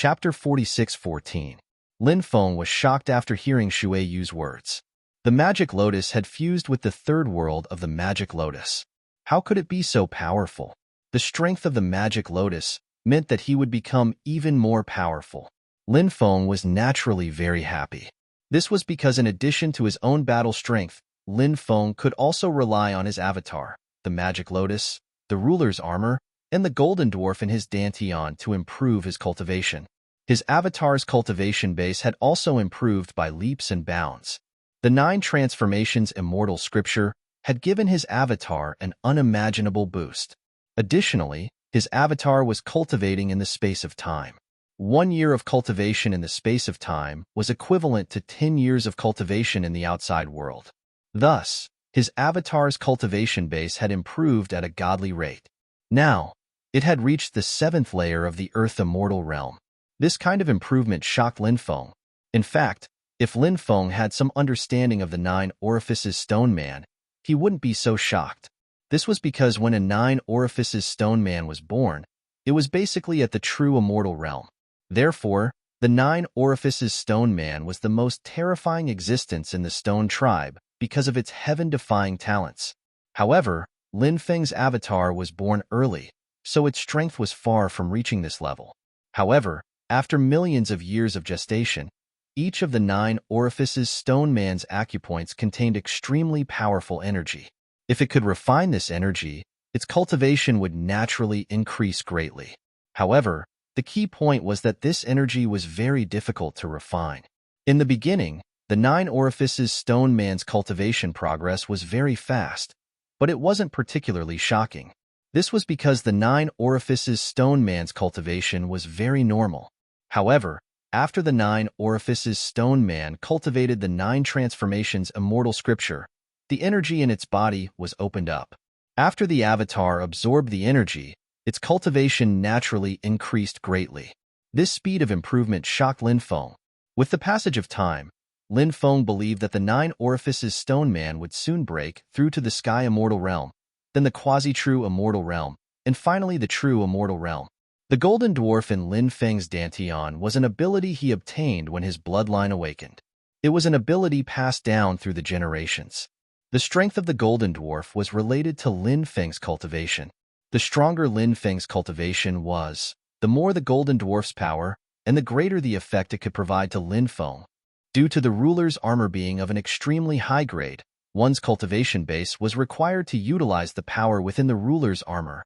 Chapter 46:14. Lin Feng was shocked after hearing Shui Yu's words. The magic lotus had fused with the third world of the magic lotus. How could it be so powerful? The strength of the magic lotus meant that he would become even more powerful. Lin Feng was naturally very happy. This was because in addition to his own battle strength, Lin Feng could also rely on his avatar, the magic lotus, the ruler's armor, and the golden dwarf in his dantian to improve his cultivation. His avatar's cultivation base had also improved by leaps and bounds. The 9 transformations immortal scripture had given his avatar an unimaginable boost. Additionally, his avatar was cultivating in the space of time. 1 year of cultivation in the space of time was equivalent to 10 years of cultivation in the outside world. Thus, his avatar's cultivation base had improved at a godly rate. Now, it had reached the 7th layer of the Earth Immortal Realm. This kind of improvement shocked Lin Feng. In fact, if Lin Feng had some understanding of the 9 orifices stone man, he wouldn't be so shocked. This was because when a 9 orifices stone man was born, it was basically at the true immortal realm. Therefore, the 9 orifices stone man was the most terrifying existence in the stone tribe because of its heaven-defying talents. However, Lin Feng's avatar was born early, so its strength was far from reaching this level. However, after millions of years of gestation, each of the 9 orifices stone man's acupoints contained extremely powerful energy. If it could refine this energy, its cultivation would naturally increase greatly. However, the key point was that this energy was very difficult to refine. In the beginning, the 9 orifices stone man's cultivation progress was very fast, but it wasn't particularly shocking. This was because the 9 orifices stone man's cultivation was very normal. However, after the 9 orifices stone man cultivated the 9 transformations immortal scripture, the energy in its body was opened up. After the avatar absorbed the energy, its cultivation naturally increased greatly. This speed of improvement shocked Lin Feng. With the passage of time, Lin Feng believed that the 9 orifices stone man would soon break through to the sky immortal realm, then the quasi-true immortal realm, and finally the true immortal realm. The golden dwarf in Lin Feng's dantian was an ability he obtained when his bloodline awakened. It was an ability passed down through the generations. The strength of the golden dwarf was related to Lin Feng's cultivation. The stronger Lin Feng's cultivation was, the more the golden dwarf's power, and the greater the effect it could provide to Lin Feng. Due to the ruler's armor being of an extremely high grade, one's cultivation base was required to utilize the power within the ruler's armor.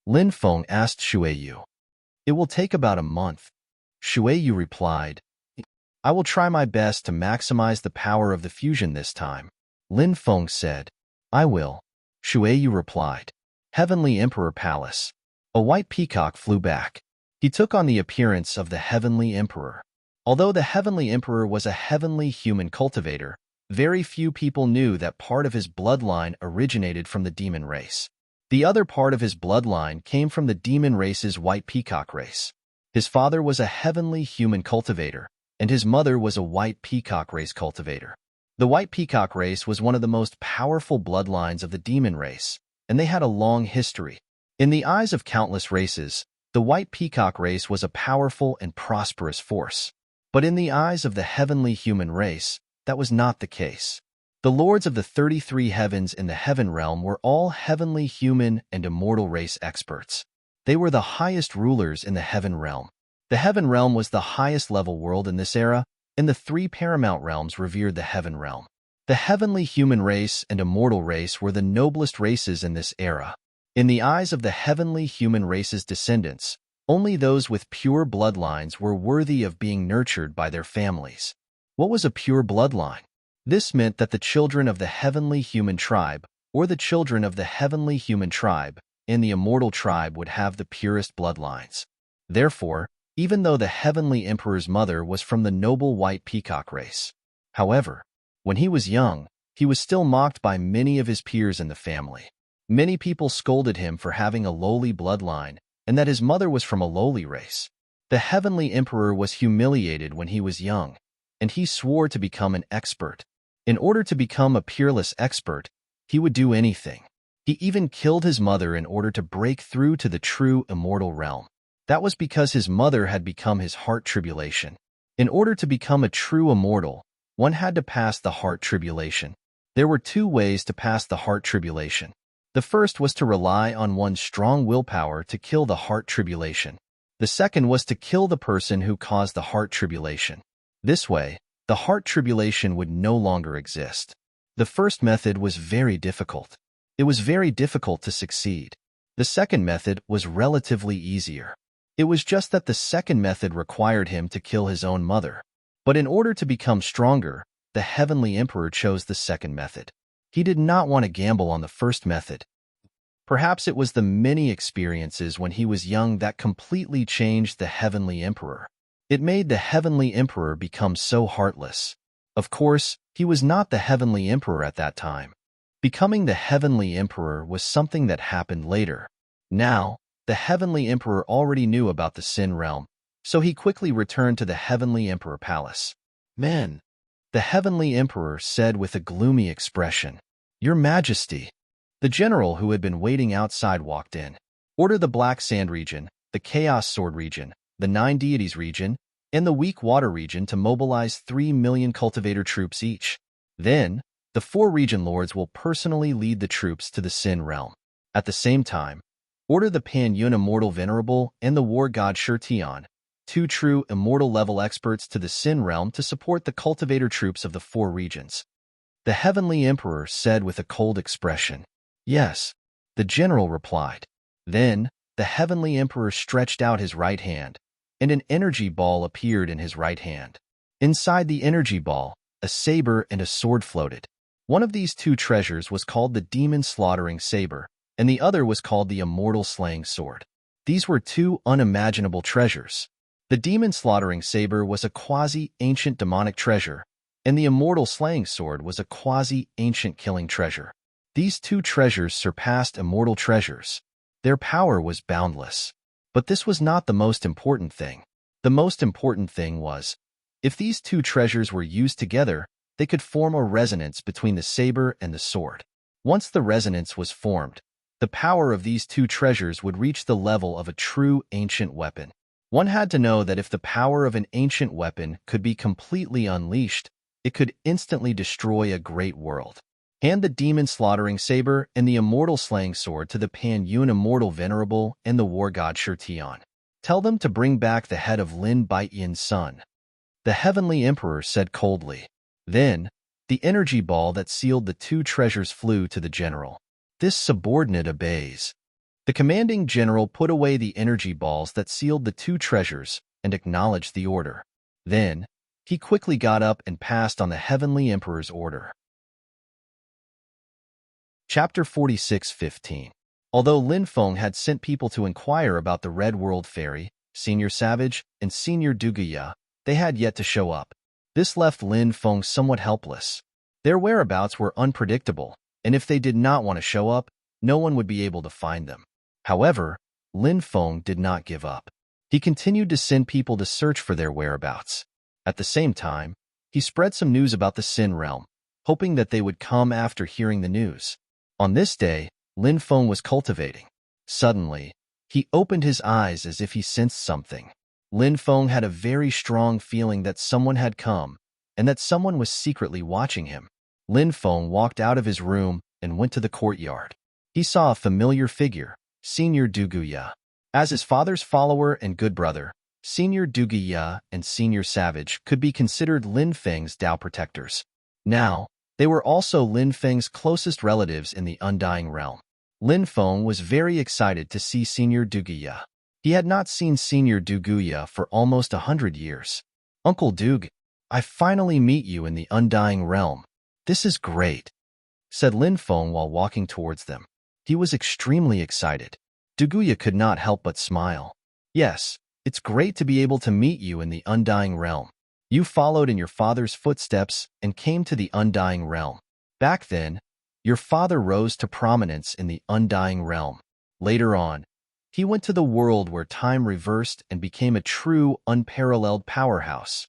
Lin Feng asked Shui Yu. "It will take about a month." Shui Yu replied, "I will try my best to maximize the power of the fusion this time." Lin Feng said, "I will." Shui Yu replied, "Heavenly Emperor Palace." A white peacock flew back. He took on the appearance of the Heavenly Emperor. Although the Heavenly Emperor was a heavenly human cultivator, very few people knew that part of his bloodline originated from the demon race. The other part of his bloodline came from the demon race's white peacock race. His father was a heavenly human cultivator, and his mother was a white peacock race cultivator. The white peacock race was one of the most powerful bloodlines of the demon race, and they had a long history. In the eyes of countless races, the white peacock race was a powerful and prosperous force. But in the eyes of the heavenly human race, that was not the case. The lords of the 33 heavens in the heaven realm were all heavenly human and immortal race experts. They were the highest rulers in the heaven realm. The heaven realm was the highest level world in this era, and the 3 paramount realms revered the heaven realm. The heavenly human race and immortal race were the noblest races in this era. In the eyes of the heavenly human race's descendants, only those with pure bloodlines were worthy of being nurtured by their families. What was a pure bloodline? This meant that the children of the heavenly human tribe, or the children of the heavenly human tribe, and the immortal tribe would have the purest bloodlines. Therefore, even though the heavenly emperor's mother was from the noble white peacock race. However, when he was young, he was still mocked by many of his peers in the family. Many people scolded him for having a lowly bloodline, and that his mother was from a lowly race. The heavenly emperor was humiliated when he was young, and he swore to become an expert. In order to become a peerless expert, he would do anything. He even killed his mother in order to break through to the true immortal realm. That was because his mother had become his heart tribulation. In order to become a true immortal, one had to pass the heart tribulation. There were two ways to pass the heart tribulation. The first was to rely on one's strong willpower to kill the heart tribulation. The second was to kill the person who caused the heart tribulation. This way, the heart tribulation would no longer exist. The first method was very difficult. It was very difficult to succeed. The second method was relatively easier. It was just that the second method required him to kill his own mother. But in order to become stronger, the Heavenly Emperor chose the second method. He did not want to gamble on the first method. Perhaps it was the many experiences when he was young that completely changed the Heavenly Emperor. It made the Heavenly Emperor become so heartless. Of course, he was not the Heavenly Emperor at that time. Becoming the Heavenly Emperor was something that happened later. Now, the Heavenly Emperor already knew about the Sin Realm, so he quickly returned to the Heavenly Emperor Palace. "Men," the Heavenly Emperor said with a gloomy expression, "Your Majesty." The general who had been waiting outside walked in. "Order the Black Sand region, the Chaos Sword region, the Nine Deities region, and the Weak Water region to mobilize 3 million cultivator troops each. Then, the 4 region lords will personally lead the troops to the Sin Realm. At the same time, order the Pan-Yun Immortal Venerable and the War God Shurtion, 2 true immortal level experts to the Sin Realm to support the cultivator troops of the 4 regions." The Heavenly Emperor said with a cold expression. "Yes," the general replied. Then, the Heavenly Emperor stretched out his right hand, and an energy ball appeared in his right hand. Inside the energy ball, a saber and a sword floated. One of these 2 treasures was called the Demon Slaughtering Saber, and the other was called the Immortal Slaying Sword. These were 2 unimaginable treasures. The Demon Slaughtering Saber was a quasi-ancient demonic treasure, and the Immortal Slaying Sword was a quasi-ancient killing treasure. These 2 treasures surpassed immortal treasures. Their power was boundless. But this was not the most important thing. The most important thing was, if these 2 treasures were used together, they could form a resonance between the saber and the sword. Once the resonance was formed, the power of these 2 treasures would reach the level of a true ancient weapon. One had to know that if the power of an ancient weapon could be completely unleashed, it could instantly destroy a great world. Hand the Demon Slaughtering Saber and the Immortal Slaying Sword to the Pan-Yun Immortal Venerable and the War God Shurtion. Tell them to bring back the head of Lin Baiyin's son." The Heavenly Emperor said coldly. Then, the energy ball that sealed the 2 treasures flew to the general. This subordinate obeys. The commanding general put away the energy balls that sealed the 2 treasures and acknowledged the order. Then, he quickly got up and passed on the Heavenly Emperor's order. Chapter 46:15. Although Lin Feng had sent people to inquire about the Red World Fairy, Senior Savage, and Senior Duguya, they had yet to show up. This left Lin Feng somewhat helpless. Their whereabouts were unpredictable, and if they did not want to show up, no one would be able to find them. However, Lin Feng did not give up. He continued to send people to search for their whereabouts. At the same time, he spread some news about the Sin Realm, hoping that they would come after hearing the news. On this day, Lin Feng was cultivating. Suddenly, he opened his eyes as if he sensed something. Lin Feng had a very strong feeling that someone had come, and that someone was secretly watching him. Lin Feng walked out of his room and went to the courtyard. He saw a familiar figure, Senior Duguya. As his father's follower and good brother, Senior Duguya and Senior Savage could be considered Lin Feng's Dao protectors. Now, they were also Lin Feng's closest relatives in the Undying Realm. Lin Feng was very excited to see Senior Duguya. He had not seen Senior Duguya for almost 100 years. "Uncle Dug, I finally meet you in the Undying Realm. This is great," said Lin Feng while walking towards them. He was extremely excited. Duguya could not help but smile. "Yes, it's great to be able to meet you in the Undying Realm. You followed in your father's footsteps and came to the Undying Realm. Back then, your father rose to prominence in the Undying Realm. Later on, he went to the world where time reversed and became a true, unparalleled powerhouse.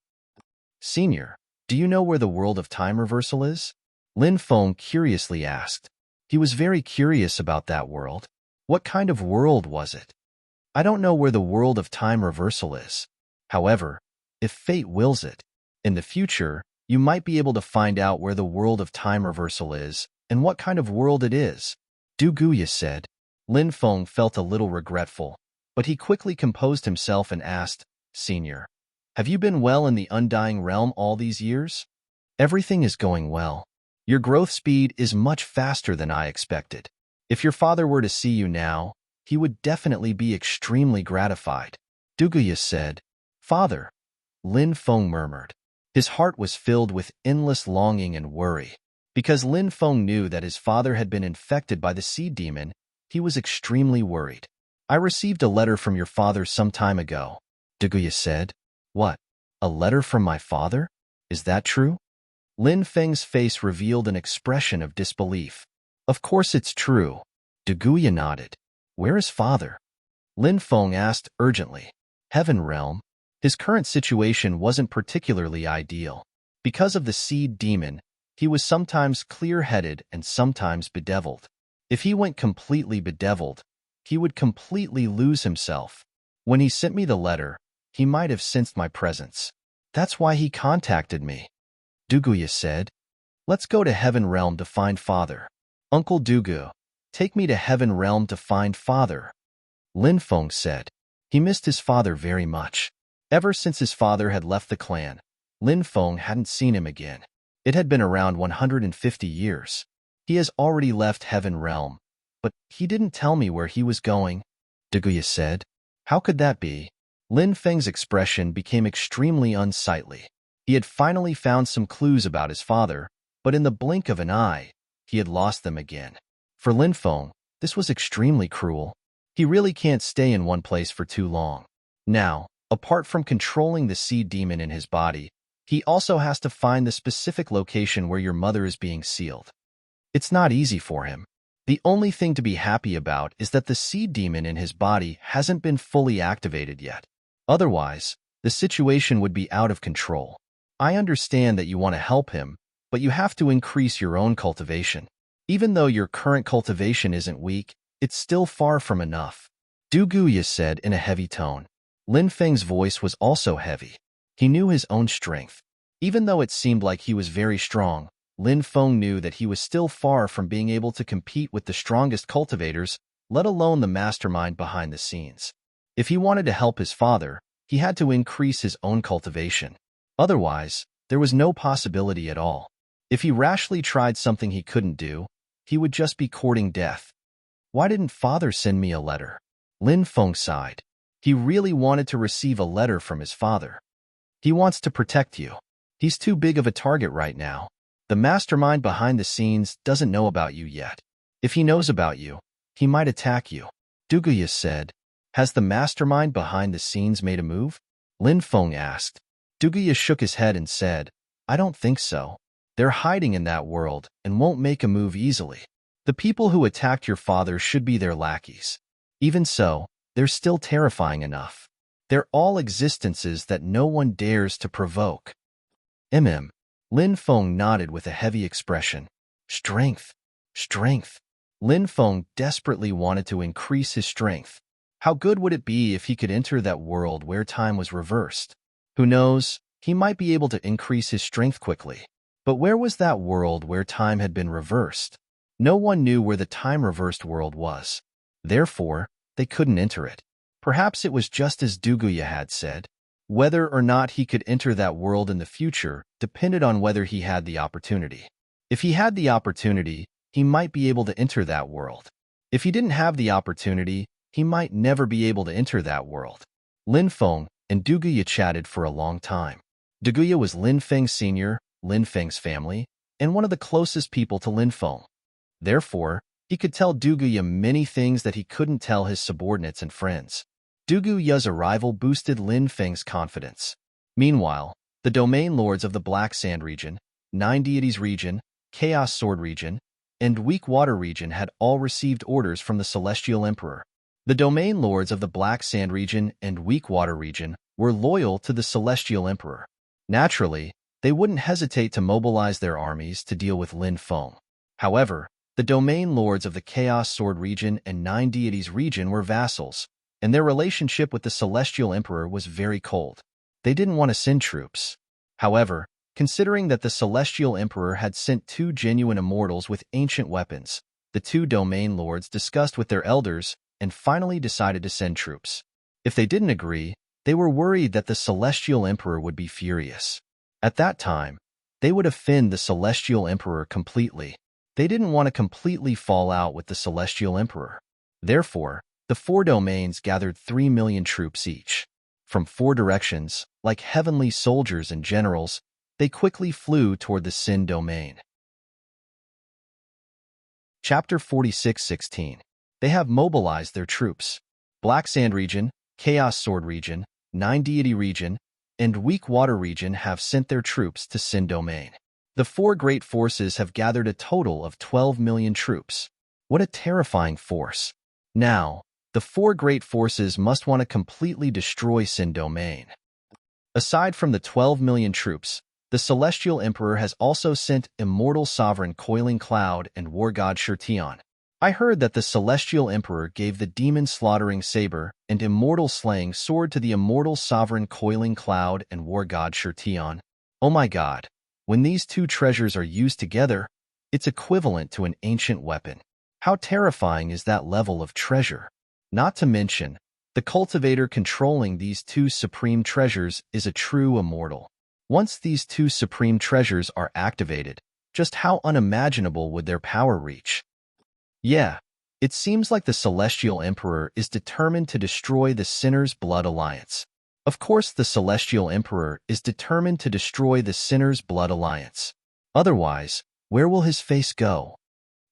Senior, do you know where the world of time reversal is?" Lin Feng curiously asked. He was very curious about that world. What kind of world was it? I don't know where the world of time reversal is. However, if fate wills it, in the future, you might be able to find out where the world of time reversal is and what kind of world it is. Duguya said. Lin Feng felt a little regretful, but he quickly composed himself and asked, Senior, have you been well in the Undying Realm all these years? Everything is going well. Your growth speed is much faster than I expected. If your father were to see you now, he would definitely be extremely gratified. Duguya said. Father, Lin Feng murmured. His heart was filled with endless longing and worry. Because Lin Feng knew that his father had been infected by the seed demon, he was extremely worried. I received a letter from your father some time ago, Duguya said. What? A letter from my father? Is that true? Lin Feng's face revealed an expression of disbelief. Of course it's true. Duguya nodded. Where is father? Lin Feng asked urgently. Heaven Realm. His current situation wasn't particularly ideal. Because of the seed demon, he was sometimes clear-headed and sometimes bedeviled. If he went completely bedeviled, he would completely lose himself. When he sent me the letter, he might have sensed my presence. That's why he contacted me. Duguya said. Let's go to Heaven Realm to find father. Uncle Dugu, take me to Heaven Realm to find father. Lin Feng said. He missed his father very much. Ever since his father had left the clan, Lin Feng hadn't seen him again. It had been around 150 years. He has already left Heaven Realm, but he didn't tell me where he was going, Duguya said. How could that be? Lin Feng's expression became extremely unsightly. He had finally found some clues about his father, but in the blink of an eye, he had lost them again. For Lin Feng, this was extremely cruel. He really can't stay in one place for too long. Now, apart from controlling the seed demon in his body, he also has to find the specific location where your mother is being sealed. It's not easy for him. The only thing to be happy about is that the seed demon in his body hasn't been fully activated yet. Otherwise, the situation would be out of control. I understand that you want to help him, but you have to increase your own cultivation. Even though your current cultivation isn't weak, it's still far from enough, Duguya said in a heavy tone. Lin Feng's voice was also heavy. He knew his own strength. Even though it seemed like he was very strong, Lin Feng knew that he was still far from being able to compete with the strongest cultivators, let alone the mastermind behind the scenes. If he wanted to help his father, he had to increase his own cultivation. Otherwise, there was no possibility at all. If he rashly tried something he couldn't do, he would just be courting death. Why didn't father send me a letter? Lin Feng sighed. He really wanted to receive a letter from his father. He wants to protect you. He's too big of a target right now. The mastermind behind the scenes doesn't know about you yet. If he knows about you, he might attack you, Duguya said. Has the mastermind behind the scenes made a move? Lin Feng asked. Duguya shook his head and said, I don't think so. They're hiding in that world and won't make a move easily. The people who attacked your father should be their lackeys. Even so, they're still terrifying enough. They're all existences that no one dares to provoke. Lin Feng nodded with a heavy expression. Strength. Strength. Lin Feng desperately wanted to increase his strength. How good would it be if he could enter that world where time was reversed? Who knows, he might be able to increase his strength quickly. But where was that world where time had been reversed? No one knew where the time-reversed world was. Therefore, they couldn't enter it. Perhaps it was just as Duguya had said. Whether or not he could enter that world in the future depended on whether he had the opportunity. If he had the opportunity, he might be able to enter that world. If he didn't have the opportunity, he might never be able to enter that world. Lin Feng and Duguya chatted for a long time. Duguya was Lin Feng Sr., Lin Feng's family, and one of the closest people to Lin Feng. Therefore, he could tell Duguya many things that he couldn't tell his subordinates and friends. Duguya's arrival boosted Lin Feng's confidence. Meanwhile, the domain lords of the Black Sand region, Nine Deities region, Chaos Sword region, and Weak Water region had all received orders from the Celestial Emperor. The domain lords of the Black Sand region and Weak Water region were loyal to the Celestial Emperor. Naturally, they wouldn't hesitate to mobilize their armies to deal with Lin Feng. However, the domain lords of the Chaos Sword region and Nine Deities region were vassals, and their relationship with the Celestial Emperor was very cold. They didn't want to send troops. However, considering that the Celestial Emperor had sent 2 genuine immortals with ancient weapons, the 2 domain lords discussed with their elders and finally decided to send troops. If they didn't agree, they were worried that the Celestial Emperor would be furious. At that time, they would offend the Celestial Emperor completely. They didn't want to completely fall out with the Celestial Emperor. Therefore, the 4 domains gathered 3 million troops each. From 4 directions, like heavenly soldiers and generals, they quickly flew toward the Sin domain. Chapter 46:16. They have mobilized their troops. Black Sand region, Chaos Sword region, 9 Deity region, and Weak Water region have sent their troops to Sin domain. The 4 great forces have gathered a total of 12 million troops. What a terrifying force. Now, the 4 great forces must want to completely destroy Sin domain. Aside from the 12 million troops, the Celestial Emperor has also sent Immortal Sovereign Coiling Cloud and War God Shirtion. I heard that the Celestial Emperor gave the Demon Slaughtering Saber and Immortal Slaying Sword to the Immortal Sovereign Coiling Cloud and War God Shirtion. Oh my god, when these 2 treasures are used together, it's equivalent to an ancient weapon. How terrifying is that level of treasure? Not to mention, the cultivator controlling these 2 supreme treasures is a true immortal. Once these 2 supreme treasures are activated, just how unimaginable would their power reach? Yeah, it seems like the Celestial Emperor is determined to destroy the Sinner's Blood Alliance. Of course, the Celestial Emperor is determined to destroy the Sinner's Blood Alliance. Otherwise, where will his face go?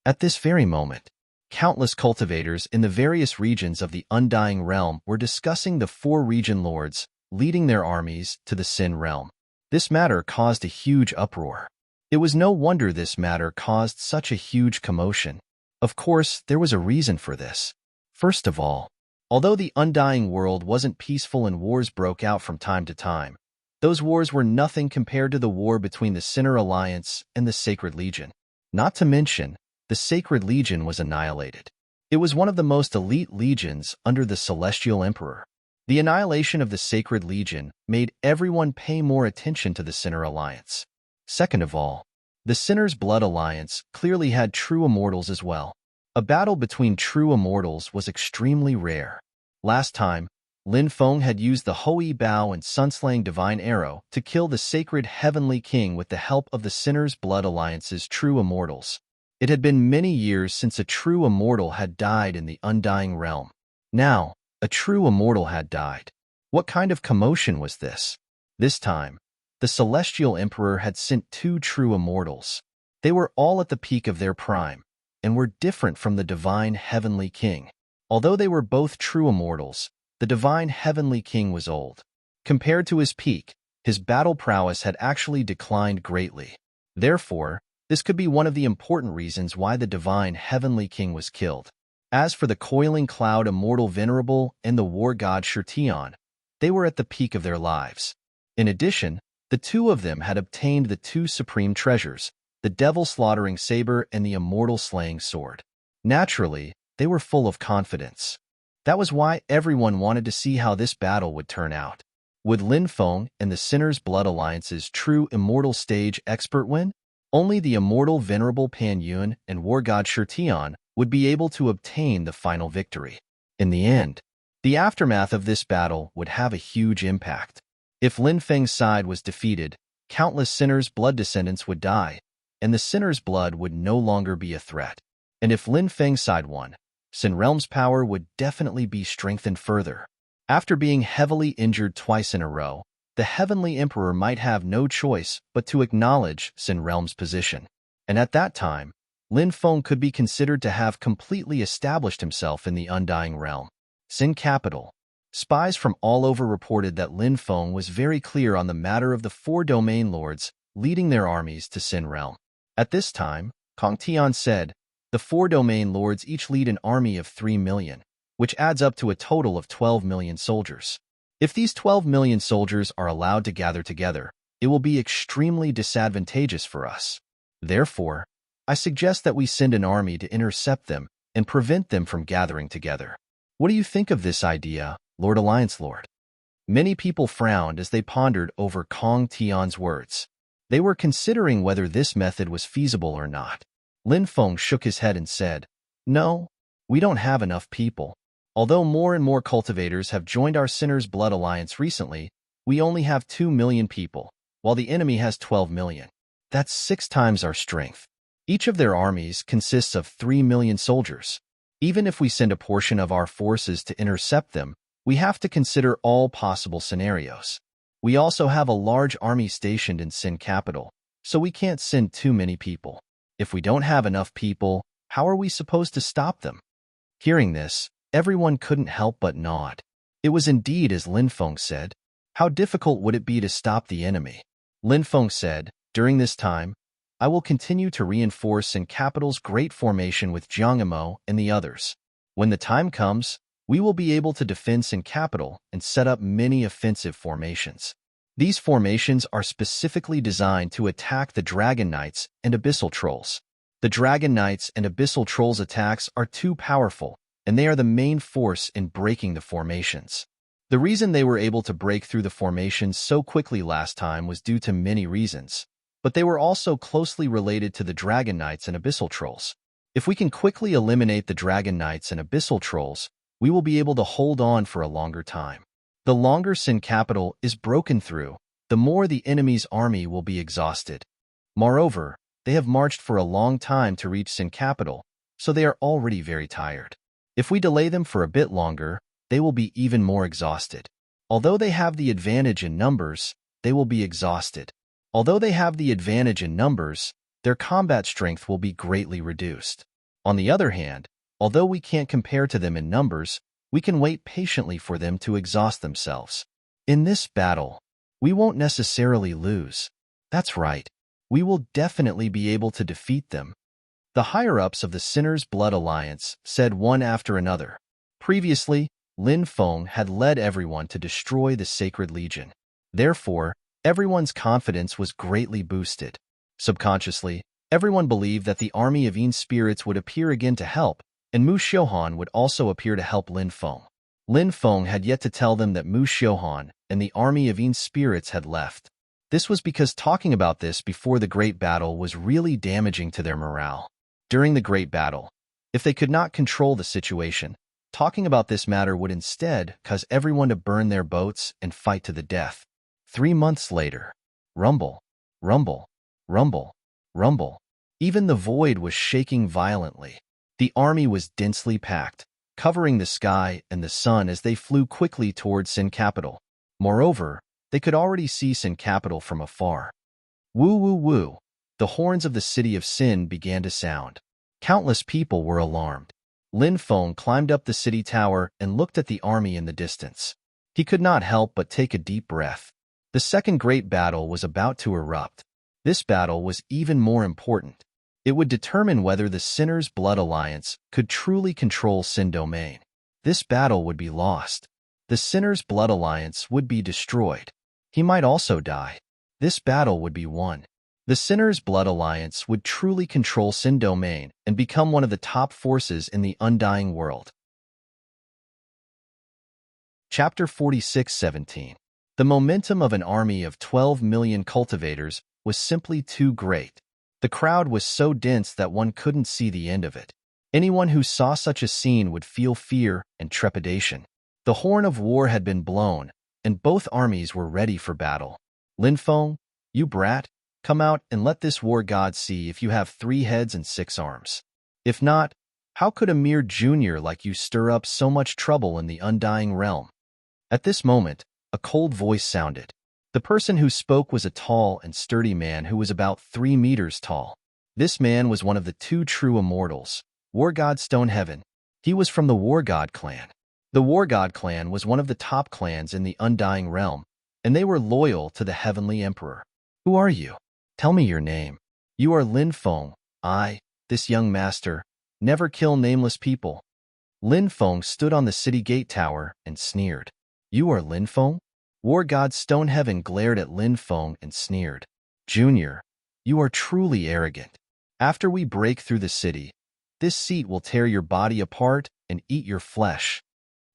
At this very moment, countless cultivators in the various regions of the Undying Realm were discussing the 4 region lords leading their armies to the Sin realm. This matter caused a huge uproar. It was no wonder this matter caused such a huge commotion. Of course, there was a reason for this. First of all, although the Undying world wasn't peaceful and wars broke out from time to time, those wars were nothing compared to the war between the Sinner Alliance and the Sacred Legion. Not to mention, the Sacred Legion was annihilated. It was one of the most elite legions under the Celestial Emperor. The annihilation of the Sacred Legion made everyone pay more attention to the Sinner Alliance. Second of all, the Sinner's Blood Alliance clearly had true immortals as well. A battle between true immortals was extremely rare. Last time, Lin Feng had used the Hoi Bao and Sunslaying Divine Arrow to kill the Sacred Heavenly King with the help of the Sinner's Blood Alliance's true immortals. It had been many years since a true immortal had died in the Undying Realm. Now, a true immortal had died. What kind of commotion was this? This time, the Celestial Emperor had sent 2 true immortals. They were all at the peak of their prime, and were different from the Divine Heavenly King. Although they were both true immortals, the Divine Heavenly King was old. Compared to his peak, his battle prowess had actually declined greatly. Therefore, this could be one of the important reasons why the Divine Heavenly King was killed. As for the Coiling Cloud Immortal Venerable and the War God Shirtion, they were at the peak of their lives. In addition, the 2 of them had obtained the 2 supreme treasures, the Devil Slaughtering Saber and the Immortal Slaying Sword. Naturally, they were full of confidence. That was why everyone wanted to see how this battle would turn out. Would Lin Feng and the Sinner's Blood Alliance's true immortal stage expert win? Only the Immortal Venerable Pan Yun and War God Shirtion would be able to obtain the final victory. In the end, the aftermath of this battle would have a huge impact. If Lin Feng's side was defeated, countless sinners' blood descendants would die, and the sinner's blood would no longer be a threat. And if Lin Feng's side won, Sin Realm's power would definitely be strengthened further. After being heavily injured twice in a row, the Heavenly Emperor might have no choice but to acknowledge Sin Realm's position. And at that time, Lin Feng could be considered to have completely established himself in the Undying Realm. Sin Capital. Spies from all over reported that Lin Feng was very clear on the matter of the 4 domain lords leading their armies to Sin Realm. At this time, Kong Tian said, the 4 domain lords each lead an army of 3 million, which adds up to a total of 12 million soldiers. If these 12 million soldiers are allowed to gather together, it will be extremely disadvantageous for us. Therefore, I suggest that we send an army to intercept them and prevent them from gathering together. What do you think of this idea, Lord Alliance Lord? Many people frowned as they pondered over Kong Tian's words. They were considering whether this method was feasible or not. Lin Feng shook his head and said, "No, we don't have enough people. Although more and more cultivators have joined our Sinner's Blood Alliance recently, we only have 2 million people, while the enemy has 12 million. That's 6 times our strength. Each of their armies consists of 3 million soldiers. Even if we send a portion of our forces to intercept them, we have to consider all possible scenarios. We also have a large army stationed in Sin capital, so we can't send too many people. If we don't have enough people, how are we supposed to stop them?" Hearing this, everyone couldn't help but nod. It was indeed as Lin Feng said. How difficult would it be to stop the enemy? Lin Feng said, "During this time, I will continue to reinforce Sin capital's great formation with Jiang Imo and the others. When the time comes, we will be able to defend Sin capital and set up many offensive formations. These formations are specifically designed to attack the Dragon Knights and Abyssal Trolls. The Dragon Knights and Abyssal Trolls' attacks are too powerful, and they are the main force in breaking the formations. The reason they were able to break through the formations so quickly last time was due to many reasons, but they were also closely related to the Dragon Knights and Abyssal Trolls. If we can quickly eliminate the Dragon Knights and Abyssal Trolls, we will be able to hold on for a longer time. The longer Sin capital is broken through, the more the enemy's army will be exhausted. Moreover, they have marched for a long time to reach Sin capital, so they are already very tired. If we delay them for a bit longer, they will be even more exhausted. Although they have the advantage in numbers, they will be exhausted. Although they have the advantage in numbers, their combat strength will be greatly reduced. On the other hand, although we can't compare to them in numbers, we can wait patiently for them to exhaust themselves. In this battle, we won't necessarily lose. That's right, we will definitely be able to defeat them." The higher-ups of the Sinner's Blood Alliance said one after another. Previously, Lin Feng had led everyone to destroy the Sacred Legion. Therefore, everyone's confidence was greatly boosted. Subconsciously, everyone believed that the army of Yin spirits would appear again to help, and Mu Xiuhan would also appear to help Lin Feng. Lin Feng had yet to tell them that Mu Xiuhan and the army of Yin spirits had left. This was because talking about this before the Great Battle was really damaging to their morale. During the Great Battle, if they could not control the situation, talking about this matter would instead cause everyone to burn their boats and fight to the death. 3 months later, rumble, rumble, rumble, rumble. Even the void was shaking violently. The army was densely packed, covering the sky and the sun as they flew quickly towards Sin capital. Moreover, they could already see Sin capital from afar. Woo woo woo! The horns of the city of Sin began to sound. Countless people were alarmed. Lin Feng climbed up the city tower and looked at the army in the distance. He could not help but take a deep breath. The second great battle was about to erupt. This battle was even more important. It would determine whether the Sinner's Blood Alliance could truly control Sin Domain. This battle would be lost. The Sinner's Blood Alliance would be destroyed. He might also die. This battle would be won. The Sinner's Blood Alliance would truly control Sin Domain and become one of the top forces in the undying world. Chapter 46:17. The momentum of an army of 12 million cultivators was simply too great. The crowd was so dense that one couldn't see the end of it. Anyone who saw such a scene would feel fear and trepidation. The horn of war had been blown, and both armies were ready for battle. Lin Feng, you brat, come out and let this war god see if you have 3 heads and 6 arms. If not, how could a mere junior like you stir up so much trouble in the undying realm? At this moment, a cold voice sounded. The person who spoke was a tall and sturdy man who was about 3 meters tall. This man was one of the 2 true immortals, War God Stoneheaven. He was from the War God clan. The War God clan was one of the top clans in the Undying Realm, and they were loyal to the Heavenly Emperor. Who are you? Tell me your name. You are Lin Feng. I, this young master, never kill nameless people. Lin Feng stood on the city gate tower and sneered. You are Lin Feng? War God Stoneheaven glared at Lin Feng and sneered. Junior, you are truly arrogant. After we break through the city, this seat will tear your body apart and eat your flesh.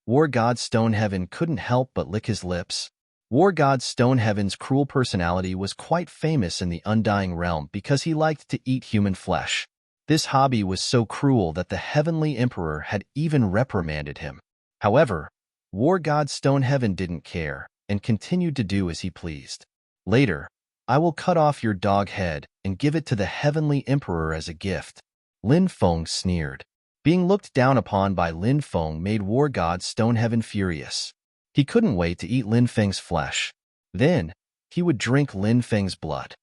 War God Stoneheaven couldn't help but lick his lips. War God Stoneheaven's cruel personality was quite famous in the Undying Realm because he liked to eat human flesh. This hobby was so cruel that the Heavenly Emperor had even reprimanded him. However, War God Stoneheaven didn't care and continued to do as he pleased. Later, I will cut off your dog head and give it to the Heavenly Emperor as a gift. Lin Feng sneered. Being looked down upon by Lin Feng made War God Stoneheaven furious. He couldn't wait to eat Lin Feng's flesh. Then, he would drink Lin Feng's blood.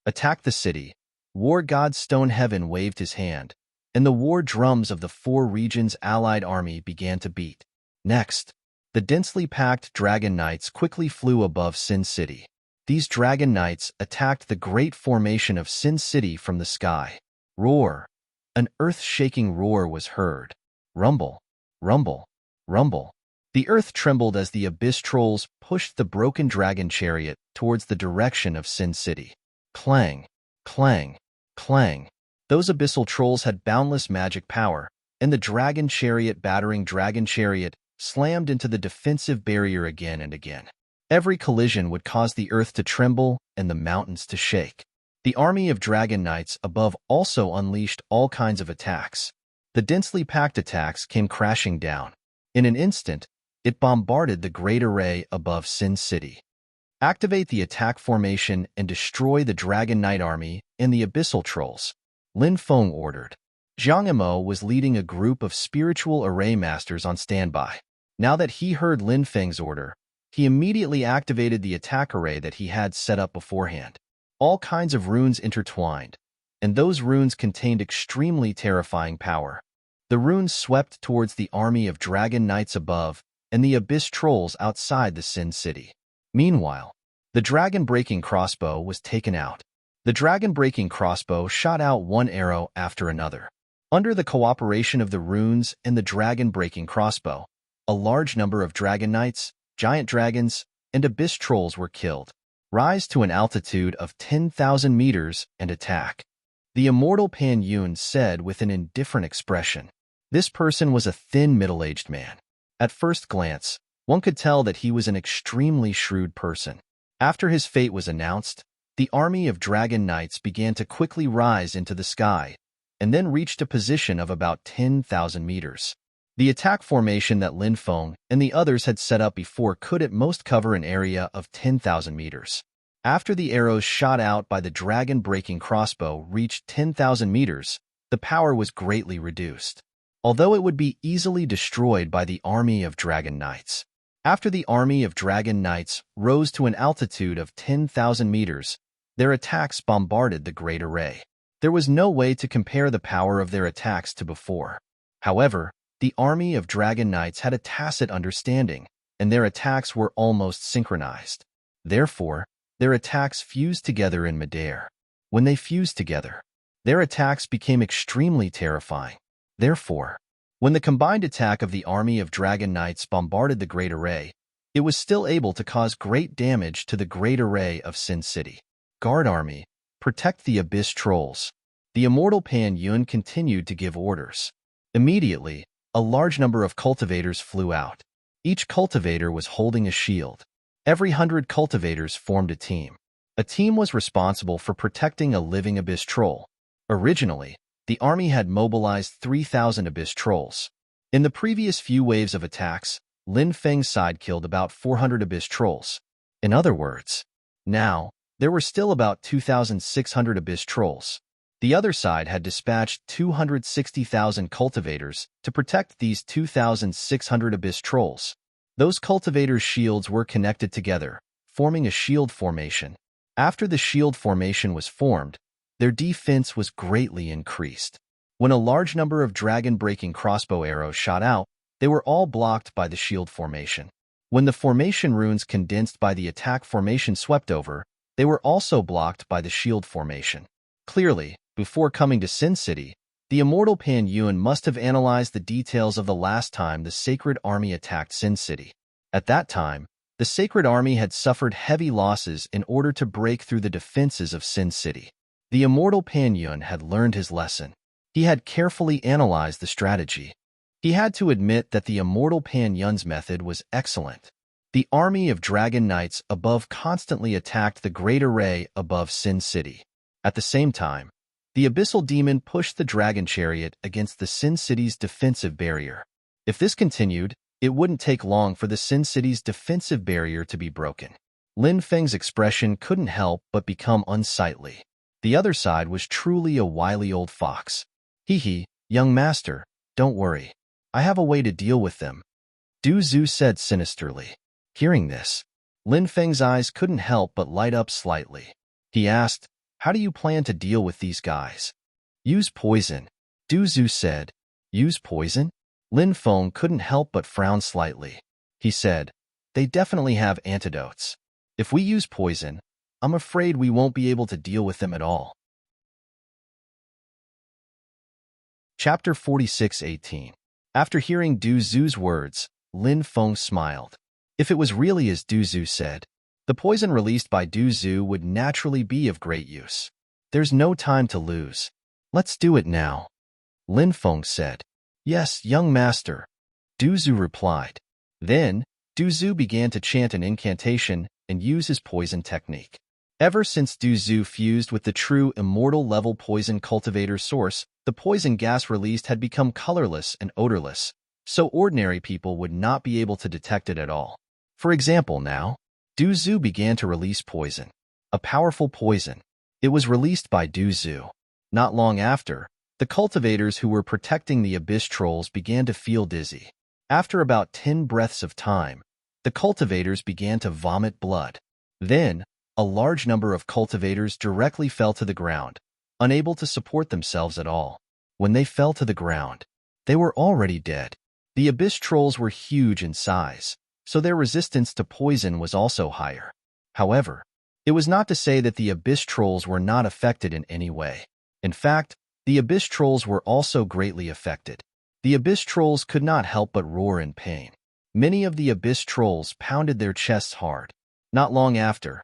Attack the city. War God Stoneheaven waved his hand, and the war drums of the 4 regions' allied army began to beat. Next, the densely packed Dragon Knights quickly flew above Sin City. These Dragon Knights attacked the great formation of Sin City from the sky. Roar! An earth-shaking roar was heard. Rumble, rumble, rumble. The earth trembled as the Abyss Trolls pushed the broken dragon chariot towards the direction of Sin City. Clang, clang, clang. Those Abyssal Trolls had boundless magic power, and the dragon chariot battering dragon chariot slammed into the defensive barrier again and again. Every collision would cause the earth to tremble and the mountains to shake. The army of Dragon Knights above also unleashed all kinds of attacks. The densely packed attacks came crashing down. In an instant, it bombarded the great array above Sin City. Activate the attack formation and destroy the Dragon Knight army and the Abyssal Trolls, Lin Feng ordered. Zhang Yimou was leading a group of spiritual array masters on standby. Now that he heard Lin Feng's order, he immediately activated the attack array that he had set up beforehand. All kinds of runes intertwined, and those runes contained extremely terrifying power. The runes swept towards the army of Dragon Knights above and the Abyss Trolls outside the Sin City. Meanwhile, the dragon-breaking crossbow was taken out. The dragon-breaking crossbow shot out one arrow after another. Under the cooperation of the runes and the dragon-breaking crossbow, a large number of Dragon Knights, giant dragons, and Abyss Trolls were killed. Rise to an altitude of 10,000 meters and attack. The immortal Pan Yun said with an indifferent expression. This person was a thin, middle-aged man. At first glance, one could tell that he was an extremely shrewd person. After his fate was announced, the army of Dragon Knights began to quickly rise into the sky, and then reached a position of about 10,000 meters. The attack formation that Lin Feng and the others had set up before could at most cover an area of 10,000 meters. After the arrows shot out by the dragon-breaking crossbow reached 10,000 meters, the power was greatly reduced, although it would be easily destroyed by the army of Dragon Knights. After the army of Dragon Knights rose to an altitude of 10,000 meters, their attacks bombarded the great array. There was no way to compare the power of their attacks to before. However, the army of Dragon Knights had a tacit understanding, and their attacks were almost synchronized. Therefore, their attacks fused together in midair. When they fused together, their attacks became extremely terrifying. Therefore, when the combined attack of the army of Dragon Knights bombarded the great array, it was still able to cause great damage to the great array of Sin City. Guard Army, protect the Abyss Trolls. The immortal Pan Yun continued to give orders. Immediately, a large number of cultivators flew out. Each cultivator was holding a shield. Every 100 cultivators formed a team. A team was responsible for protecting a living Abyss Troll. Originally, the army had mobilized 3,000 Abyss Trolls. In the previous few waves of attacks, Lin Feng's side killed about 400 Abyss Trolls. In other words, now, there were still about 2,600 Abyss Trolls. The other side had dispatched 260,000 cultivators to protect these 2,600 Abyss Trolls. Those cultivators' shields were connected together, forming a shield formation. After the shield formation was formed, their defense was greatly increased. When a large number of dragon-breaking crossbow arrows shot out, they were all blocked by the shield formation. When the formation runes condensed by the attack formation swept over, they were also blocked by the shield formation. Clearly, before coming to Sin City, the immortal Pan Yun must have analyzed the details of the last time the Sacred Army attacked Sin City. At that time, the Sacred Army had suffered heavy losses in order to break through the defenses of Sin City. The immortal Pan Yun had learned his lesson. He had carefully analyzed the strategy. He had to admit that the immortal Pan Yun's method was excellent. The army of dragon knights above constantly attacked the great array above Sin City. At the same time, the abyssal demon pushed the dragon chariot against the Sin City's defensive barrier. If this continued, it wouldn't take long for the Sin City's defensive barrier to be broken. Lin Feng's expression couldn't help but become unsightly. The other side was truly a wily old fox. Hee, young master, don't worry. I have a way to deal with them, Du Zhu said sinisterly. Hearing this, Lin Feng's eyes couldn't help but light up slightly. He asked, how do you plan to deal with these guys? Use poison, Du Zhu said. Use poison? Lin Feng couldn't help but frown slightly. He said, they definitely have antidotes. If we use poison, I'm afraid we won't be able to deal with them at all. Chapter 46:18. After hearing Du Zhu's words, Lin Feng smiled. If it was really as Du Zhu said, the poison released by Du Zhu would naturally be of great use. There's no time to lose. Let's do it now. Lin Feng said. Yes, young master, Du Zhu replied. Then, Du Zhu began to chant an incantation and use his poison technique. Ever since Du Zhu fused with the true immortal level poison cultivator source, the poison gas released had become colorless and odorless, so ordinary people would not be able to detect it at all. For example, now, Du Zhu began to release poison. A powerful poison. It was released by Du Zhu. Not long after, the cultivators who were protecting the abyss trolls began to feel dizzy. After about 10 breaths of time, the cultivators began to vomit blood. Then, a large number of cultivators directly fell to the ground, unable to support themselves at all. When they fell to the ground, they were already dead. The abyss trolls were huge in size, so their resistance to poison was also higher. However, it was not to say that the abyss trolls were not affected in any way. In fact, the abyss trolls were also greatly affected. The abyss trolls could not help but roar in pain. Many of the abyss trolls pounded their chests hard. Not long after,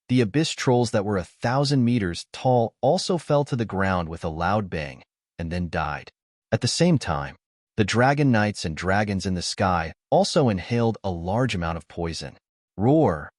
the abyss trolls that were 1,000 meters tall also fell to the ground with a loud bang, and then died. At the same time, the dragon knights and dragons in the sky also inhaled a large amount of poison. Roar!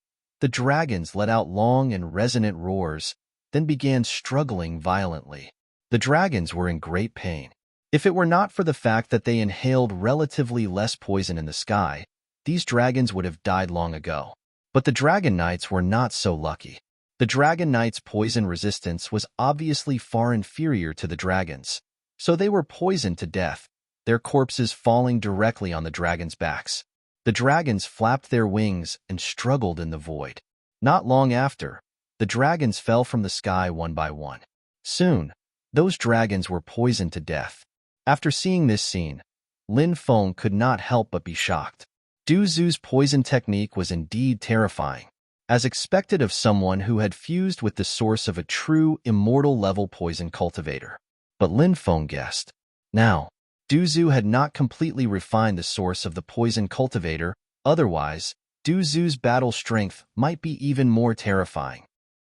The dragons let out long and resonant roars, then began struggling violently. The dragons were in great pain. If it were not for the fact that they inhaled relatively less poison in the sky, these dragons would have died long ago. But the dragon knights were not so lucky. The dragon knights' poison resistance was obviously far inferior to the dragons, so they were poisoned to death, their corpses falling directly on the dragons' backs. The dragons flapped their wings and struggled in the void. Not long after, the dragons fell from the sky one by one. Soon, those dragons were poisoned to death. After seeing this scene, Lin Feng could not help but be shocked. Du Zhu's poison technique was indeed terrifying, as expected of someone who had fused with the source of a true immortal-level poison cultivator. But Lin Feng guessed. Now, Du Zhu had not completely refined the source of the poison cultivator, otherwise, Du Zhu's battle strength might be even more terrifying.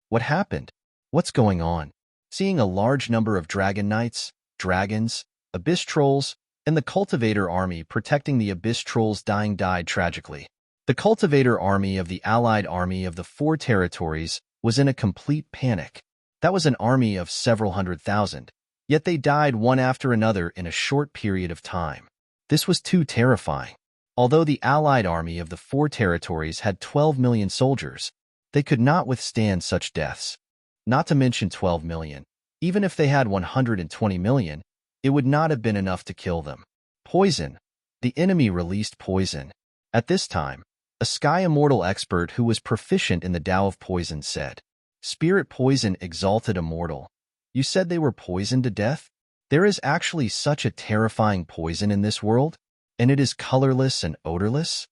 What happened? What's going on? Seeing a large number of dragon knights, dragons, abyss trolls, and the cultivator army protecting the abyss trolls died tragically. The cultivator army of the allied army of the 4 territories was in a complete panic. That was an army of several 100,000, yet they died one after another in a short period of time. This was too terrifying. Although the allied army of the 4 territories had 12 million soldiers, they could not withstand such deaths. Not to mention 12 million. Even if they had 120 million, it would not have been enough to kill them. Poison. The enemy released poison. At this time, a Sky Immortal expert who was proficient in the Tao of Poison said, Spirit Poison Exalted Immortal. You said they were poisoned to death? There is actually such a terrifying poison in this world, and it is colorless and odorless?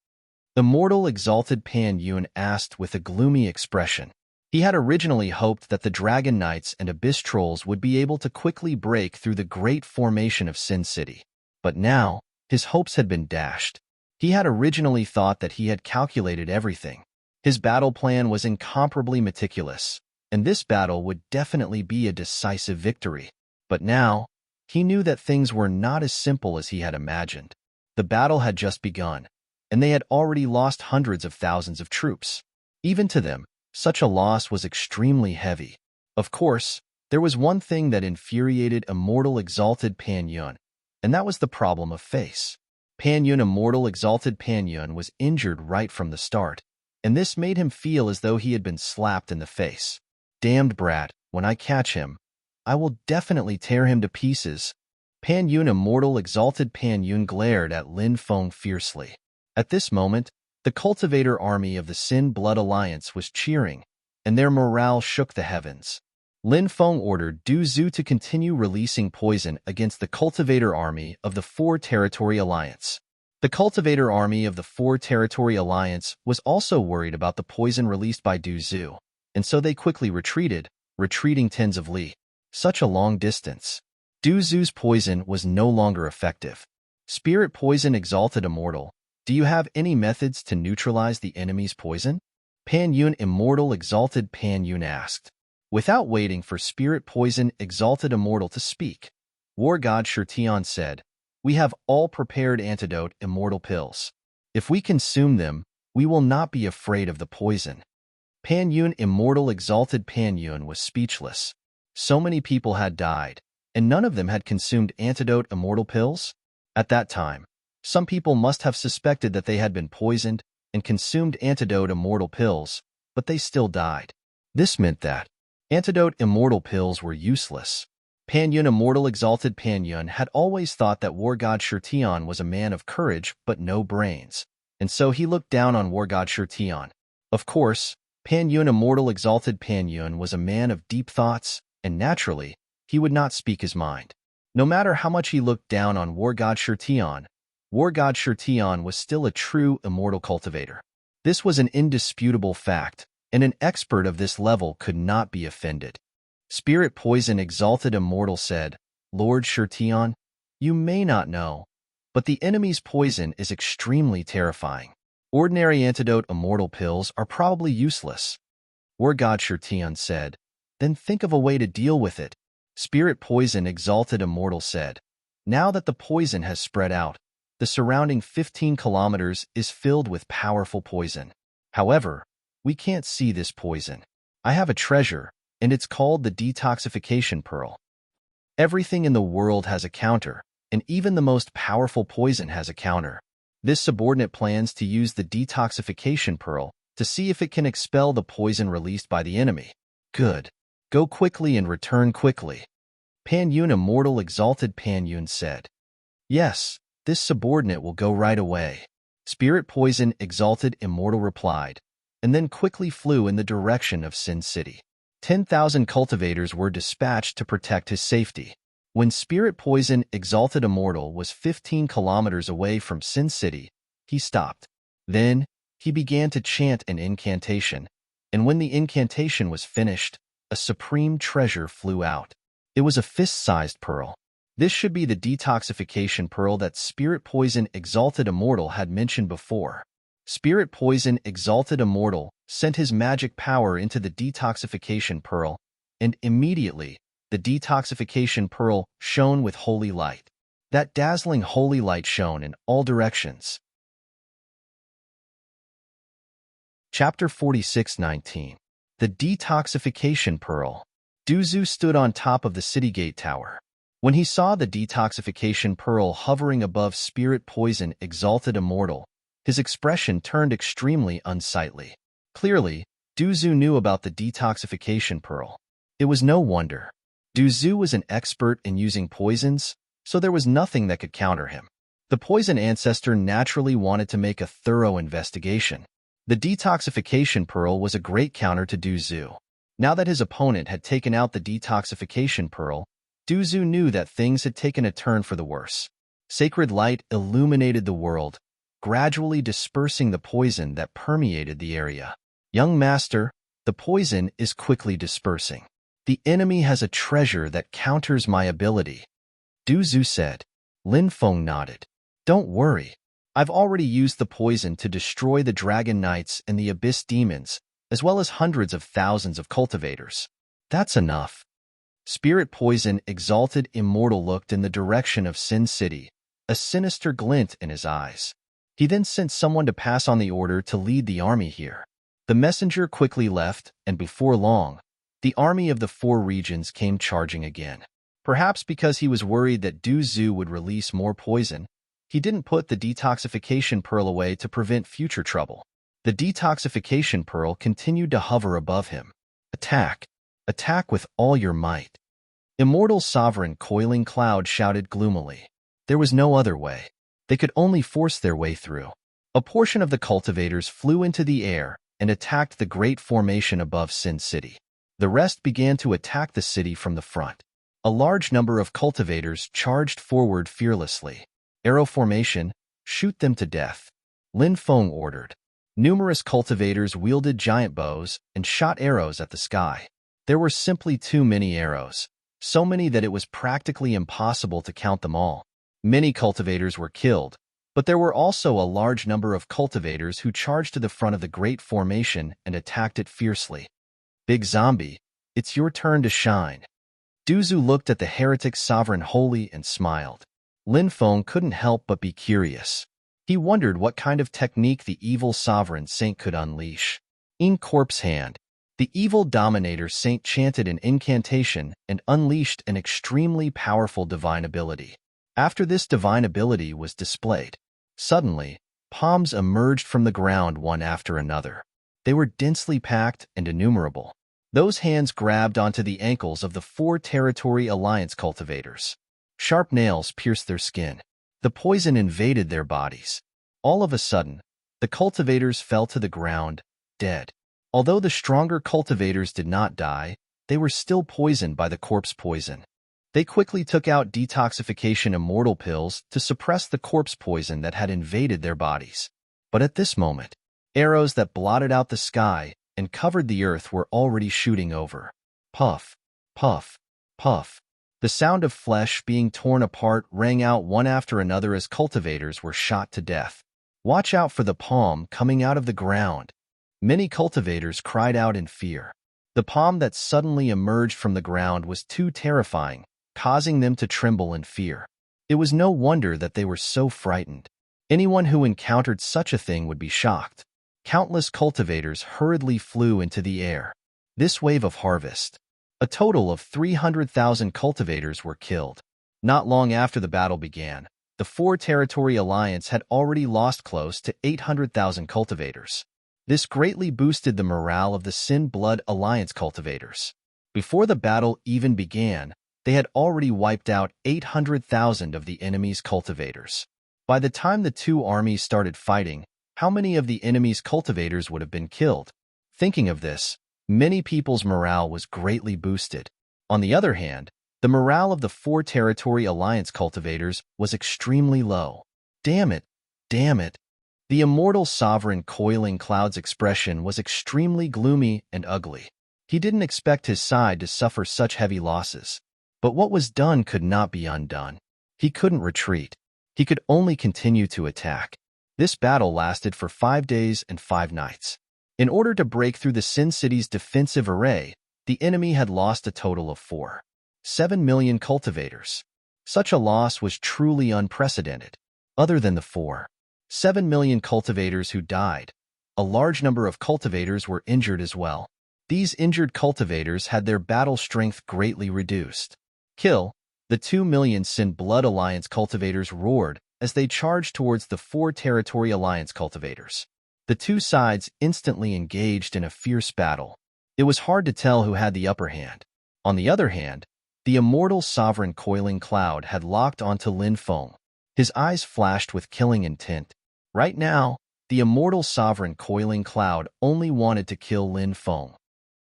Immortal Exalted Pan Yun asked with a gloomy expression. He had originally hoped that the Dragon Knights and Abyss Trolls would be able to quickly break through the great formation of Sin City. But now, his hopes had been dashed. He had originally thought that he had calculated everything. His battle plan was incomparably meticulous, and this battle would definitely be a decisive victory. But now, he knew that things were not as simple as he had imagined. The battle had just begun, and they had already lost hundreds of thousands of troops. Even to them, such a loss was extremely heavy. Of course, there was one thing that infuriated immortal exalted Pan Yun, and that was the problem of face. Pan Yun, immortal exalted Pan Yun, was injured right from the start, and this made him feel as though he had been slapped in the face. Damned brat, when I catch him, I will definitely tear him to pieces. Pan Yun, immortal exalted Pan Yun, glared at Lin Feng fiercely. At this moment, the cultivator army of the Sin Blood Alliance was cheering, and their morale shook the heavens. Lin Feng ordered Du Zhu to continue releasing poison against the cultivator army of the Four Territory Alliance. The cultivator army of the Four Territory Alliance was also worried about the poison released by Du Zhu, and so they quickly retreated, retreating tens of li. Such a long distance. Du Zhu's poison was no longer effective. Spirit poison exalted immortal, do you have any methods to neutralize the enemy's poison? Pan Yun, immortal exalted Pan Yun, asked. Without waiting for spirit poison exalted immortal to speak, war god Shirtian said, we have all prepared antidote immortal pills. If we consume them, we will not be afraid of the poison. Pan Yun, immortal exalted Pan Yun, was speechless. So many people had died, and none of them had consumed antidote immortal pills? At that time, some people must have suspected that they had been poisoned and consumed antidote immortal pills, but they still died. This meant that antidote immortal pills were useless. Pan Yun, immortal exalted Pan Yun, had always thought that war god Shirtian was a man of courage but no brains, and so he looked down on war god Shirtian. Of course, Pan Yun, immortal exalted Pan Yun, was a man of deep thoughts, and naturally, he would not speak his mind. No matter how much he looked down on war god Shirtian was still a true immortal cultivator. This was an indisputable fact, and an expert of this level could not be offended. Spirit poison exalted immortal said, Lord Shirtian, you may not know, but the enemy's poison is extremely terrifying. Ordinary antidote immortal pills are probably useless. War god Shirtian said, then think of a way to deal with it. Spirit poison exalted immortal said, now that the poison has spread out, the surrounding 15 kilometers is filled with powerful poison. However, we can't see this poison. I have a treasure, and it's called the detoxification pearl. Everything in the world has a counter, and even the most powerful poison has a counter. This subordinate plans to use the detoxification pearl to see if it can expel the poison released by the enemy. Good. Go quickly and return quickly. Pan Yun, immortal exalted Pan Yun, said. Yes, this subordinate will go right away. Spirit poison exalted immortal replied, and then quickly flew in the direction of Sin City. 10,000 cultivators were dispatched to protect his safety. When Spirit poison exalted immortal was 15 kilometers away from Sin City, he stopped. Then, he began to chant an incantation, and when the incantation was finished, a supreme treasure flew out. It was a fist-sized pearl. This should be the detoxification pearl that Spirit poison exalted immortal had mentioned before. Spirit poison exalted immortal sent his magic power into the detoxification pearl, and immediately, the detoxification pearl shone with holy light. That dazzling holy light shone in all directions. Chapter 46:19. The Detoxification Pearl. Du Zhu stood on top of the city gate tower. When he saw the detoxification pearl hovering above Spirit poison exalted immortal, his expression turned extremely unsightly. Clearly, Du Zhu knew about the detoxification pearl. It was no wonder. Du Zhu was an expert in using poisons, so there was nothing that could counter him. The poison ancestor naturally wanted to make a thorough investigation. The detoxification pearl was a great counter to Du Zhu. Now that his opponent had taken out the detoxification pearl, Du Zhu knew that things had taken a turn for the worse. Sacred light illuminated the world, gradually dispersing the poison that permeated the area. Young master, the poison is quickly dispersing. The enemy has a treasure that counters my ability. Du Zhu said. Lin Feng nodded. Don't worry. I've already used the poison to destroy the Dragon Knights and the Abyss Demons, as well as hundreds of thousands of cultivators. That's enough. Spirit poison exalted immortal looked in the direction of Sin City, a sinister glint in his eyes. He then sent someone to pass on the order to lead the army here. The messenger quickly left, and before long, the army of the four regions came charging again. Perhaps because he was worried that Du Zhu would release more poison, he didn't put the detoxification pearl away to prevent future trouble. The detoxification pearl continued to hover above him. Attack! Attack with all your might! Immortal Sovereign Coiling Cloud shouted gloomily. There was no other way. They could only force their way through. A portion of the cultivators flew into the air and attacked the great formation above Sin City. The rest began to attack the city from the front. A large number of cultivators charged forward fearlessly. Arrow formation, shoot them to death. Lin Feng ordered. Numerous cultivators wielded giant bows and shot arrows at the sky. There were simply too many arrows, so many that it was practically impossible to count them all. Many cultivators were killed, but there were also a large number of cultivators who charged to the front of the great formation and attacked it fiercely. Big Zombie, it's your turn to shine. Du Zhu looked at the heretic sovereign wholly and smiled. Lin Feng couldn't help but be curious. He wondered what kind of technique the evil sovereign saint could unleash. In Corpse Hand, the evil dominator saint chanted an incantation and unleashed an extremely powerful divine ability. After this divine ability was displayed, suddenly, palms emerged from the ground one after another. They were densely packed and innumerable. Those hands grabbed onto the ankles of the four Territory Alliance cultivators. Sharp nails pierced their skin. The poison invaded their bodies. All of a sudden, the cultivators fell to the ground, dead. Although the stronger cultivators did not die, they were still poisoned by the corpse poison. They quickly took out detoxification immortal pills to suppress the corpse poison that had invaded their bodies. But at this moment, arrows that blotted out the sky and covered the earth were already shooting over. Puff, puff, puff. The sound of flesh being torn apart rang out one after another as cultivators were shot to death. Watch out for the palm coming out of the ground. Many cultivators cried out in fear. The palm that suddenly emerged from the ground was too terrifying, causing them to tremble in fear. It was no wonder that they were so frightened. Anyone who encountered such a thing would be shocked. Countless cultivators hurriedly flew into the air. This wave of harvest. A total of 300,000 cultivators were killed. Not long after the battle began, the Four Territory Alliance had already lost close to 800,000 cultivators. This greatly boosted the morale of the Sin Blood Alliance cultivators. Before the battle even began, they had already wiped out 800,000 of the enemy's cultivators. By the time the two armies started fighting, how many of the enemy's cultivators would have been killed? Thinking of this, many people's morale was greatly boosted. On the other hand, the morale of the Four Territory Alliance cultivators was extremely low. Damn it! Damn it! The immortal sovereign Coiling Cloud's expression was extremely gloomy and ugly. He didn't expect his side to suffer such heavy losses. But what was done could not be undone. He couldn't retreat. He could only continue to attack. This battle lasted for 5 days and 5 nights. In order to break through the Sin City's defensive array, the enemy had lost a total of 4.7 million cultivators. Such a loss was truly unprecedented. Other than the 4.7 million cultivators who died, a large number of cultivators were injured as well. These injured cultivators had their battle strength greatly reduced. Kill! The 2 million Sin Blood Alliance cultivators roared as they charged towards the Four Territory Alliance cultivators. The two sides instantly engaged in a fierce battle. It was hard to tell who had the upper hand. On the other hand, the immortal sovereign Coiling Cloud had locked onto Lin Feng. His eyes flashed with killing intent. Right now, the immortal sovereign Coiling Cloud only wanted to kill Lin Feng.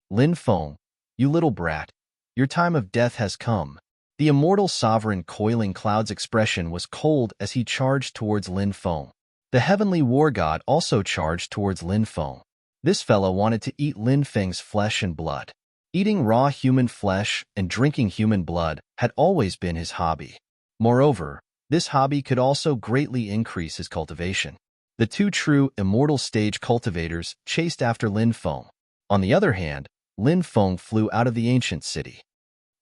Lin Feng, you little brat, your time of death has come. The immortal sovereign Coiling Cloud's expression was cold as he charged towards Lin Feng. The heavenly war god also charged towards Lin Feng. This fellow wanted to eat Lin Feng's flesh and blood. Eating raw human flesh and drinking human blood had always been his hobby. Moreover, this hobby could also greatly increase his cultivation. The two true immortal stage cultivators chased after Lin Feng. On the other hand, Lin Feng flew out of the ancient city.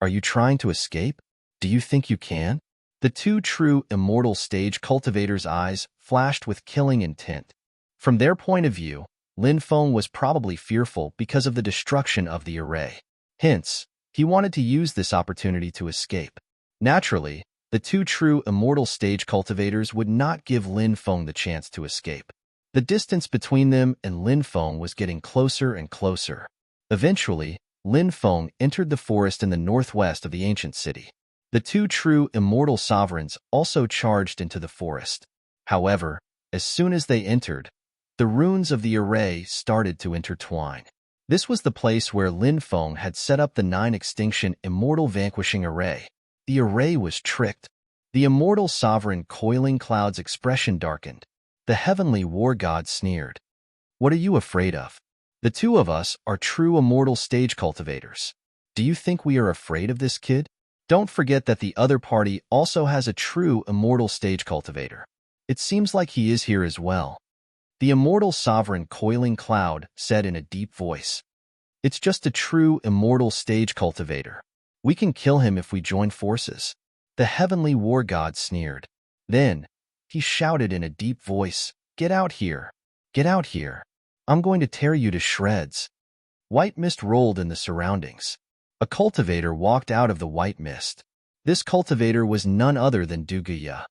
Are you trying to escape? Do you think you can? The two true immortal stage cultivators' eyes flashed with killing intent. From their point of view, Lin Feng was probably fearful because of the destruction of the array. Hence, he wanted to use this opportunity to escape. Naturally, the two true immortal stage cultivators would not give Lin Feng the chance to escape. The distance between them and Lin Feng was getting closer and closer. Eventually, Lin Feng entered the forest in the northwest of the ancient city. The two true immortal sovereigns also charged into the forest. However, as soon as they entered, the runes of the array started to intertwine. This was the place where Lin Feng had set up the 9-extinction immortal vanquishing array. The array was tricked. The immortal sovereign coiling cloud's expression darkened. The heavenly war god sneered. "What are you afraid of? The two of us are true immortal stage cultivators. Do you think we are afraid of this kid? Don't forget that the other party also has a true immortal stage cultivator. It seems like he is here as well." The immortal sovereign coiling cloud said in a deep voice. "It's just a true immortal stage cultivator. We can kill him if we join forces." The heavenly war god sneered. Then, he shouted in a deep voice, "Get out here! Get out here! I'm going to tear you to shreds." White mist rolled in the surroundings. A cultivator walked out of the white mist. This cultivator was none other than Duguya.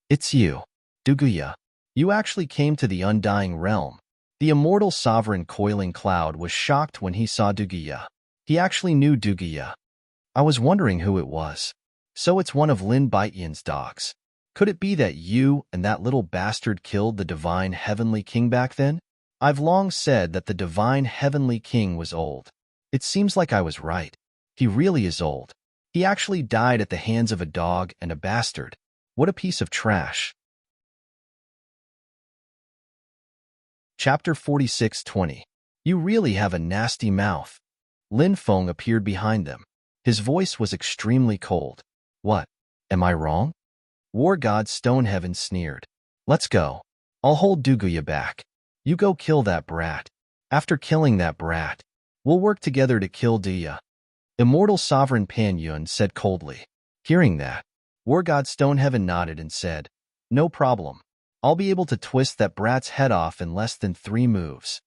"It's you, Duguya. You actually came to the undying realm." The immortal sovereign coiling cloud was shocked when he saw Duguya. He actually knew Duguya. "I was wondering who it was. So it's one of Lin Baitian's dogs. Could it be that you and that little bastard killed the divine heavenly king back then? I've long said that the divine heavenly king was old. It seems like I was right. He really is old. He actually died at the hands of a dog and a bastard. What a piece of trash." Chapter 46:20. "You really have a nasty mouth." Lin Feng appeared behind them. His voice was extremely cold. "What? Am I wrong?" War god Stoneheaven sneered. "Let's go. I'll hold Duguya back. You go kill that brat. After killing that brat, we'll work together to kill Duya." Immortal Sovereign Pan Yun said coldly. Hearing that, War god Stoneheaven nodded and said, "No problem. I'll be able to twist that brat's head off in less than 3 moves."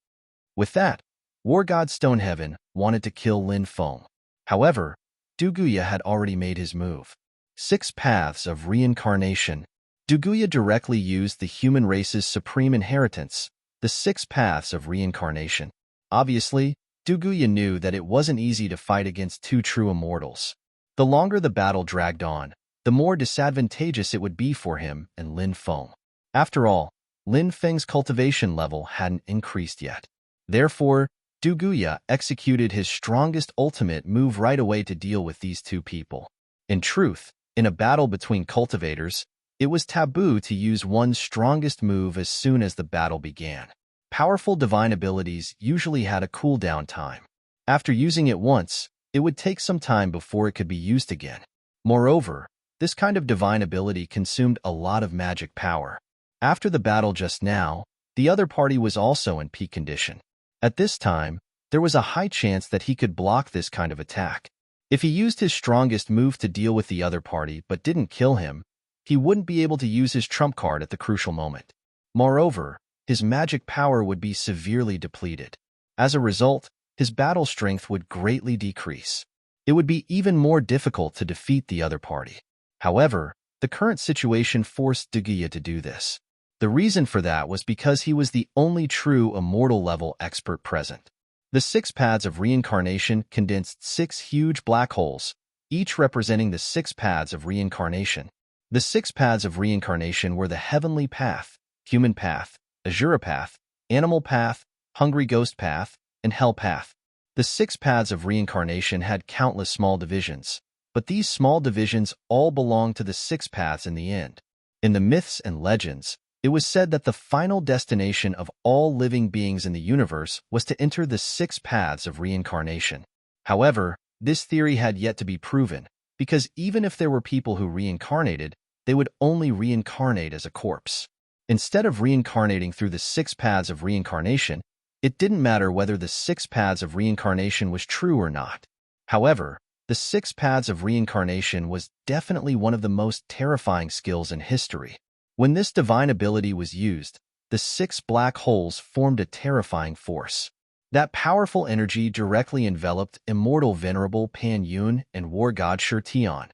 With that, War god Stoneheaven wanted to kill Lin Feng. However, Duguya had already made his move. 6 paths of reincarnation. Duguya directly used the human race's supreme inheritance, the 6 paths of reincarnation. Obviously, Duguya knew that it wasn't easy to fight against two true immortals. The longer the battle dragged on, the more disadvantageous it would be for him and Lin Feng. After all, Lin Feng's cultivation level hadn't increased yet. Therefore, Duguya executed his strongest ultimate move right away to deal with these two people. In truth, in a battle between cultivators, it was taboo to use one's strongest move as soon as the battle began. Powerful divine abilities usually had a cooldown time. After using it once, it would take some time before it could be used again. Moreover, this kind of divine ability consumed a lot of magic power. After the battle just now, the other party was also in peak condition. At this time, there was a high chance that he could block this kind of attack. If he used his strongest move to deal with the other party but didn't kill him, he wouldn't be able to use his trump card at the crucial moment. Moreover, his magic power would be severely depleted. As a result, his battle strength would greatly decrease. It would be even more difficult to defeat the other party. However, the current situation forced Duguya to do this. The reason for that was because he was the only true immortal-level expert present. The 6 paths of reincarnation condensed 6 huge black holes, each representing the 6 paths of reincarnation. The 6 paths of reincarnation were the heavenly path, human path, Azura path, animal path, hungry ghost path, and hell path. The 6 paths of reincarnation had countless small divisions, but these small divisions all belonged to the 6 paths in the end. In the myths and legends, it was said that the final destination of all living beings in the universe was to enter the 6 paths of reincarnation. However, this theory had yet to be proven, because even if there were people who reincarnated, they would only reincarnate as a corpse. Instead of reincarnating through the 6 paths of reincarnation, it didn't matter whether the 6 paths of reincarnation was true or not. However, The 6 paths of reincarnation was definitely one of the most terrifying skills in history. When this divine ability was used, the 6 black holes formed a terrifying force. That powerful energy directly enveloped immortal venerable Pan Yun and war god Shirtion.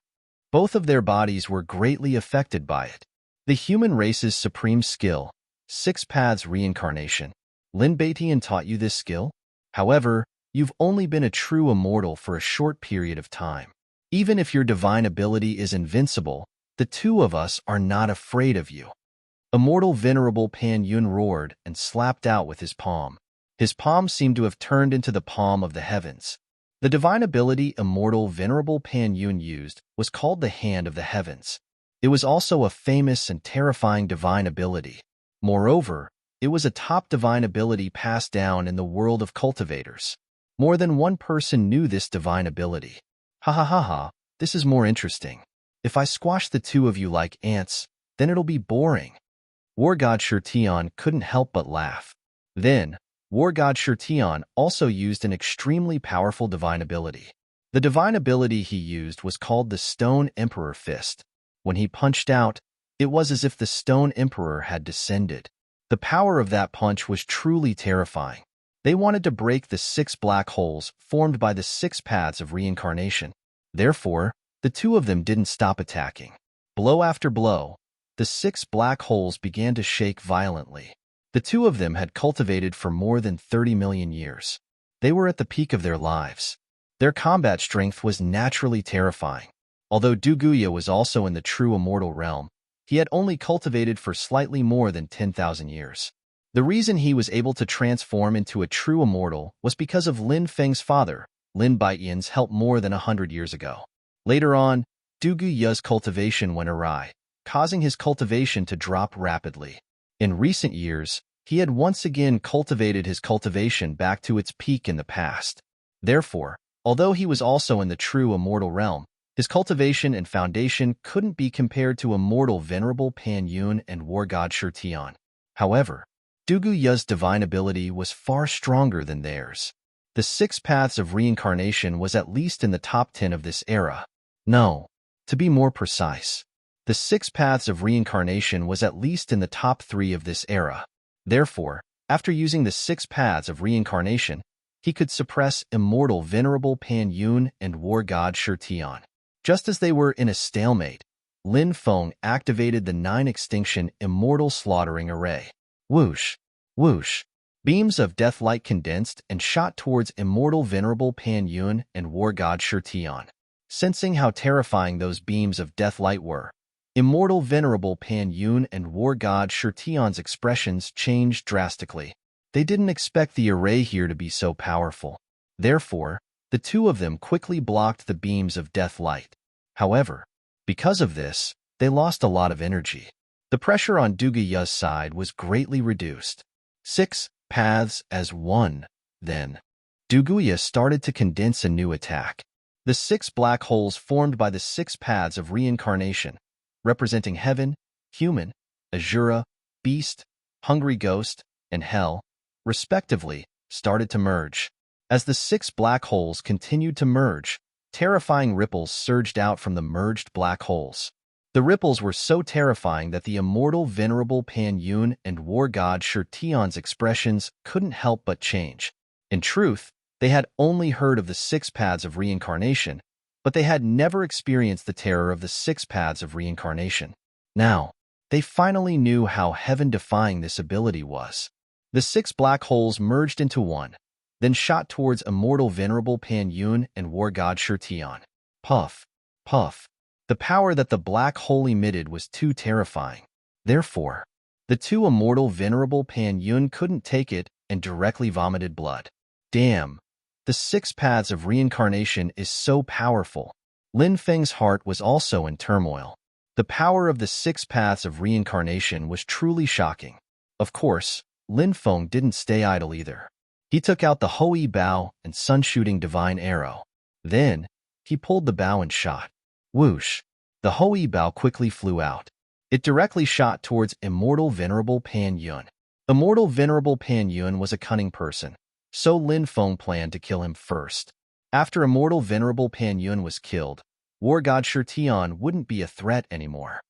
Both of their bodies were greatly affected by it. The human race's supreme skill, 6 paths reincarnation. Lin Beitian taught you this skill? However, you've only been a true immortal for a short period of time. Even if your divine ability is invincible, the two of us are not afraid of you. Immortal venerable Pan Yun roared and slapped out with his palm. His palm seemed to have turned into the palm of the heavens. The divine ability immortal venerable Pan Yun used was called the Hand of the Heavens. It was also a famous and terrifying divine ability. Moreover, it was a top divine ability passed down in the world of cultivators. More than one person knew this divine ability. Ha ha ha ha, this is more interesting. If I squash the two of you like ants, then it'll be boring. War god Shirtion couldn't help but laugh. Then, War god Shirtion also used an extremely powerful divine ability. The divine ability he used was called the Stone Emperor Fist. When he punched out, it was as if the Stone Emperor had descended. The power of that punch was truly terrifying. They wanted to break the 6 black holes formed by the 6 paths of reincarnation. Therefore, the two of them didn't stop attacking. Blow after blow, the 6 black holes began to shake violently. The two of them had cultivated for more than 30 million years. They were at the peak of their lives. Their combat strength was naturally terrifying. Although Duguya was also in the true immortal realm, he had only cultivated for slightly more than 10,000 years. The reason he was able to transform into a true immortal was because of Lin Feng's father, Lin Baitian's help more than 100 years ago. Later on, Duguya's cultivation went awry, causing his cultivation to drop rapidly. In recent years, he had once again cultivated his cultivation back to its peak in the past. Therefore, although he was also in the true immortal realm, his cultivation and foundation couldn't be compared to immortal venerable Pan Yun and war god Shirtion. However, Duguya's divine ability was far stronger than theirs. The 6 paths of reincarnation was at least in the top 10 of this era. No, to be more precise, the 6 paths of reincarnation was at least in the top 3 of this era. Therefore, after using the 6 paths of reincarnation, he could suppress immortal venerable Pan Yun and war god Shirtion. Just as they were in a stalemate, Lin Feng activated the 9 extinction immortal slaughtering array. Whoosh, whoosh. Beams of death light condensed and shot towards immortal venerable Pan Yun and war god Shirtion. Sensing how terrifying those beams of death light were, immortal venerable Pan Yun and war god Shirtion's expressions changed drastically. They didn't expect the array here to be so powerful. Therefore, the two of them quickly blocked the beams of death light. However, because of this, they lost a lot of energy. The pressure on Duguya's side was greatly reduced. 6 paths as one. Then, Duguya started to condense a new attack. The 6 black holes formed by the 6 paths of reincarnation, representing heaven, human, Azura, beast, hungry ghost, and hell, respectively, started to merge. As the 6 black holes continued to merge, terrifying ripples surged out from the merged black holes. The ripples were so terrifying that the immortal venerable Pan Yun and war god Shirtion's expressions couldn't help but change. In truth, they had only heard of the 6 paths of reincarnation, but they had never experienced the terror of the 6 paths of reincarnation. Now, they finally knew how heaven-defying this ability was. The 6 black holes merged into one, then shot towards immortal venerable Pan Yun and war god Shirtion. Puff, puff. The power that the black hole emitted was too terrifying. Therefore, the two immortal venerable Pan Yun couldn't take it and directly vomited blood. Damn, the 6 paths of reincarnation is so powerful. Lin Feng's heart was also in turmoil. The power of the 6 paths of reincarnation was truly shocking. Of course, Lin Feng didn't stay idle either. He took out the Hoi bow and sun-shooting divine arrow. Then, he pulled the bow and shot. Whoosh! The Hoi bow quickly flew out. It directly shot towards immortal venerable Pan Yun. Immortal venerable Pan Yun was a cunning person, so Lin Feng planned to kill him first. After immortal venerable Pan Yun was killed, war god Shirtion wouldn't be a threat anymore.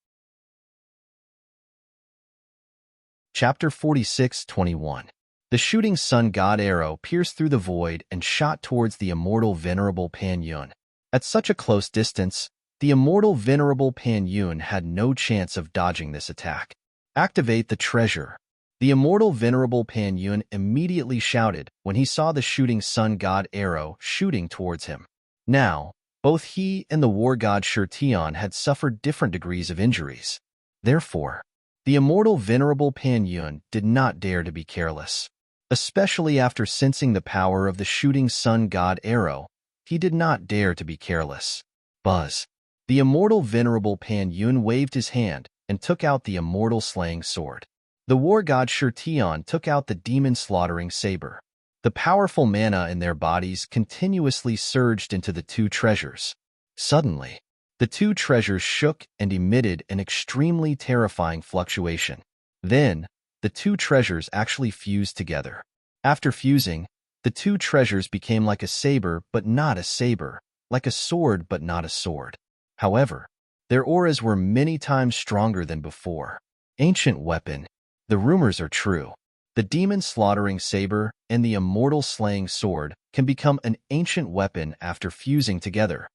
Chapter 46:21. The shooting sun god arrow pierced through the void and shot towards the immortal venerable Pan Yun. At such a close distance, the immortal venerable Pan Yun had no chance of dodging this attack. Activate the treasure. The immortal venerable Pan Yun immediately shouted when he saw the shooting sun god arrow shooting towards him. Now, both he and the war god Shirtion had suffered different degrees of injuries. Therefore, the immortal venerable Pan Yun did not dare to be careless. Especially after sensing the power of the shooting sun god arrow, he did not dare to be careless. Buzz. The immortal venerable Pan Yun waved his hand and took out the immortal slaying sword. The war god Shirtion took out the demon slaughtering saber. The powerful mana in their bodies continuously surged into the two treasures. Suddenly, the two treasures shook and emitted an extremely terrifying fluctuation. Then, the two treasures actually fused together. After fusing, the two treasures became like a saber but not a saber, like a sword but not a sword. However, their auras were many times stronger than before. Ancient weapon. The rumors are true. The demon slaughtering saber and the immortal slaying sword can become an ancient weapon after fusing together.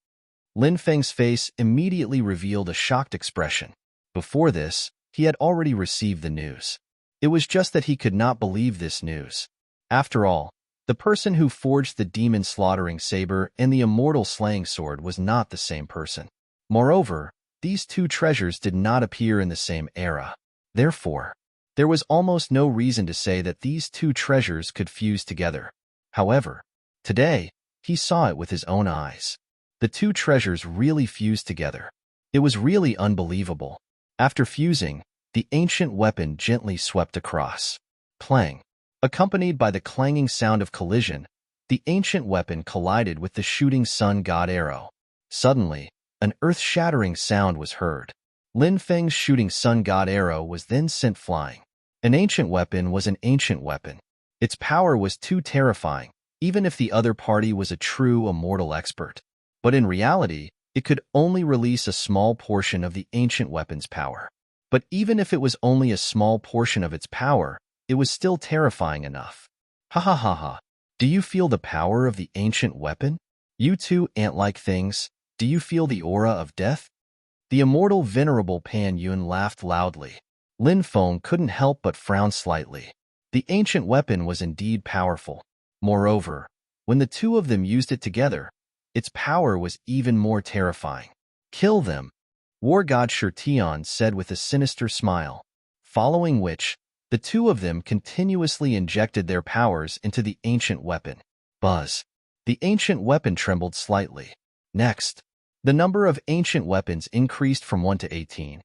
Lin Feng's face immediately revealed a shocked expression. Before this, he had already received the news. It was just that he could not believe this news. After all, the person who forged the demon slaughtering saber and the immortal slaying sword was not the same person. Moreover, these two treasures did not appear in the same era. Therefore, there was almost no reason to say that these two treasures could fuse together. However, today, he saw it with his own eyes. The two treasures really fused together. It was really unbelievable. After fusing, the ancient weapon gently swept across. Clang. Accompanied by the clanging sound of collision, the ancient weapon collided with the shooting sun god arrow. Suddenly, an earth-shattering sound was heard. Lin Feng's shooting sun god arrow was then sent flying. An ancient weapon was an ancient weapon. Its power was too terrifying, even if the other party was a true immortal expert. But in reality, it could only release a small portion of the ancient weapon's power. But even if it was only a small portion of its power, it was still terrifying enough. Ha ha ha ha. Do you feel the power of the ancient weapon? You two ant-like things, do you feel the aura of death? The immortal venerable Pan Yun laughed loudly. Lin Feng couldn't help but frown slightly. The ancient weapon was indeed powerful. Moreover, when the two of them used it together, its power was even more terrifying. Kill them, war god Shirtion said with a sinister smile, following which, the two of them continuously injected their powers into the ancient weapon. Buzz. The ancient weapon trembled slightly. Next, the number of ancient weapons increased from 1 to 18.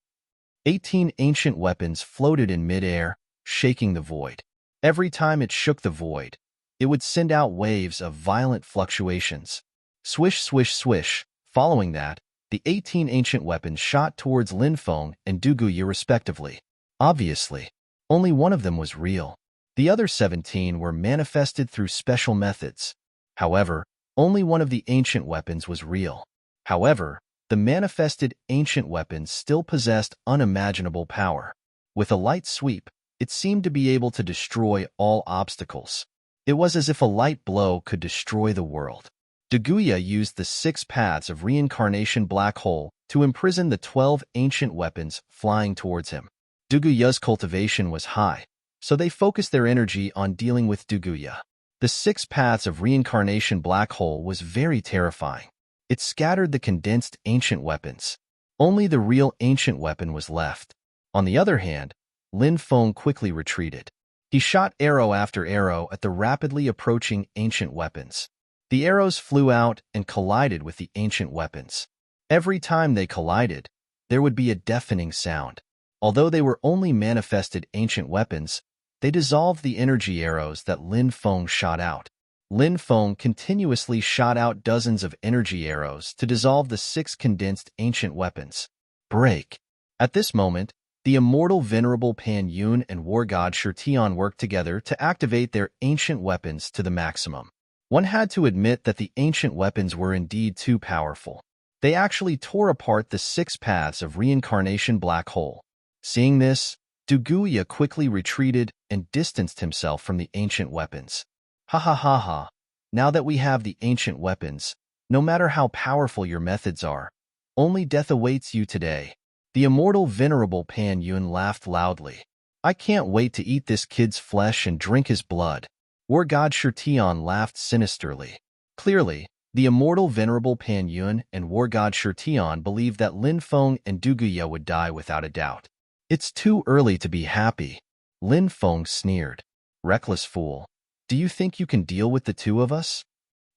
18 ancient weapons floated in midair, shaking the void. Every time it shook the void, it would send out waves of violent fluctuations. Swish, swish, swish. Following that, the 18 ancient weapons shot towards Lin Feng and Duguya respectively. Obviously, only one of them was real. The other 17 were manifested through special methods. However, only one of the ancient weapons was real. However, the manifested ancient weapons still possessed unimaginable power. With a light sweep, it seemed to be able to destroy all obstacles. It was as if a light blow could destroy the world. Duguya used the 6 paths of reincarnation black hole to imprison the 12 ancient weapons flying towards him. Duguya's cultivation was high, so they focused their energy on dealing with Duguya. The 6 paths of reincarnation black hole was very terrifying. It scattered the condensed ancient weapons. Only the real ancient weapon was left. On the other hand, Lin Feng quickly retreated. He shot arrow after arrow at the rapidly approaching ancient weapons. The arrows flew out and collided with the ancient weapons. Every time they collided, there would be a deafening sound. Although they were only manifested ancient weapons, they dissolved the energy arrows that Lin Feng shot out. Lin Feng continuously shot out dozens of energy arrows to dissolve the 6 condensed ancient weapons. Break. At this moment, the immortal venerable Pan Yun and war god Shirtion worked together to activate their ancient weapons to the maximum. One had to admit that the ancient weapons were indeed too powerful. They actually tore apart the 6 paths of reincarnation black hole. Seeing this, Duguya quickly retreated and distanced himself from the ancient weapons. Ha ha ha ha. Now that we have the ancient weapons, no matter how powerful your methods are, only death awaits you today. The immortal venerable Pan Yun laughed loudly. I can't wait to eat this kid's flesh and drink his blood. War God Shirtion laughed sinisterly. Clearly, the immortal venerable Pan Yun and War God Shirtion believed that Lin Feng and Duguya would die without a doubt. It's too early to be happy. Lin Feng sneered. Reckless fool. Do you think you can deal with the two of us?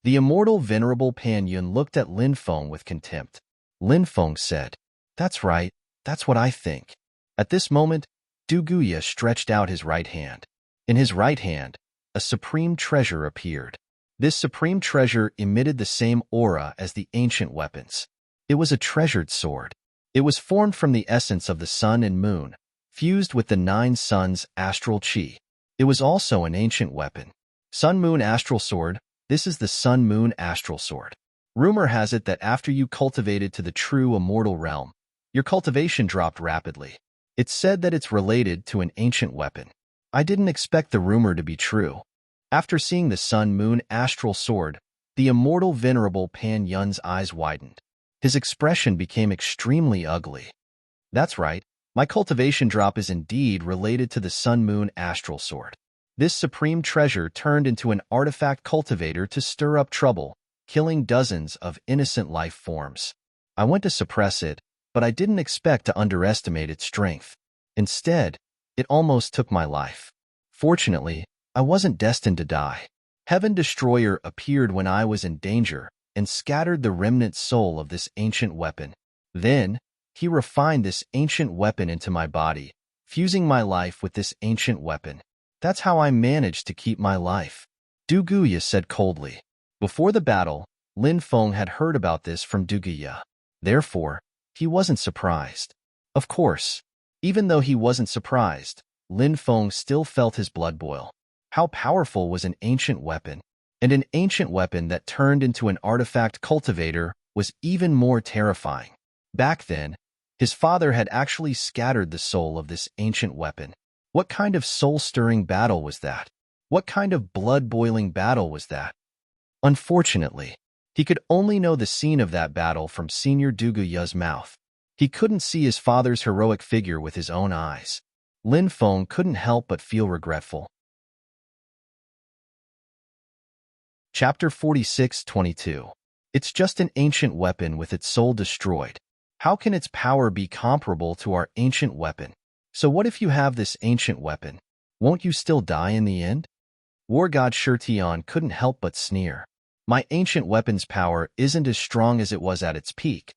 The immortal venerable Pan Yun looked at Lin Feng with contempt. Lin Feng said, That's right, that's what I think. At this moment, Duguya stretched out his right hand. In his right hand, a supreme treasure appeared. This supreme treasure emitted the same aura as the ancient weapons. It was a treasured sword. It was formed from the essence of the sun and moon, fused with the 9 suns' astral chi. It was also an ancient weapon. Sun-Moon Astral Sword. This is the Sun-Moon Astral Sword. Rumor has it that after you cultivated to the true immortal realm, your cultivation dropped rapidly. It's said that it's related to an ancient weapon. I didn't expect the rumor to be true. After seeing the Sun-Moon Astral Sword, the immortal venerable Pan Yun's eyes widened. His expression became extremely ugly. That's right, my cultivation drop is indeed related to the Sun-Moon Astral Sword. This supreme treasure turned into an artifact cultivator to stir up trouble, killing dozens of innocent life forms. I went to suppress it, but I didn't expect to underestimate its strength. Instead, it almost took my life. Fortunately, I wasn't destined to die. Heaven Destroyer appeared when I was in danger and scattered the remnant soul of this ancient weapon. Then, he refined this ancient weapon into my body, fusing my life with this ancient weapon. That's how I managed to keep my life. Duguya said coldly. Before the battle, Lin Feng had heard about this from Duguya. Therefore, he wasn't surprised. Of course, even though he wasn't surprised, Lin Feng still felt his blood boil. How powerful was an ancient weapon? And an ancient weapon that turned into an artifact cultivator was even more terrifying. Back then, his father had actually scattered the soul of this ancient weapon. What kind of soul-stirring battle was that? What kind of blood-boiling battle was that? Unfortunately, he could only know the scene of that battle from Senior Duguya's mouth. He couldn't see his father's heroic figure with his own eyes. Lin Feng couldn't help but feel regretful. Chapter 46:22. It's just an ancient weapon with its soul destroyed. How can its power be comparable to our ancient weapon? So what if you have this ancient weapon? Won't you still die in the end? War God Shirtion couldn't help but sneer. My ancient weapon's power isn't as strong as it was at its peak,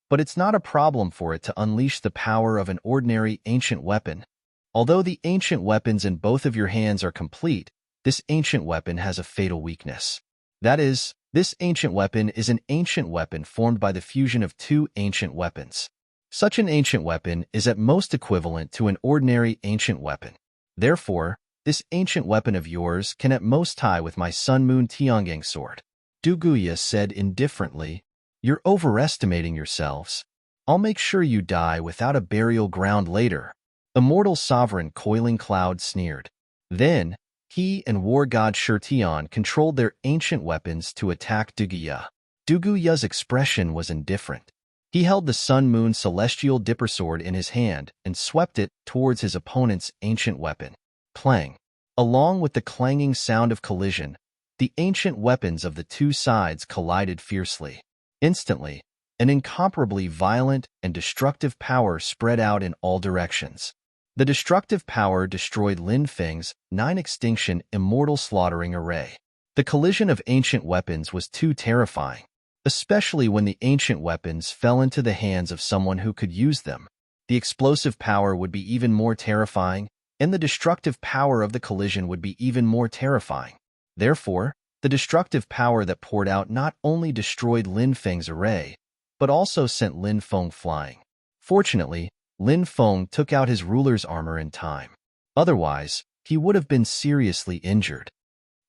but it's not a problem for it to unleash the power of an ordinary ancient weapon. Although the ancient weapons in both of your hands are complete, this ancient weapon has a fatal weakness. That is, this ancient weapon is an ancient weapon formed by the fusion of 2 ancient weapons. Such an ancient weapon is at most equivalent to an ordinary ancient weapon. Therefore, this ancient weapon of yours can at most tie with my Sun-Moon Tiangang sword. Duguya said indifferently, You're overestimating yourselves. I'll make sure you die without a burial ground later. Immortal Sovereign Coiling Cloud sneered. Then, he and War God Shirtion controlled their ancient weapons to attack Duguya. Duguya's expression was indifferent. He held the Sun-Moon Celestial Dipper Sword in his hand and swept it towards his opponent's ancient weapon. Clang! Along with the clanging sound of collision, the ancient weapons of the 2 sides collided fiercely. Instantly, an incomparably violent and destructive power spread out in all directions. The destructive power destroyed Lin Feng's 9 Extinction Immortal Slaughtering Array. The collision of ancient weapons was too terrifying, especially when the ancient weapons fell into the hands of someone who could use them. The explosive power would be even more terrifying, and the destructive power of the collision would be even more terrifying. Therefore, the destructive power that poured out not only destroyed Lin Feng's array, but also sent Lin Feng flying. Fortunately, Lin Feng took out his ruler's armor in time. Otherwise, he would have been seriously injured.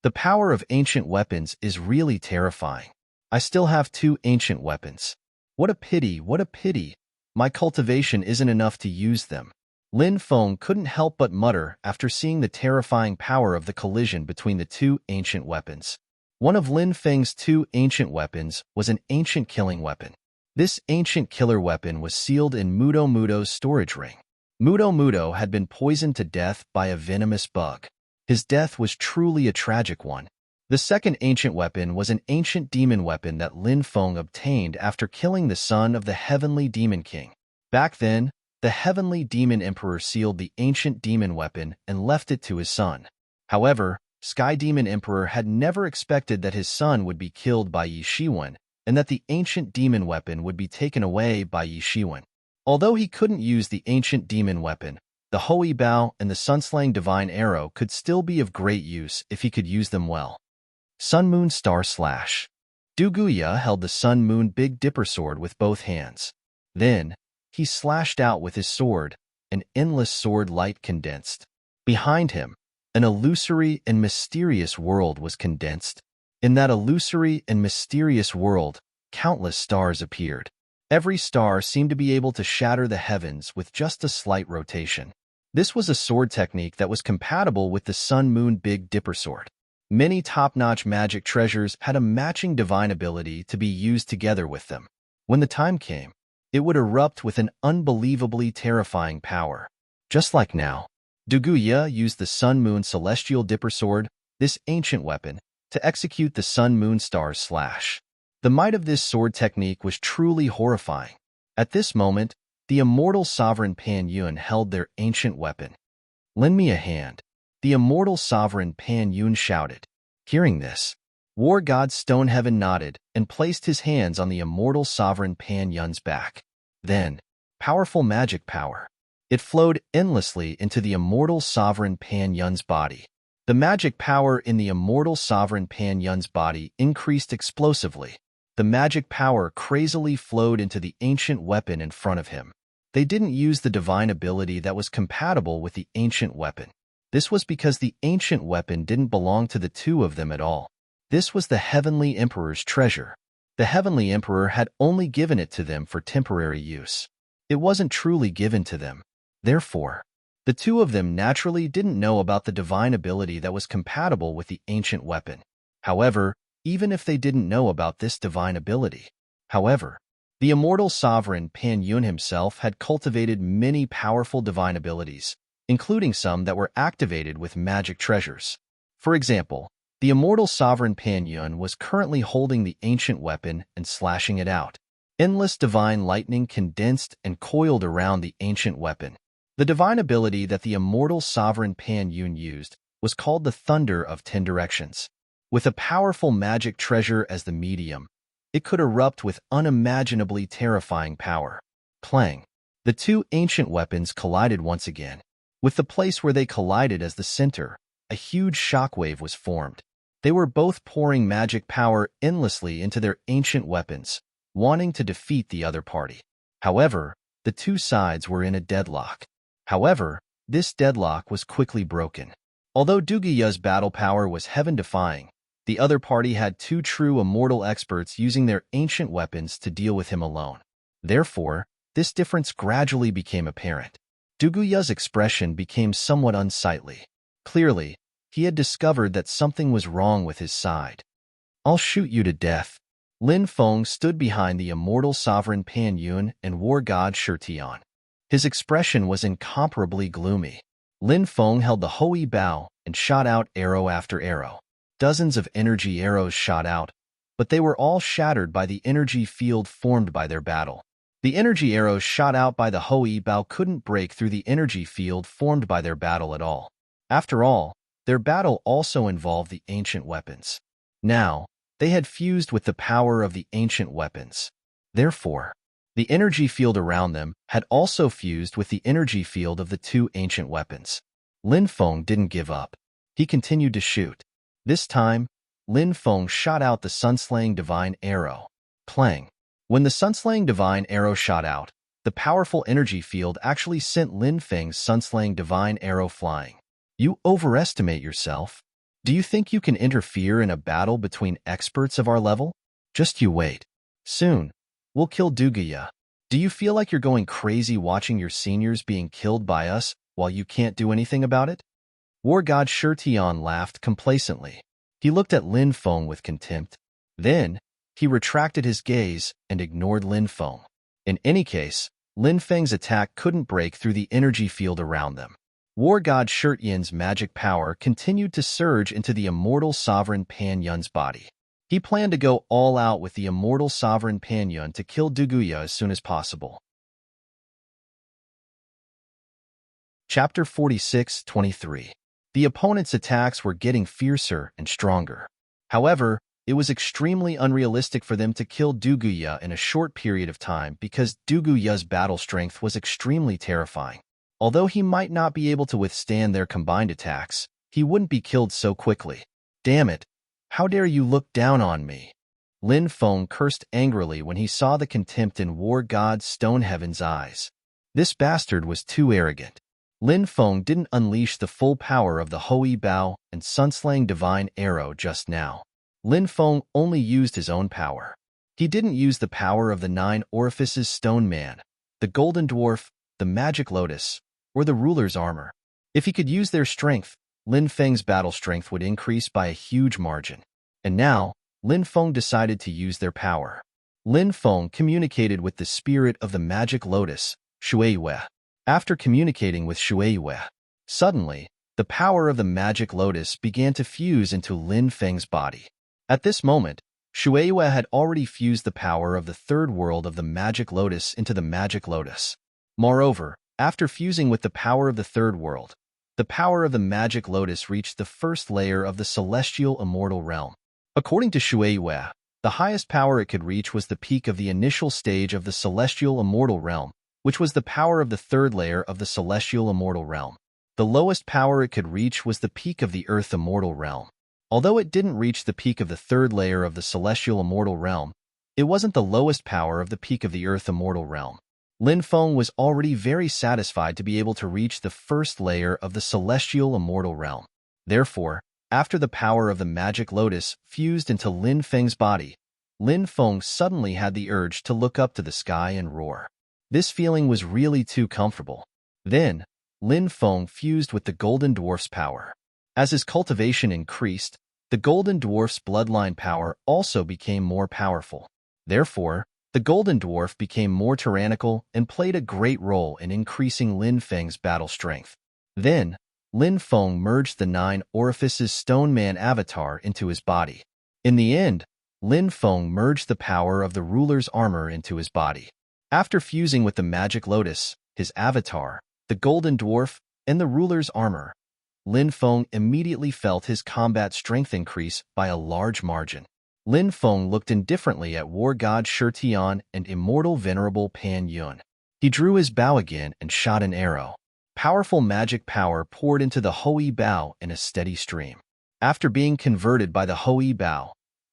The power of ancient weapons is really terrifying. I still have 2 ancient weapons. What a pity, what a pity. My cultivation isn't enough to use them. Lin Feng couldn't help but mutter after seeing the terrifying power of the collision between the 2 ancient weapons. One of Lin Feng's 2 ancient weapons was an ancient killing weapon. This ancient killer weapon was sealed in Mudo Mudo's storage ring. Mudo Mudo had been poisoned to death by a venomous bug. His death was truly a tragic one. The second ancient weapon was an ancient demon weapon that Lin Feng obtained after killing the son of the Heavenly Demon King. Back then, the Heavenly Demon Emperor sealed the ancient demon weapon and left it to his son. However, Sky Demon Emperor had never expected that his son would be killed by Yi Shiwen and that the ancient demon weapon would be taken away by Yi Shiwen. Although he couldn't use the ancient demon weapon, the Hoi Bao and the Sunslaying Divine Arrow could still be of great use if he could use them well. Sun Moon Star Slash. Du Guya held the Sun Moon Big Dipper sword with both hands. Then, he slashed out with his sword, an endless sword light condensed. Behind him, an illusory and mysterious world was condensed. In that illusory and mysterious world, countless stars appeared. Every star seemed to be able to shatter the heavens with just a slight rotation. This was a sword technique that was compatible with the Sun Moon Big Dipper sword. Many top-notch magic treasures had a matching divine ability to be used together with them. When the time came, it would erupt with an unbelievably terrifying power. Just like now, Du Guya used the Sun Moon Celestial Dipper Sword, this ancient weapon, to execute the Sun Moon Stars Slash. The might of this sword technique was truly horrifying. At this moment, the immortal sovereign Pan Yun held their ancient weapon. "Lend me a hand," the immortal sovereign Pan Yun shouted. Hearing this, War God Stoneheaven nodded and placed his hands on the immortal sovereign Pan Yun's back. Then, powerful magic power. It flowed endlessly into the immortal sovereign Pan Yun's body. The magic power in the immortal sovereign Pan Yun's body increased explosively. The magic power crazily flowed into the ancient weapon in front of him. They didn't use the divine ability that was compatible with the ancient weapon. This was because the ancient weapon didn't belong to the 2 of them at all. This was the Heavenly Emperor's treasure. The Heavenly Emperor had only given it to them for temporary use. It wasn't truly given to them. Therefore, the 2 of them naturally didn't know about the divine ability that was compatible with the ancient weapon. However, even if they didn't know about this divine ability, the immortal sovereign Pan Yun himself had cultivated many powerful divine abilities, including some that were activated with magic treasures. For example, the immortal sovereign Pan Yun was currently holding the ancient weapon and slashing it out. Endless divine lightning condensed and coiled around the ancient weapon. The divine ability that the immortal sovereign Pan Yun used was called the Thunder of 10 Directions. With a powerful magic treasure as the medium, it could erupt with unimaginably terrifying power. Clang. The 2 ancient weapons collided once again. With the place where they collided as the center, a huge shockwave was formed. They were both pouring magic power endlessly into their ancient weapons, wanting to defeat the other party. However, the 2 sides were in a deadlock. However, this deadlock was quickly broken. Although Du Guya's battle power was heaven-defying, the other party had 2 true immortal experts using their ancient weapons to deal with him alone. Therefore, this difference gradually became apparent. Du Guya's expression became somewhat unsightly. Clearly, he had discovered that something was wrong with his side. "I'll shoot you to death." Lin Feng stood behind the immortal sovereign Pan Yun and war god Shirtian. His expression was incomparably gloomy. Lin Feng held the Hoi Bao and shot out arrow after arrow. Dozens of energy arrows shot out, but they were all shattered by the energy field formed by their battle. The energy arrows shot out by the Hoi Bao couldn't break through the energy field formed by their battle at all. After all, their battle also involved the ancient weapons. Now, they had fused with the power of the ancient weapons. Therefore, the energy field around them had also fused with the energy field of the 2 ancient weapons. Lin Feng didn't give up. He continued to shoot. This time, Lin Feng shot out the Sunslaying Divine Arrow. Clang. When the Sunslaying Divine Arrow shot out, the powerful energy field actually sent Lin Feng's Sunslaying Divine Arrow flying. "You overestimate yourself." Do you think you can interfere in a battle between experts of our level? Just you wait. Soon, we'll kill Duguya. Do you feel like you're going crazy watching your seniors being killed by us while you can't do anything about it? War God Shirtian laughed complacently. He looked at Lin Feng with contempt. Then, he retracted his gaze and ignored Lin Feng. In any case, Lin Feng's attack couldn't break through the energy field around them. War God Shirtian's magic power continued to surge into the immortal sovereign Pan Yun's body. He planned to go all out with the immortal sovereign Pan Yun to kill Duguya as soon as possible. Chapter 46-23. The opponent's attacks were getting fiercer and stronger. However, it was extremely unrealistic for them to kill Duguya in a short period of time because Duguya's battle strength was extremely terrifying. Although he might not be able to withstand their combined attacks, he wouldn't be killed so quickly. Damn it! How dare you look down on me? Lin Feng cursed angrily when he saw the contempt in War God Stoneheaven's eyes. This bastard was too arrogant. Lin Feng didn't unleash the full power of the Hui Bao and Sunslang Divine Arrow just now. Lin Feng only used his own power. He didn't use the power of the 9 Orifices Stone Man, the Golden Dwarf, the Magic Lotus, or the Ruler's Armor. If he could use their strength, Lin Feng's battle strength would increase by a huge margin. And now, Lin Feng decided to use their power. Lin Feng communicated with the spirit of the Magic Lotus, Shueiyue. After communicating with Shueiyue, suddenly, the power of the Magic Lotus began to fuse into Lin Feng's body. At this moment, Shueiyue had already fused the power of the third world of the Magic Lotus into the Magic Lotus. Moreover, after fusing with the power of the third world, the power of the Magic Lotus reached the first layer of the Celestial Immortal Realm. According to Shueiyue, the highest power it could reach was the peak of the initial stage of the Celestial Immortal Realm, which was the power of the third layer of the Celestial Immortal Realm. The lowest power it could reach was the peak of the Earth Immortal Realm. Although it didn't reach the peak of the third layer of the Celestial Immortal Realm, it wasn't the lowest power of the peak of the Earth Immortal Realm. Lin Feng was already very satisfied to be able to reach the first layer of the Celestial Immortal Realm. Therefore, after the power of the Magic Lotus fused into Lin Feng's body, Lin Feng suddenly had the urge to look up to the sky and roar. This feeling was really too comfortable. Then, Lin Feng fused with the Golden Dwarf's power. As his cultivation increased, the Golden Dwarf's bloodline power also became more powerful. Therefore, the Golden Dwarf became more tyrannical and played a great role in increasing Lin Feng's battle strength. Then, Lin Feng merged the 9 Orifices Stone Man avatar into his body. In the end, Lin Feng merged the power of the Ruler's Armor into his body. After fusing with the Magic Lotus, his avatar, the Golden Dwarf, and the Ruler's Armor, Lin Feng immediately felt his combat strength increase by a large margin. Lin Feng looked indifferently at War God Shirtian and Immortal Venerable Pan Yun. He drew his bow again and shot an arrow. Powerful magic power poured into the Hui Bao in a steady stream. After being converted by the Hui Bao,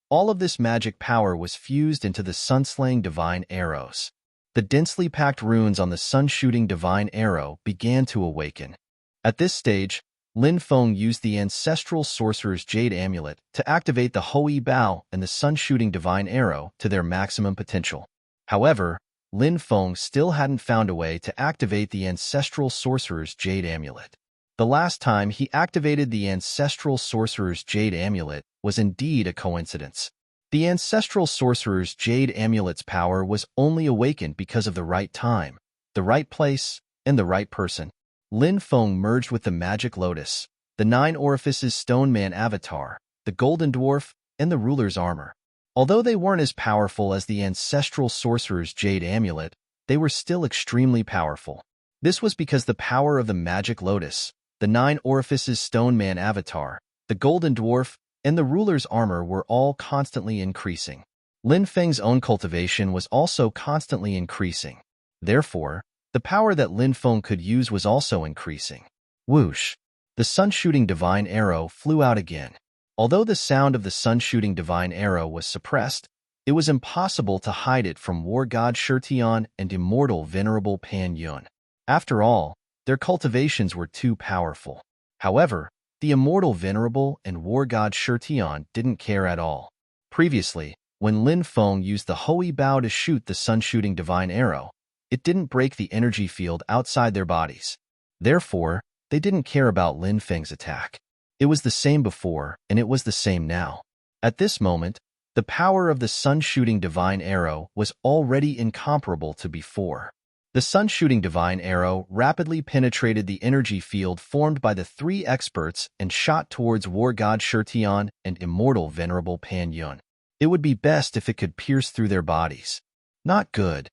all of this magic power was fused into the Sunslang Divine Arrows. The densely packed runes on the sun-shooting divine arrow began to awaken. At this stage, Lin Feng used the ancestral sorcerer's jade amulet to activate the Hui Bao and the sun-shooting divine arrow to their maximum potential. However, Lin Feng still hadn't found a way to activate the ancestral sorcerer's jade amulet. The last time he activated the ancestral sorcerer's jade amulet was indeed a coincidence. The ancestral sorcerer's jade amulet's power was only awakened because of the right time, the right place, and the right person. Lin Feng merged with the Magic Lotus, the 9 Orifices Stone Man avatar, the Golden Dwarf, and the Ruler's Armor. Although they weren't as powerful as the ancestral sorcerer's jade amulet, they were still extremely powerful. This was because the power of the Magic Lotus, the 9 Orifices Stone Man avatar, the Golden Dwarf, and the Ruler's Armor were all constantly increasing. Lin Feng's own cultivation was also constantly increasing. Therefore, the power that Lin Feng could use was also increasing. Whoosh! The sun-shooting divine arrow flew out again. Although the sound of the sun-shooting divine arrow was suppressed, it was impossible to hide it from War God Shirtian and Immortal Venerable Pan Yun. After all, their cultivations were too powerful. However, The immortal Venerable and war god Shirtion didn't care at all. Previously, when Lin Feng used the Hui Bao to shoot the sun-shooting divine arrow, it didn't break the energy field outside their bodies. Therefore, they didn't care about Lin Feng's attack. It was the same before, and it was the same now. At this moment, the power of the sun-shooting divine arrow was already incomparable to before. The sun-shooting divine arrow rapidly penetrated the energy field formed by the three experts and shot towards war god Shirtion and immortal Venerable Pan Yun. It would be best if it could pierce through their bodies. Not good.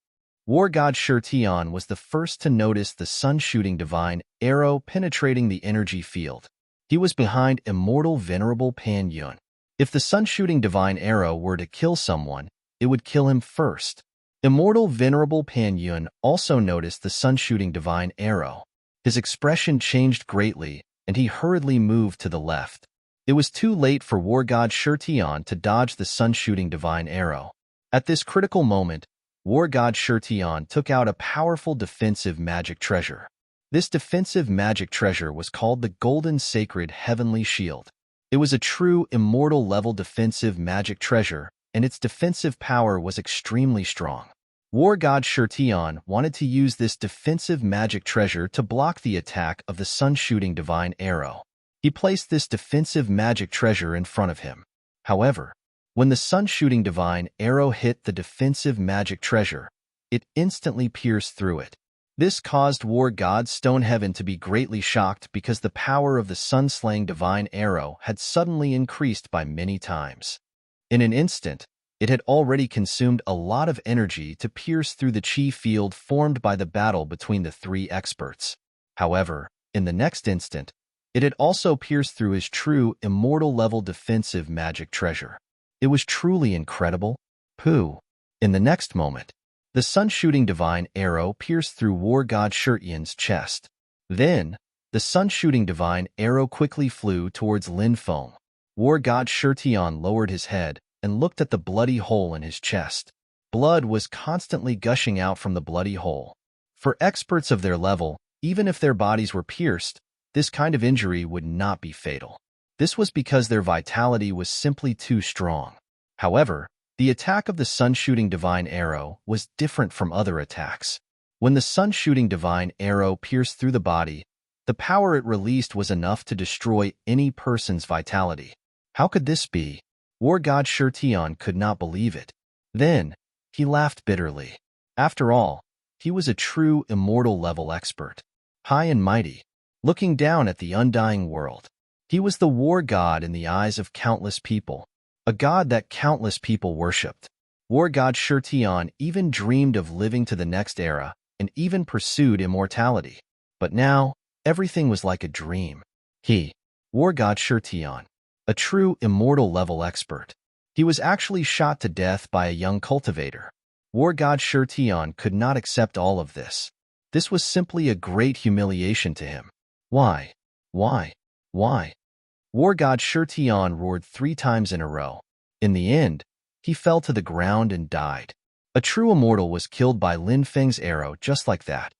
War god Shirtion was the first to notice the sun-shooting divine arrow penetrating the energy field. He was behind immortal Venerable Pan Yun. If the sun-shooting divine arrow were to kill someone, it would kill him first. Immortal Venerable Pan Yun also noticed the sun-shooting divine arrow. His expression changed greatly, and he hurriedly moved to the left. It was too late for war god Shirtion to dodge the sun-shooting divine arrow. At this critical moment, war god Shirtion took out a powerful defensive magic treasure. This defensive magic treasure was called the Golden Sacred Heavenly Shield. It was a true immortal-level defensive magic treasure, and its defensive power was extremely strong. War god Shirtion wanted to use this defensive magic treasure to block the attack of the sun-shooting divine arrow. He placed this defensive magic treasure in front of him. However, when the sun-shooting divine arrow hit the defensive magic treasure, it instantly pierced through it. This caused war god Stoneheaven to be greatly shocked because the power of the sun-slaying divine arrow had suddenly increased by many times. In an instant, it had already consumed a lot of energy to pierce through the chi field formed by the battle between the three experts. However, in the next instant, it had also pierced through his true immortal-level defensive magic treasure. It was truly incredible. Pooh. In the next moment, the sun-shooting divine arrow pierced through war god Shirtion's chest. Then, the sun-shooting divine arrow quickly flew towards Lin Feng. War god Shirtion lowered his head and looked at the bloody hole in his chest. Blood was constantly gushing out from the bloody hole. For experts of their level, even if their bodies were pierced, this kind of injury would not be fatal. This was because their vitality was simply too strong. However, the attack of the sun-shooting divine arrow was different from other attacks. When the sun-shooting divine arrow pierced through the body, the power it released was enough to destroy any person's vitality. How could this be? War god Shirtion could not believe it. Then, he laughed bitterly. After all, he was a true immortal-level expert. High and mighty, looking down at the undying world. He was the war god in the eyes of countless people. A god that countless people worshipped. War god Shirtion even dreamed of living to the next era and even pursued immortality. But now, everything was like a dream. He, war god Shirtion, a true immortal-level expert. He was actually shot to death by a young cultivator. War god Shirtion could not accept all of this. This was simply a great humiliation to him. Why? Why? Why? War god Shirtion roared 3 times in a row. In the end, he fell to the ground and died. A true immortal was killed by Lin Feng's arrow just like that.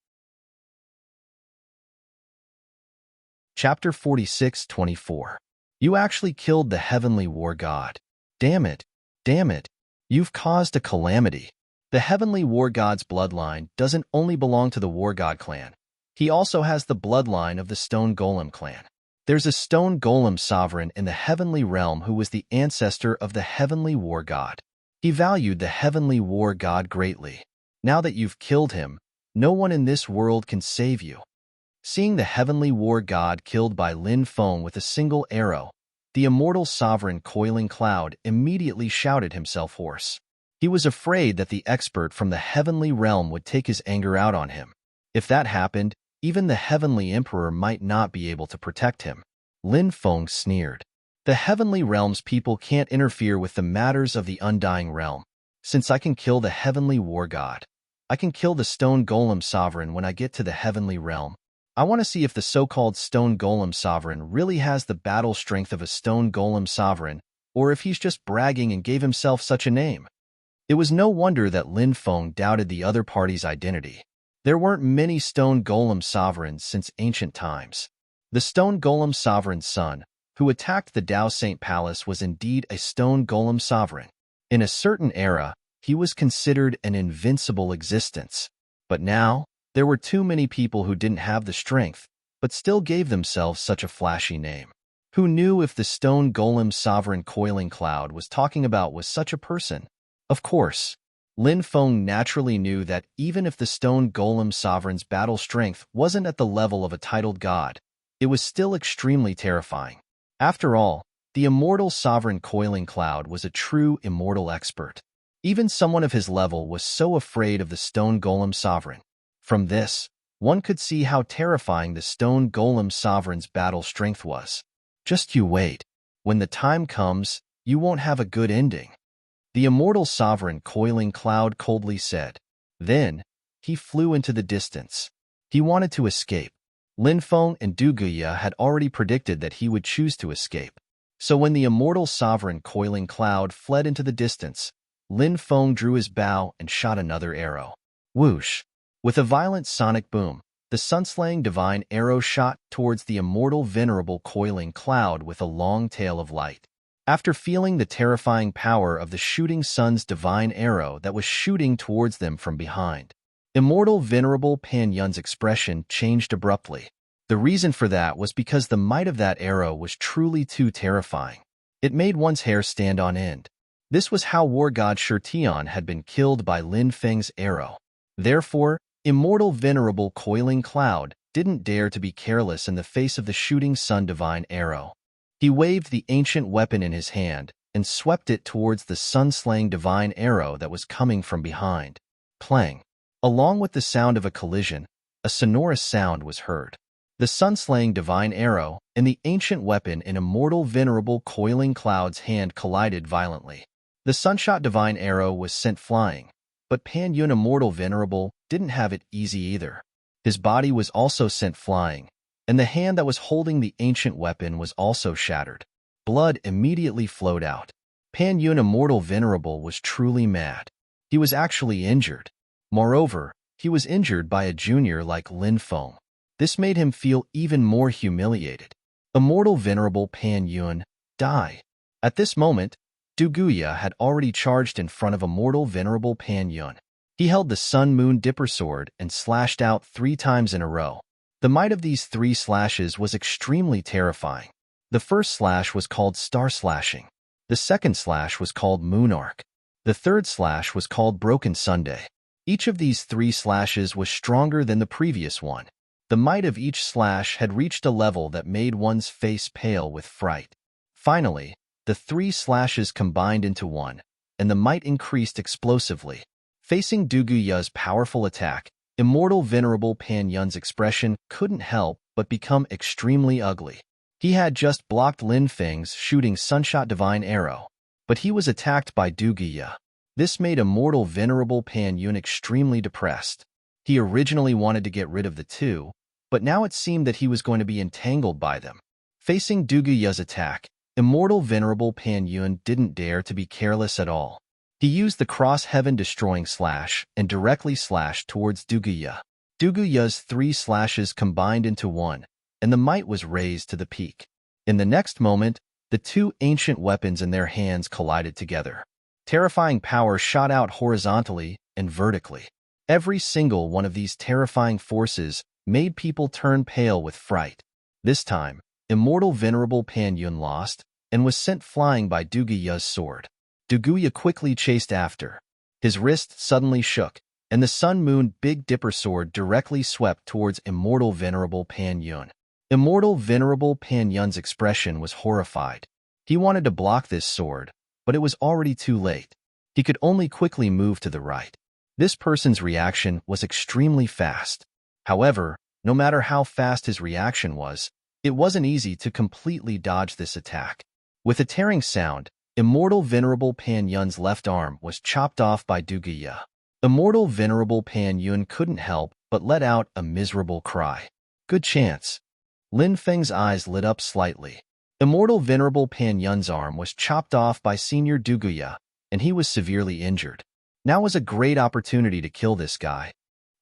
Chapter 46-24. You actually killed the heavenly war god. Damn it. Damn it. You've caused a calamity. The heavenly war god's bloodline doesn't only belong to the war god clan. He also has the bloodline of the stone golem clan. There's a stone golem sovereign in the heavenly realm who was the ancestor of the heavenly war god. He valued the heavenly war god greatly. Now that you've killed him, no one in this world can save you. Seeing the heavenly war god killed by Lin Feng with a single arrow, the immortal sovereign Coiling Cloud immediately shouted himself hoarse. He was afraid that the expert from the heavenly realm would take his anger out on him. If that happened, even the heavenly emperor might not be able to protect him. Lin Feng sneered. The heavenly realm's people can't interfere with the matters of the undying realm. Since I can kill the heavenly war god, I can kill the stone golem sovereign when I get to the heavenly realm. I want to see if the so-called stone golem sovereign really has the battle strength of a stone golem sovereign, or if he's just bragging and gave himself such a name. It was no wonder that Lin Feng doubted the other party's identity. There weren't many stone golem sovereigns since ancient times. The stone golem sovereign's son, who attacked the Dao Saint Palace, was indeed a stone golem sovereign. In a certain era, he was considered an invincible existence. But now, there were too many people who didn't have the strength, but still gave themselves such a flashy name. Who knew if the stone golem sovereign Coiling Cloud was talking about was such a person? Of course, Lin Feng naturally knew that even if the stone golem sovereign's battle strength wasn't at the level of a titled god, it was still extremely terrifying. After all, the immortal sovereign Coiling Cloud was a true immortal expert. Even someone of his level was so afraid of the stone golem sovereign. From this, one could see how terrifying the stone golem sovereign's battle strength was. Just you wait. When the time comes, you won't have a good ending. The immortal sovereign Coiling Cloud coldly said. Then, he flew into the distance. He wanted to escape. Lin Feng and Du Guya had already predicted that he would choose to escape. So when the immortal sovereign Coiling Cloud fled into the distance, Lin Feng drew his bow and shot another arrow. Whoosh! With a violent sonic boom, the sun-slaying divine arrow shot towards the immortal venerable Coiling Cloud with a long tail of light. After feeling the terrifying power of the shooting sun's divine arrow that was shooting towards them from behind, immortal venerable Pan Yun's expression changed abruptly. The reason for that was because the might of that arrow was truly too terrifying. It made one's hair stand on end. This was how war god Shirtian had been killed by Lin Feng's arrow. Therefore, immortal venerable Coiling Cloud didn't dare to be careless in the face of the shooting sun divine arrow. He waved the ancient weapon in his hand and swept it towards the sun-slaying divine arrow that was coming from behind. Clang! Along with the sound of a collision, a sonorous sound was heard. The sun-slaying divine arrow and the ancient weapon in immortal venerable Coiling Cloud's hand collided violently. The sunshot divine arrow was sent flying, but Pan Yun immortal venerable didn't have it easy either. His body was also sent flying, and the hand that was holding the ancient weapon was also shattered. Blood immediately flowed out. Pan Yun immortal venerable was truly mad. He was actually injured. Moreover, he was injured by a junior like Lin Feng. This made him feel even more humiliated. Immortal venerable Pan Yun, die. At this moment, Du Guya had already charged in front of immortal venerable Pan Yun. He held the sun-moon dipper sword and slashed out 3 times in a row. The might of these 3 slashes was extremely terrifying. The first slash was called Star Slashing. The second slash was called Moon Arc. The third slash was called Broken Sunday. Each of these 3 slashes was stronger than the previous one. The might of each slash had reached a level that made one's face pale with fright. Finally, the 3 slashes combined into one, and the might increased explosively. Facing Du Guya's powerful attack, immortal venerable Pan Yun's expression couldn't help but become extremely ugly. He had just blocked Lin Feng's shooting sunshot divine arrow, but he was attacked by Du Guya. This made immortal venerable Pan Yun extremely depressed. He originally wanted to get rid of the 2, but now it seemed that he was going to be entangled by them. Facing Du Guya's attack, immortal venerable Pan Yun didn't dare to be careless at all. He used the cross-heaven destroying slash and directly slashed towards Du Guya. Du Guya's 3 slashes combined into one, and the might was raised to the peak. In the next moment, the 2 ancient weapons in their hands collided together. Terrifying power shot out horizontally and vertically. Every single one of these terrifying forces made people turn pale with fright. This time, immortal venerable Pan Yun lost and was sent flying by Du Guya's sword. Du Guya quickly chased after. His wrist suddenly shook, and the sun-moon Big Dipper sword directly swept towards immortal venerable Pan Yun. Immortal venerable Pan Yun's expression was horrified. He wanted to block this sword, but it was already too late. He could only quickly move to the right. This person's reaction was extremely fast. However, no matter how fast his reaction was, it wasn't easy to completely dodge this attack. With a tearing sound, immortal venerable Pan Yun's left arm was chopped off by Du Guya. Immortal venerable Pan Yun couldn't help but let out a miserable cry. Good chance. Lin Feng's eyes lit up slightly. Immortal venerable Pan Yun's arm was chopped off by Senior Du Guya, and he was severely injured. Now was a great opportunity to kill this guy.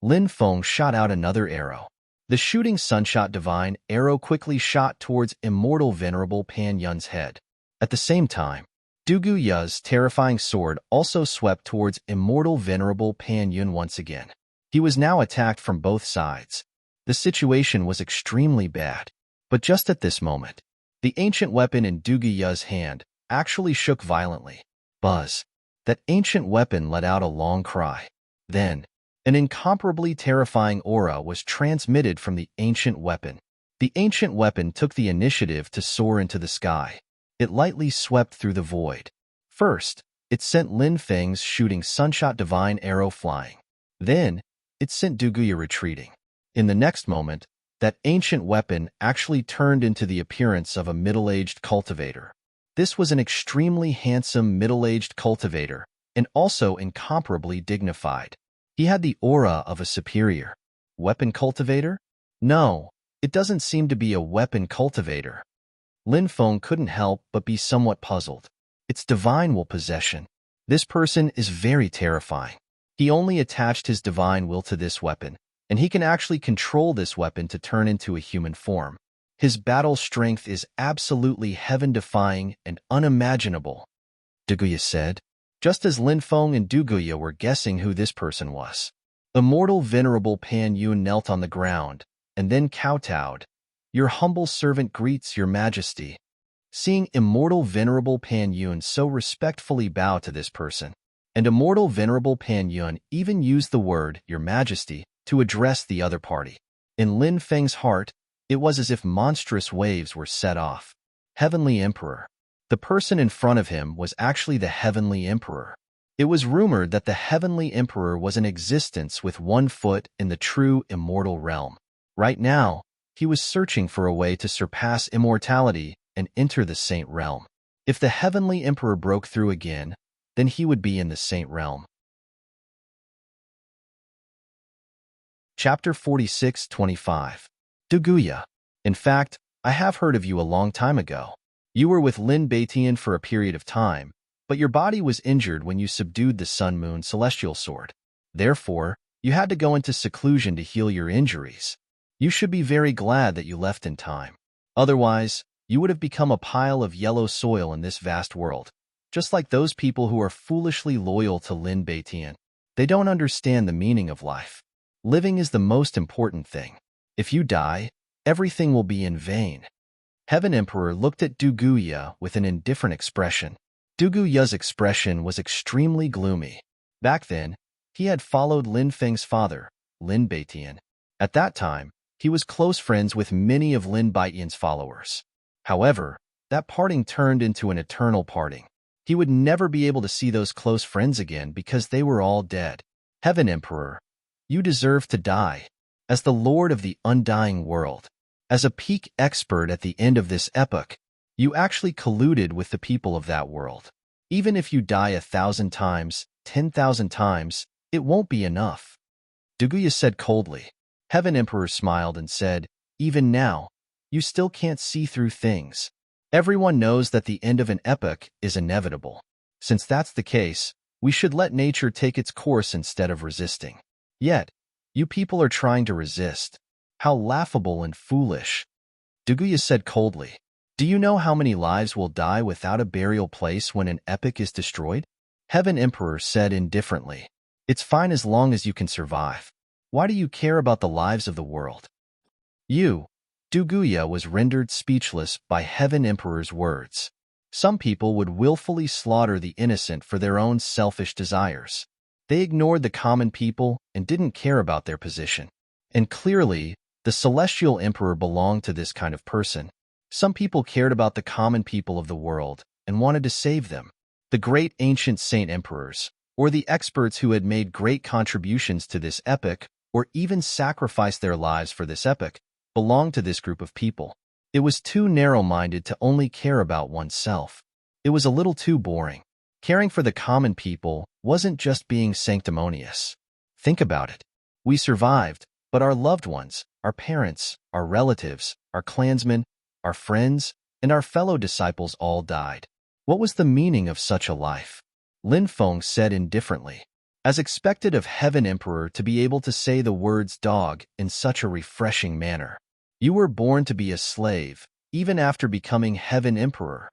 Lin Feng shot out another arrow. The shooting sunshot divine arrow quickly shot towards immortal venerable Pan Yun's head. At the same time, Dugu Ya's terrifying sword also swept towards immortal venerable Pan Yun once again. He was now attacked from both sides. The situation was extremely bad. But just at this moment, the ancient weapon in Dugu Ya's hand actually shook violently. Buzz. That ancient weapon let out a long cry. Then, an incomparably terrifying aura was transmitted from the ancient weapon. The ancient weapon took the initiative to soar into the sky. It lightly swept through the void. First, it sent Lin Feng's shooting sunshot divine arrow flying. Then, it sent Duguya retreating. In the next moment, that ancient weapon actually turned into the appearance of a middle-aged cultivator. This was an extremely handsome middle-aged cultivator, and also incomparably dignified. He had the aura of a superior. Weapon cultivator? No, it doesn't seem to be a weapon cultivator. Lin Feng couldn't help but be somewhat puzzled. It's divine will possession. This person is very terrifying. He only attached his divine will to this weapon, and he can actually control this weapon to turn into a human form. His battle strength is absolutely heaven-defying and unimaginable, Duguya said, just as Lin Feng and Duguya were guessing who this person was. Immortal venerable Pan Yun knelt on the ground, and then kowtowed. Your humble servant greets your majesty. Seeing immortal venerable Pan Yun so respectfully bow to this person, and immortal venerable Pan Yun even used the word, your majesty, to address the other party. In Lin Feng's heart, it was as if monstrous waves were set off. Heavenly Emperor. The person in front of him was actually the Heavenly Emperor. It was rumored that the Heavenly Emperor was in existence with 1 foot in the true immortal realm. Right now, he was searching for a way to surpass immortality and enter the Saint Realm. If the Heavenly Emperor broke through again, then he would be in the Saint Realm. Chapter 46-25. Duguya. In fact, I have heard of you a long time ago. You were with Lin Beitian for a period of time, but your body was injured when you subdued the Sun-Moon Celestial Sword. Therefore, you had to go into seclusion to heal your injuries. You should be very glad that you left in time. Otherwise, you would have become a pile of yellow soil in this vast world, just like those people who are foolishly loyal to Lin Beitian. They don't understand the meaning of life. Living is the most important thing. If you die, everything will be in vain. Heaven Emperor looked at Duguya with an indifferent expression. Duguya's expression was extremely gloomy. Back then, he had followed Lin Feng's father, Lin Beitian. At that time, he was close friends with many of Lin Beitian's followers. However, that parting turned into an eternal parting. He would never be able to see those close friends again because they were all dead. Heaven Emperor, you deserve to die. As the Lord of the undying world, as a peak expert at the end of this epoch, you actually colluded with the people of that world. Even if you die 1,000 times, 10,000 times, it won't be enough. Duguya said coldly. Heaven Emperor smiled and said, even now, you still can't see through things. Everyone knows that the end of an epoch is inevitable. Since that's the case, we should let nature take its course instead of resisting. Yet, you people are trying to resist. How laughable and foolish. Duguya said coldly. Do you know how many lives will die without a burial place when an epoch is destroyed? Heaven Emperor said indifferently. It's fine as long as you can survive. Why do you care about the lives of the world? Duguya was rendered speechless by Heaven Emperor's words. Some people would willfully slaughter the innocent for their own selfish desires. They ignored the common people and didn't care about their position. And clearly, the Celestial Emperor belonged to this kind of person. Some people cared about the common people of the world and wanted to save them. The great ancient saint emperors, or the experts who had made great contributions to this epoch, or even sacrificed their lives for this epoch, belonged to this group of people. It was too narrow-minded to only care about oneself. It was a little too boring. Caring for the common people wasn't just being sanctimonious. Think about it. We survived, but our loved ones, our parents, our relatives, our clansmen, our friends, and our fellow disciples all died. What was the meaning of such a life? Lin Feng said indifferently. as expected of Heaven Emperor to be able to say the words dog in such a refreshing manner. You were born to be a slave, even after becoming Heaven Emperor.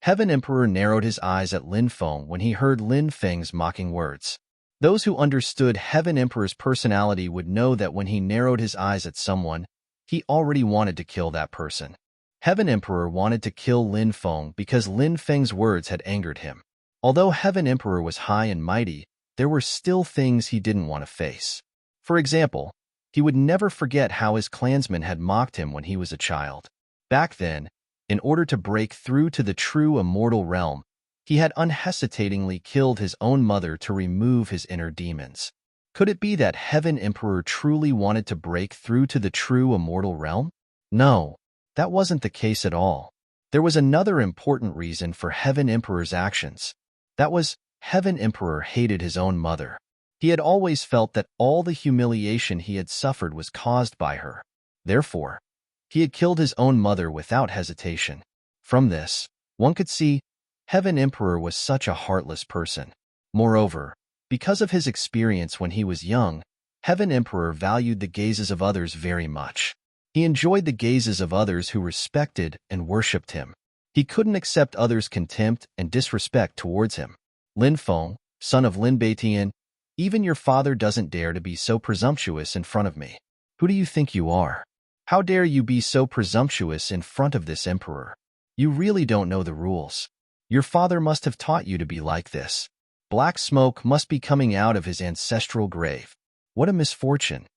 Heaven Emperor narrowed his eyes at Lin Feng when he heard Lin Feng's mocking words. Those who understood Heaven Emperor's personality would know that when he narrowed his eyes at someone, he already wanted to kill that person. Heaven Emperor wanted to kill Lin Feng because Lin Feng's words had angered him. Although Heaven Emperor was high and mighty, there were still things he didn't want to face. For example, he would never forget how his clansmen had mocked him when he was a child. Back then, in order to break through to the true immortal realm, he had unhesitatingly killed his own mother to remove his inner demons. Could it be that Heaven Emperor truly wanted to break through to the true immortal realm? No, that wasn't the case at all. There was another important reason for Heaven Emperor's actions. That was, Heaven Emperor hated his own mother. He had always felt that all the humiliation he had suffered was caused by her. Therefore, he had killed his own mother without hesitation. From this, one could see Heaven Emperor was such a heartless person. Moreover, because of his experience when he was young, Heaven Emperor valued the gazes of others very much. He enjoyed the gazes of others who respected and worshipped him. He couldn't accept others' contempt and disrespect towards him. Lin Feng, son of Lin Beitian, even your father doesn't dare to be so presumptuous in front of me. Who do you think you are? How dare you be so presumptuous in front of this emperor? You really don't know the rules. Your father must have taught you to be like this. Black smoke must be coming out of his ancestral grave. What a misfortune.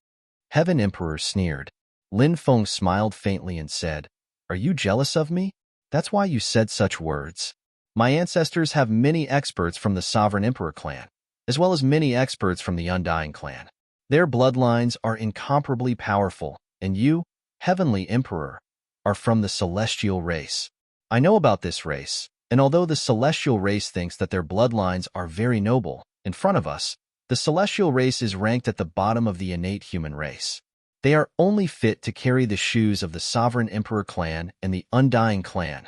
Heaven Emperor sneered. Lin Feng smiled faintly and said, Are you jealous of me? That's why you said such words. My ancestors have many experts from the Sovereign Emperor clan, as well as many experts from the Undying clan. Their bloodlines are incomparably powerful, and you, Heavenly Emperor, are from the Celestial race. I know about this race, and although the Celestial race thinks that their bloodlines are very noble, in front of us, the Celestial race is ranked at the bottom of the innate human race. They are only fit to carry the shoes of the Sovereign Emperor clan and the Undying clan.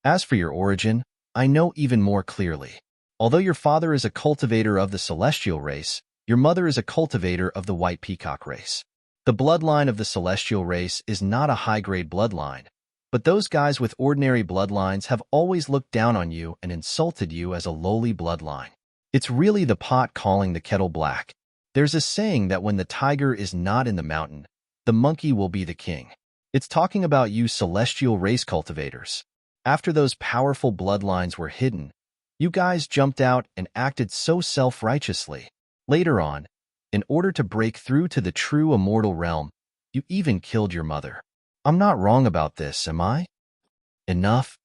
As for your origin, I know even more clearly. Although your father is a cultivator of the Celestial race, your mother is a cultivator of the White Peacock race. The bloodline of the Celestial race is not a high-grade bloodline, but those guys with ordinary bloodlines have always looked down on you and insulted you as a lowly bloodline. It's really the pot calling the kettle black. There's a saying that when the tiger is not in the mountain, the monkey will be the king. It's talking about you Celestial race cultivators. After those powerful bloodlines were hidden, you guys jumped out and acted so self-righteously. Later on, in order to break through to the true immortal realm, you even killed your mother. I'm not wrong about this, am I? Enough,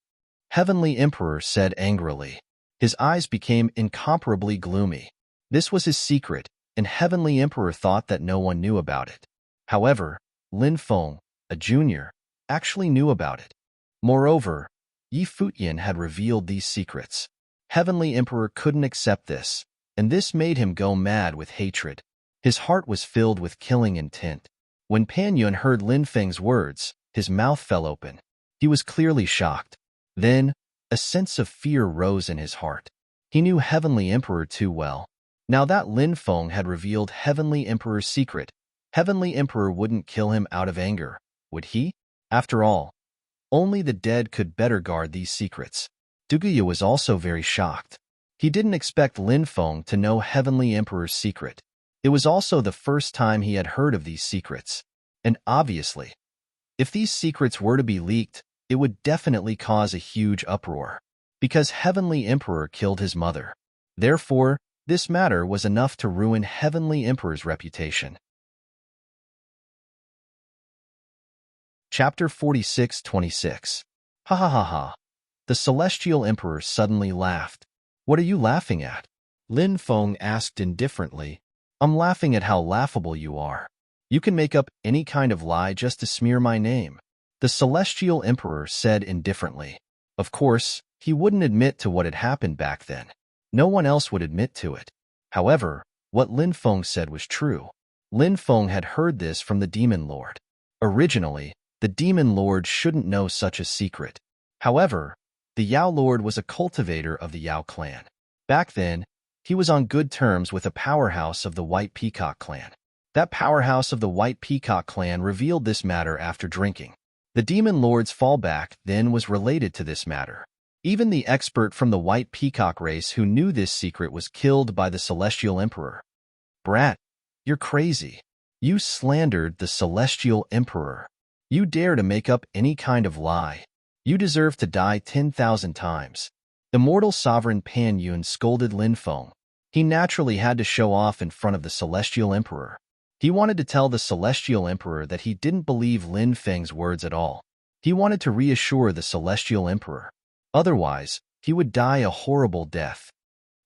Heavenly Emperor said angrily. His eyes became incomparably gloomy. This was his secret, and Heavenly Emperor thought that no one knew about it. However, Lin Feng, a junior, actually knew about it. Moreover, Yi Fuyan had revealed these secrets. Heavenly Emperor couldn't accept this, and this made him go mad with hatred. His heart was filled with killing intent. When Pan Yun heard Lin Feng's words, his mouth fell open. He was clearly shocked. Then, a sense of fear rose in his heart. He knew Heavenly Emperor too well. Now that Lin Feng had revealed Heavenly Emperor's secret, Heavenly Emperor wouldn't kill him out of anger, would he? After all, only the dead could better guard these secrets. Duguya was also very shocked. He didn't expect Lin Feng to know Heavenly Emperor's secret. It was also the first time he had heard of these secrets. And obviously, if these secrets were to be leaked, it would definitely cause a huge uproar. Because Heavenly Emperor killed his mother. Therefore, this matter was enough to ruin Heavenly Emperor's reputation. Chapter 46-26. Ha ha ha ha. The Celestial Emperor suddenly laughed. What are you laughing at? Lin Feng asked indifferently. I'm laughing at how laughable you are. You can make up any kind of lie just to smear my name. The Celestial Emperor said indifferently. Of course, he wouldn't admit to what had happened back then. No one else would admit to it. However, what Lin Feng said was true. Lin Feng had heard this from the Demon Lord. Originally, the Demon Lord shouldn't know such a secret. However, the Yao Lord was a cultivator of the Yao clan. Back then, He was on good terms with a powerhouse of the White Peacock clan. That powerhouse of the White Peacock clan revealed this matter after drinking. The Demon Lord's fallback then was related to this matter. Even the expert from the White Peacock race who knew this secret was killed by the Celestial Emperor. Brat, you're crazy. You slandered the Celestial Emperor. You dare to make up any kind of lie. You deserve to die 10,000 times. Immortal Sovereign Pan Yun scolded Lin Feng. He naturally had to show off in front of the Celestial Emperor. He wanted to tell the Celestial Emperor that he didn't believe Lin Feng's words at all. He wanted to reassure the Celestial Emperor. Otherwise, he would die a horrible death.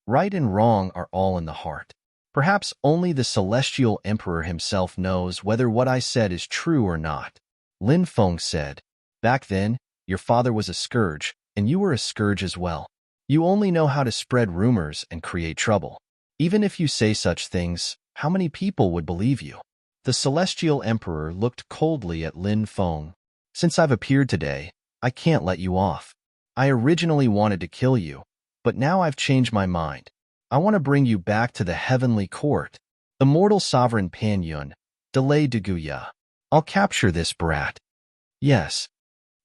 Right and wrong are all in the heart. Perhaps only the Celestial Emperor himself knows whether what I said is true or not. Lin Feng said, "Back then, your father was a scourge, and you were a scourge as well. You only know how to spread rumors and create trouble. Even if you say such things, how many people would believe you?" The Celestial Emperor looked coldly at Lin Feng. "Since I've appeared today, I can't let you off. I originally wanted to kill you, but now I've changed my mind. I want to bring you back to the heavenly court. Immortal Sovereign Pan Yun, delay Daguya. I'll capture this brat." "Yes."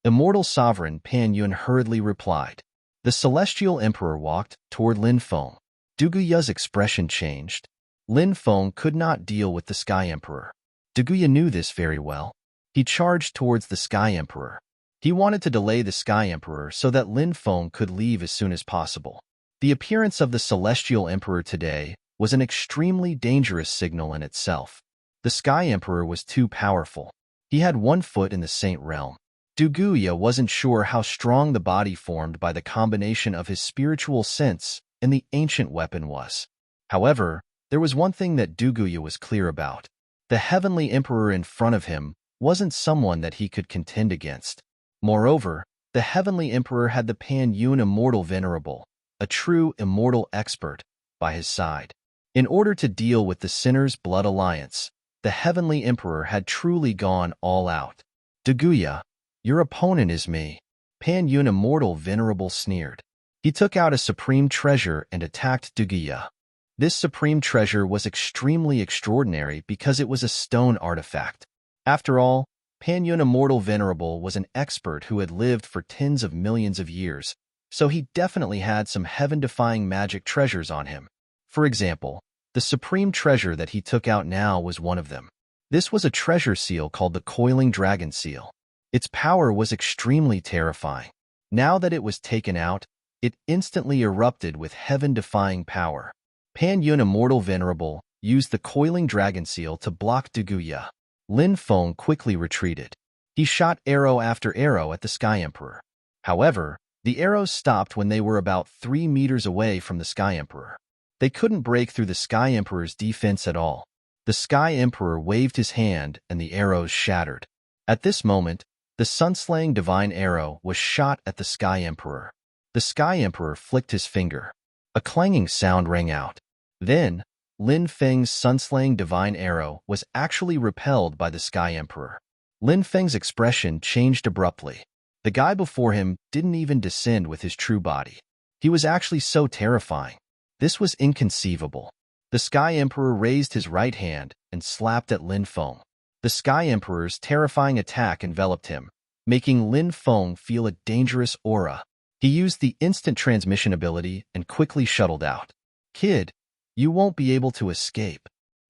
Immortal Sovereign Pan Yun hurriedly replied. The Celestial Emperor walked toward Lin Feng. Daguya's expression changed. Lin Feng could not deal with the Sky Emperor. Daguya knew this very well. He charged towards the Sky Emperor. He wanted to delay the Sky Emperor so that Lin Feng could leave as soon as possible. The appearance of the Celestial Emperor today was an extremely dangerous signal in itself. The Sky Emperor was too powerful. He had one foot in the Saint Realm. Daguya wasn't sure how strong the body formed by the combination of his spiritual sense and the ancient weapon was. However, there was one thing that Daguya was clear about. The Heavenly Emperor in front of him wasn't someone that he could contend against. Moreover, the Heavenly Emperor had the Pan Yun Immortal Venerable, a true immortal expert, by his side. In order to deal with the Sinner's Blood Alliance, the Heavenly Emperor had truly gone all out. "Daguya, your opponent is me," Pan Yun Immortal Venerable sneered. He took out a supreme treasure and attacked Daguya. This supreme treasure was extremely extraordinary because it was a stone artifact. After all, Pan Yun Immortal Venerable was an expert who had lived for tens of millions of years, so he definitely had some heaven-defying magic treasures on him. For example, the supreme treasure that he took out now was one of them. This was a treasure seal called the Coiling Dragon Seal. Its power was extremely terrifying. Now that it was taken out, it instantly erupted with heaven-defying power. Pan Yun Immortal Venerable used the Coiling Dragon Seal to block Daguya. Lin Feng quickly retreated. He shot arrow after arrow at the Sky Emperor. However, the arrows stopped when they were about 3 meters away from the Sky Emperor. They couldn't break through the Sky Emperor's defense at all. The Sky Emperor waved his hand and the arrows shattered. At this moment, the Sunslaying Divine Arrow was shot at the Sky Emperor. The Sky Emperor flicked his finger. A clanging sound rang out. Then, Lin Feng's Sunslaying Divine Arrow was actually repelled by the Sky Emperor. Lin Feng's expression changed abruptly. The guy before him didn't even descend with his true body. He was actually so terrifying. This was inconceivable. The Sky Emperor raised his right hand and slapped at Lin Feng. The Sky Emperor's terrifying attack enveloped him, making Lin Feng feel a dangerous aura. He used the instant transmission ability and quickly shuttled out. "Kid, you won't be able to escape."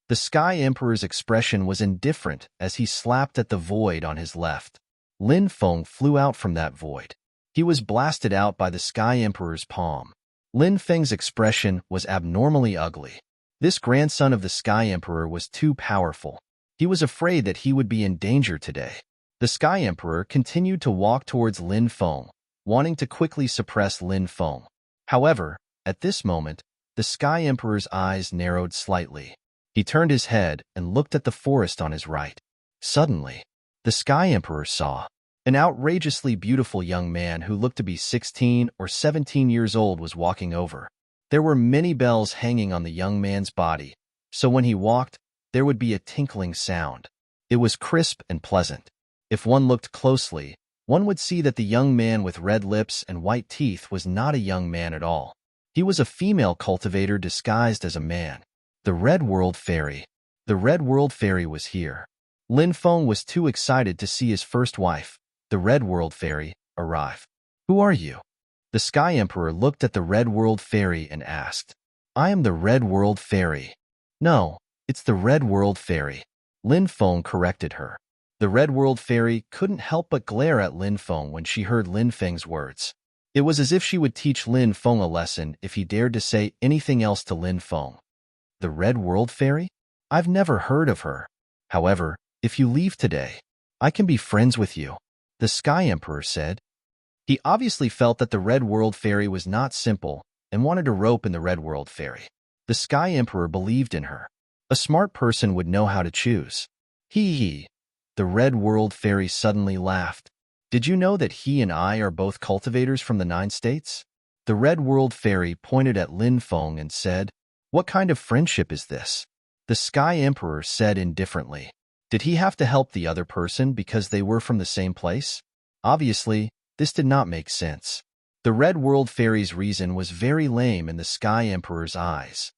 The Sky Emperor's expression was indifferent as he slapped at the void on his left. Lin Feng flew out from that void. He was blasted out by the Sky Emperor's palm. Lin Feng's expression was abnormally ugly. This grandson of the Sky Emperor was too powerful. He was afraid that he would be in danger today. The Sky Emperor continued to walk towards Lin Feng, wanting to quickly suppress Lin Feng. However, at this moment, the Sky Emperor's eyes narrowed slightly. He turned his head and looked at the forest on his right. Suddenly, the Sky Emperor saw an outrageously beautiful young man who looked to be 16 or 17 years old was walking over. There were many bells hanging on the young man's body, so when he walked, there would be a tinkling sound. It was crisp and pleasant. If one looked closely, one would see that the young man with red lips and white teeth was not a young man at all. He was a female cultivator disguised as a man. The Red World Fairy. The Red World Fairy was here. Lin Feng was too excited to see his first wife, the Red World Fairy, arrive. Who are you? The Sky Emperor looked at the Red World Fairy and asked. I am the Red World Fairy. No, it's the Red World Fairy. Lin Feng corrected her. The Red World Fairy couldn't help but glare at Lin Feng when she heard Lin Feng's words. It was as if she would teach Lin Feng a lesson if he dared to say anything else to Lin Feng. The Red World Fairy? I've never heard of her. However, if you leave today, I can be friends with you, the Sky Emperor said. He obviously felt that the Red World Fairy was not simple and wanted a rope in the Red World Fairy. The Sky Emperor believed in her. A smart person would know how to choose. Hee. The Red World Fairy suddenly laughed. Did you know that he and I are both cultivators from the 9 states? The Red World Fairy pointed at Lin Feng and said, What kind of friendship is this? The Sky Emperor said indifferently. Did he have to help the other person because they were from the same place? Obviously, this did not make sense. The Red World Fairy's reason was very lame in the Sky Emperor's eyes.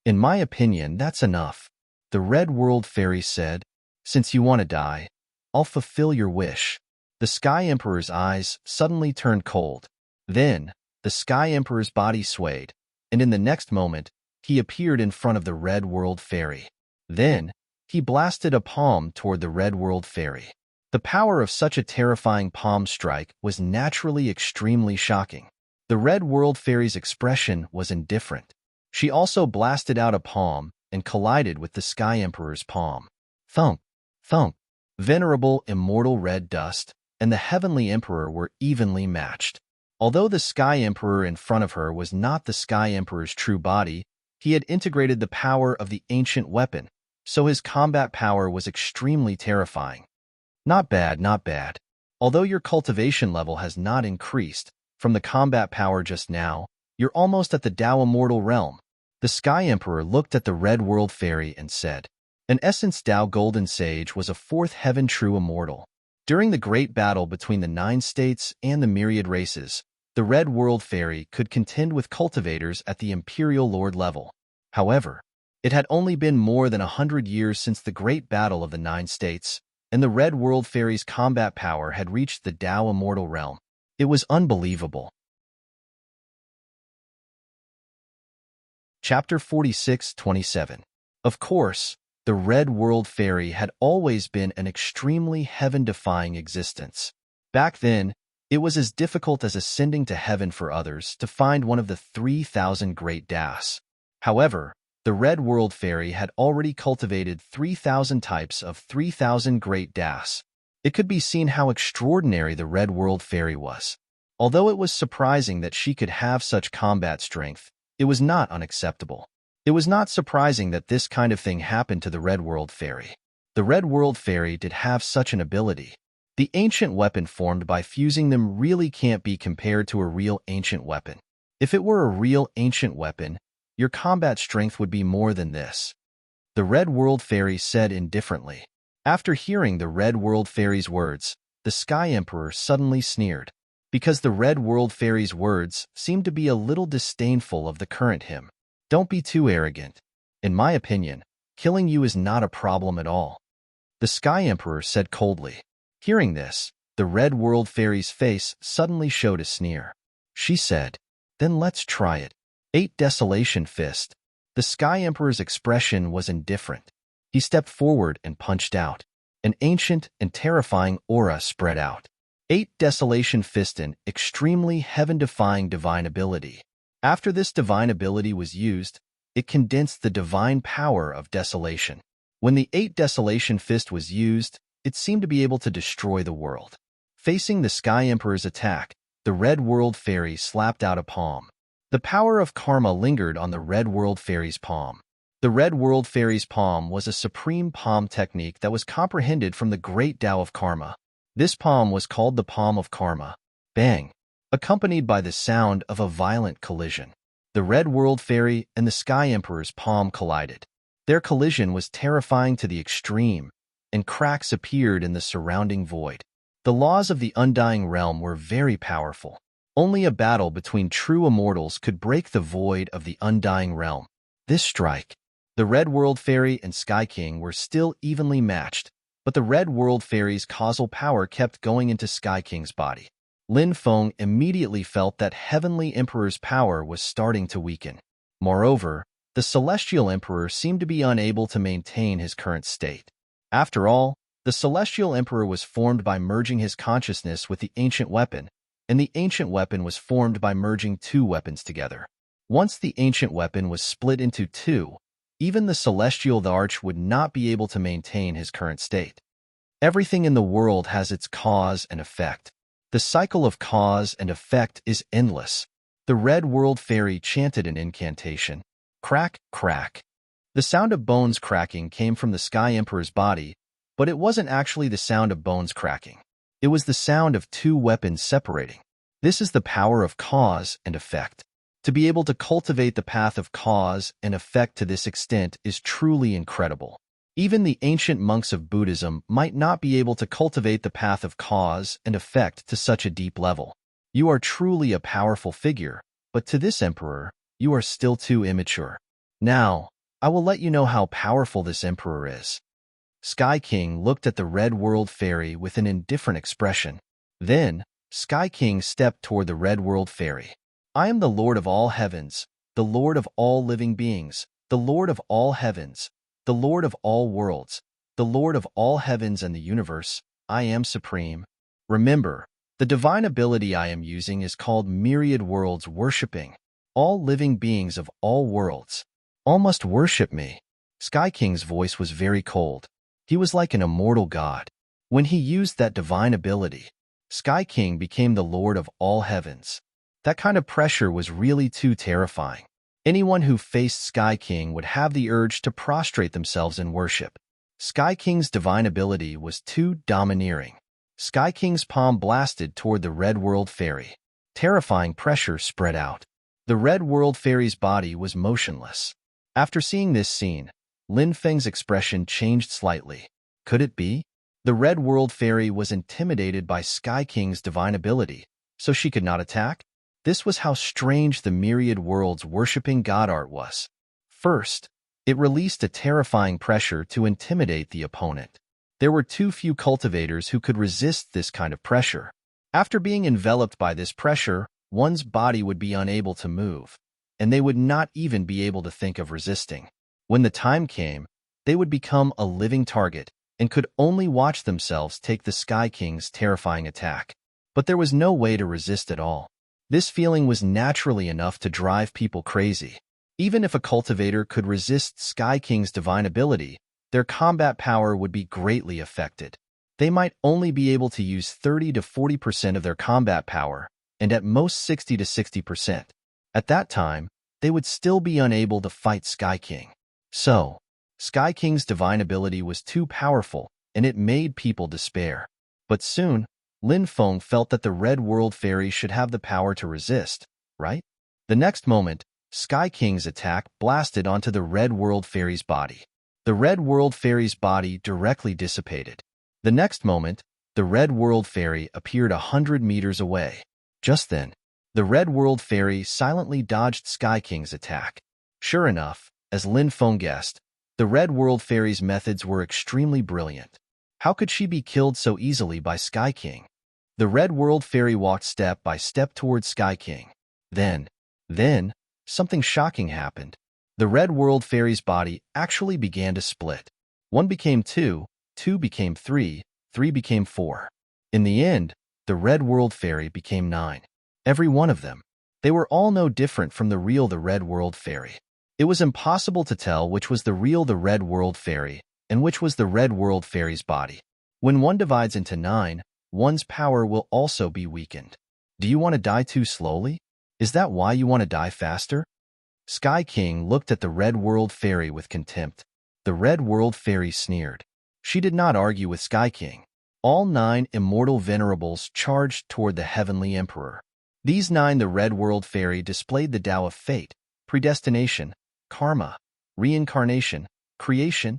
In my opinion, that's enough. The Red World Fairy said, Since you want to die, I'll fulfill your wish. The Sky Emperor's eyes suddenly turned cold. Then, the Sky Emperor's body swayed, and in the next moment, he appeared in front of the Red World Fairy. Then, he blasted a palm toward the Red World Fairy. The power of such a terrifying palm strike was naturally extremely shocking. The Red World Fairy's expression was indifferent. She also blasted out a palm and collided with the Sky Emperor's palm. Thunk, thunk. Venerable immortal red dust and the Heavenly Emperor were evenly matched. Although the Sky Emperor in front of her was not the Sky Emperor's true body, he had integrated the power of the ancient weapon, so his combat power was extremely terrifying. Not bad, not bad. Although your cultivation level has not increased from the combat power just now, you're almost at the Tao Immortal realm. The Sky Emperor looked at the Red World Fairy and said, An Essence Tao Golden Sage was a 4th Heaven True Immortal. During the great battle between the 9 states and the myriad races, the Red World Fairy could contend with cultivators at the Imperial Lord level. However, it had only been more than 100 years since the great battle of the 9 states, and the Red World Fairy's combat power had reached the Tao Immortal realm. It was unbelievable. Chapter 46-27. Of course, the Red World Fairy had always been an extremely heaven-defying existence. Back then, it was as difficult as ascending to heaven for others to find one of the 3,000 great Das. However, the Red World Fairy had already cultivated 3,000 types of 3,000 great Das. It could be seen how extraordinary the Red World Fairy was. Although it was surprising that she could have such combat strength, it was not unacceptable. It was not surprising that this kind of thing happened to the Red World Fairy. The Red World Fairy did have such an ability. The ancient weapon formed by fusing them really can't be compared to a real ancient weapon. If it were a real ancient weapon, your combat strength would be more than this. The Red World Fairy said indifferently. After hearing the Red World Fairy's words, the Sky Emperor suddenly sneered, because the Red World Fairy's words seemed to be a little disdainful of the current him. Don't be too arrogant. In my opinion, killing you is not a problem at all, the Sky Emperor said coldly. Hearing this, the Red World Fairy's face suddenly showed a sneer. She said, Then let's try it. 8 Desolation Fist. The Sky Emperor's expression was indifferent. He stepped forward and punched out. An ancient and terrifying aura spread out. 8 Desolation Fist, an extremely heaven-defying divine ability. After this divine ability was used, it condensed the divine power of desolation. When the 8 Desolation Fist was used, it seemed to be able to destroy the world. Facing the Sky Emperor's attack, the Red World Fairy slapped out a palm. The power of karma lingered on the Red World Fairy's palm. The Red World Fairy's palm was a supreme palm technique that was comprehended from the great Tao of karma. This palm was called the palm of karma. Bang! Accompanied by the sound of a violent collision. The Red World Fairy and the Sky Emperor's palm collided. Their collision was terrifying to the extreme, and cracks appeared in the surrounding void. The laws of the Undying Realm were very powerful. Only a battle between true immortals could break the void of the undying realm. This strike. The Red World Fairy and Sky King were still evenly matched, but the Red World Fairy's causal power kept going into Sky King's body. Lin Feng immediately felt that Heavenly Emperor's power was starting to weaken. Moreover, the Celestial Emperor seemed to be unable to maintain his current state. After all, the Celestial Emperor was formed by merging his consciousness with the ancient weapon, and the ancient weapon was formed by merging two weapons together. Once the ancient weapon was split into two, even the Celestial Arch would not be able to maintain his current state. Everything in the world has its cause and effect. The cycle of cause and effect is endless. The Red World Fairy chanted an incantation. Crack, crack. The sound of bones cracking came from the Sky Emperor's body, but it wasn't actually the sound of bones cracking. It was the sound of two weapons separating. This is the power of cause and effect. To be able to cultivate the path of cause and effect to this extent is truly incredible. Even the ancient monks of Buddhism might not be able to cultivate the path of cause and effect to such a deep level. You are truly a powerful figure, but to this emperor, you are still too immature. Now, I will let you know how powerful this emperor is. Sky King looked at the Red World Fairy with an indifferent expression. Then, Sky King stepped toward the Red World Fairy. I am the Lord of all heavens, the Lord of all living beings, the Lord of all heavens, the Lord of all worlds, the Lord of all heavens and the universe. I am supreme. Remember, the divine ability I am using is called Myriad Worlds Worshipping. All living beings of all worlds. All must worship me. Sky King's voice was very cold. He was like an immortal god. When he used that divine ability, Sky King became the Lord of all heavens. That kind of pressure was really too terrifying. Anyone who faced Sky King would have the urge to prostrate themselves in worship. Sky King's divine ability was too domineering. Sky King's palm blasted toward the Red World Fairy. Terrifying pressure spread out. The Red World Fairy's body was motionless. After seeing this scene, Lin Feng's expression changed slightly. Could it be? The Red World Fairy was intimidated by Sky King's divine ability, so she could not attack? This was how strange the Myriad Worlds worshipping god art was. First, it released a terrifying pressure to intimidate the opponent. There were too few cultivators who could resist this kind of pressure. After being enveloped by this pressure, one's body would be unable to move, and they would not even be able to think of resisting. When the time came, they would become a living target and could only watch themselves take the Sky King's terrifying attack. But there was no way to resist at all. This feeling was naturally enough to drive people crazy. Even if a cultivator could resist Sky King's divine ability, their combat power would be greatly affected. They might only be able to use 30 to 40% of their combat power, and at most 60 to 60%. At that time, they would still be unable to fight Sky King. So, Sky King's divine ability was too powerful, and it made people despair. But soon, Lin Feng felt that the Red World Fairy should have the power to resist, right? The next moment, Sky King's attack blasted onto the Red World Fairy's body. The Red World Fairy's body directly dissipated. The next moment, the Red World Fairy appeared 100 meters away. Just then, the Red World Fairy silently dodged Sky King's attack. Sure enough, as Lin Feng guessed, the Red World Fairy's methods were extremely brilliant. How could she be killed so easily by Sky King? The Red World Fairy walked step by step towards Sky King. Then, something shocking happened. The Red World Fairy's body actually began to split. 1 became 2, 2 became 3, 3 became 4. In the end, the Red World Fairy became 9. Every one of them. They were all no different from the real the Red World Fairy. It was impossible to tell which was the real the Red World Fairy and which was the Red World Fairy's body. When one divides into 9, one's power will also be weakened. Do you want to die too slowly? Is that why you want to die faster? Sky King looked at the Red World Fairy with contempt. The Red World Fairy sneered. She did not argue with Sky King. All 9 immortal venerables charged toward the Heavenly Emperor. These 9 the Red World Fairy displayed the Tao of fate, predestination, karma, reincarnation, creation,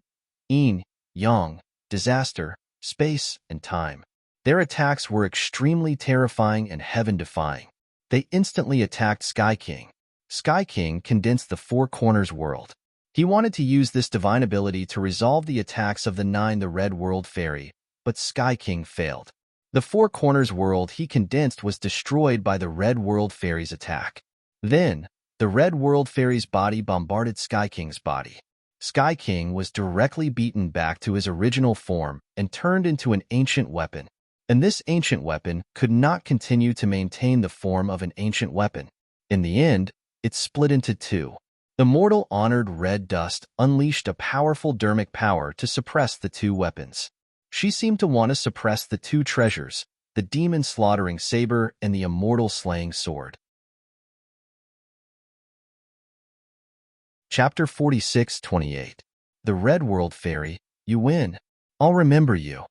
yin, yang, disaster, space, and time. Their attacks were extremely terrifying and heaven-defying. They instantly attacked Sky King. Sky King condensed the Four Corners world. He wanted to use this divine ability to resolve the attacks of the Red World Fairy, but Sky King failed. The Four Corners world he condensed was destroyed by the Red World Fairy's attack. Then, the Red World Fairy's body bombarded Sky King's body. Sky King was directly beaten back to his original form and turned into an ancient weapon. And this ancient weapon could not continue to maintain the form of an ancient weapon. In the end, it split into two. The mortal honored Red Dust unleashed a powerful dermic power to suppress the two weapons. She seemed to want to suppress the two treasures, the demon-slaughtering saber and the immortal slaying sword. Chapter 46-28. The Red World Fairy, you win. I'll remember you.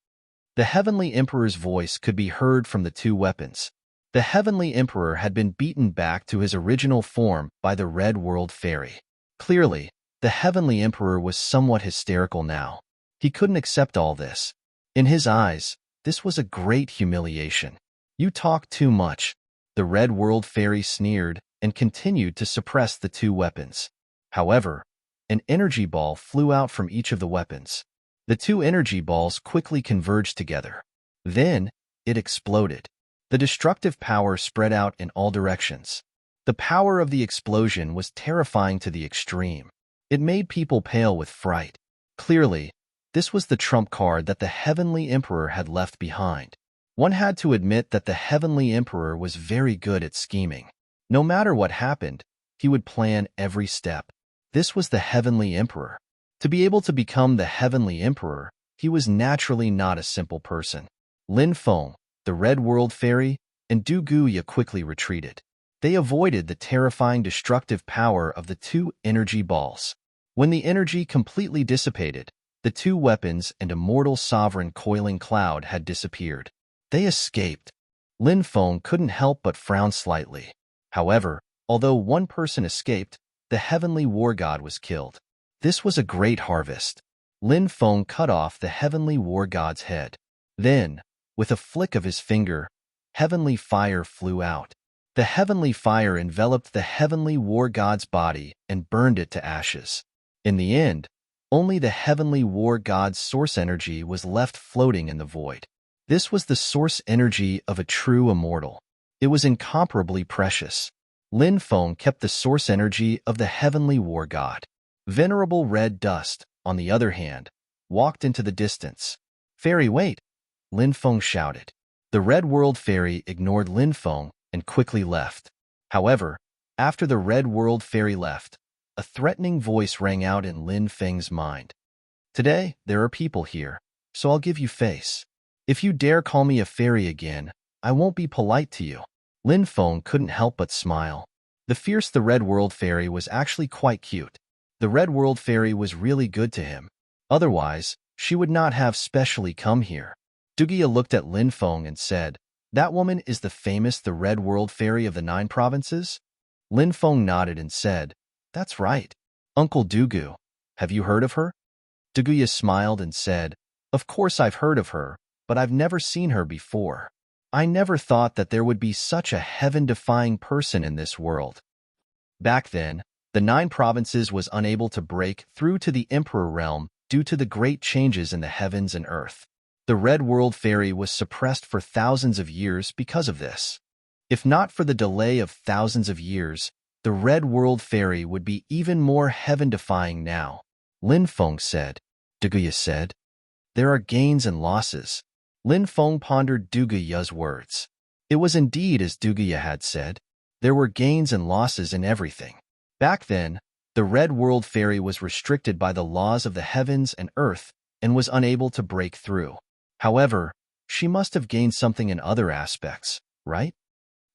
The Heavenly Emperor's voice could be heard from the two weapons. The Heavenly Emperor had been beaten back to his original form by the Red World Fairy. Clearly, the Heavenly Emperor was somewhat hysterical now. He couldn't accept all this. In his eyes, this was a great humiliation. You talk too much. The Red World Fairy sneered and continued to suppress the two weapons. However, an energy ball flew out from each of the weapons. The two energy balls quickly converged together. Then, it exploded. The destructive power spread out in all directions. The power of the explosion was terrifying to the extreme. It made people pale with fright. Clearly, this was the trump card that the Heavenly Emperor had left behind. One had to admit that the Heavenly Emperor was very good at scheming. No matter what happened, he would plan every step. This was the Heavenly Emperor. To be able to become the Heavenly Emperor, he was naturally not a simple person. Lin Feng, the Red World Fairy, and Du Guya quickly retreated. They avoided the terrifying destructive power of the two energy balls. When the energy completely dissipated, the two weapons and immortal sovereign coiling cloud had disappeared. They escaped. Lin Feng couldn't help but frown slightly. However, although one person escaped, the Heavenly War God was killed. This was a great harvest. Lin Feng cut off the Heavenly War God's head. Then, with a flick of his finger, heavenly fire flew out. The heavenly fire enveloped the Heavenly War God's body and burned it to ashes. In the end, only the Heavenly War God's source energy was left floating in the void. This was the source energy of a true immortal. It was incomparably precious. Lin Feng kept the source energy of the Heavenly War God. Venerable Red Dust, on the other hand, walked into the distance. "Fairy, wait!" Lin Feng shouted. The Red World Fairy ignored Lin Feng and quickly left. However, after the Red World Fairy left, a threatening voice rang out in Lin Feng's mind. "Today, there are people here, so I'll give you face. If you dare call me a fairy again, I won't be polite to you." Lin Feng couldn't help but smile. The Red World Fairy was actually quite cute. The Red World Fairy was really good to him. Otherwise, she would not have specially come here. Dugia looked at Lin Feng and said, "That woman is the Red World Fairy of the 9 provinces?" Lin Feng nodded and said, "That's right. Uncle Dugu, have you heard of her?" Duguya smiled and said, "Of course I've heard of her, but I've never seen her before. I never thought that there would be such a heaven-defying person in this world." Back then, the 9 provinces was unable to break through to the Emperor realm due to the great changes in the heavens and earth. The Red World Fairy was suppressed for thousands of years because of this. If not for the delay of thousands of years, the Red World Fairy would be even more heaven-defying now. Lin Feng said. Duguya said, "There are gains and losses." Lin Feng pondered Duguya's words. It was indeed as Duguya had said. There were gains and losses in everything. Back then, the Red World Fairy was restricted by the laws of the heavens and earth and was unable to break through. However, she must have gained something in other aspects, right?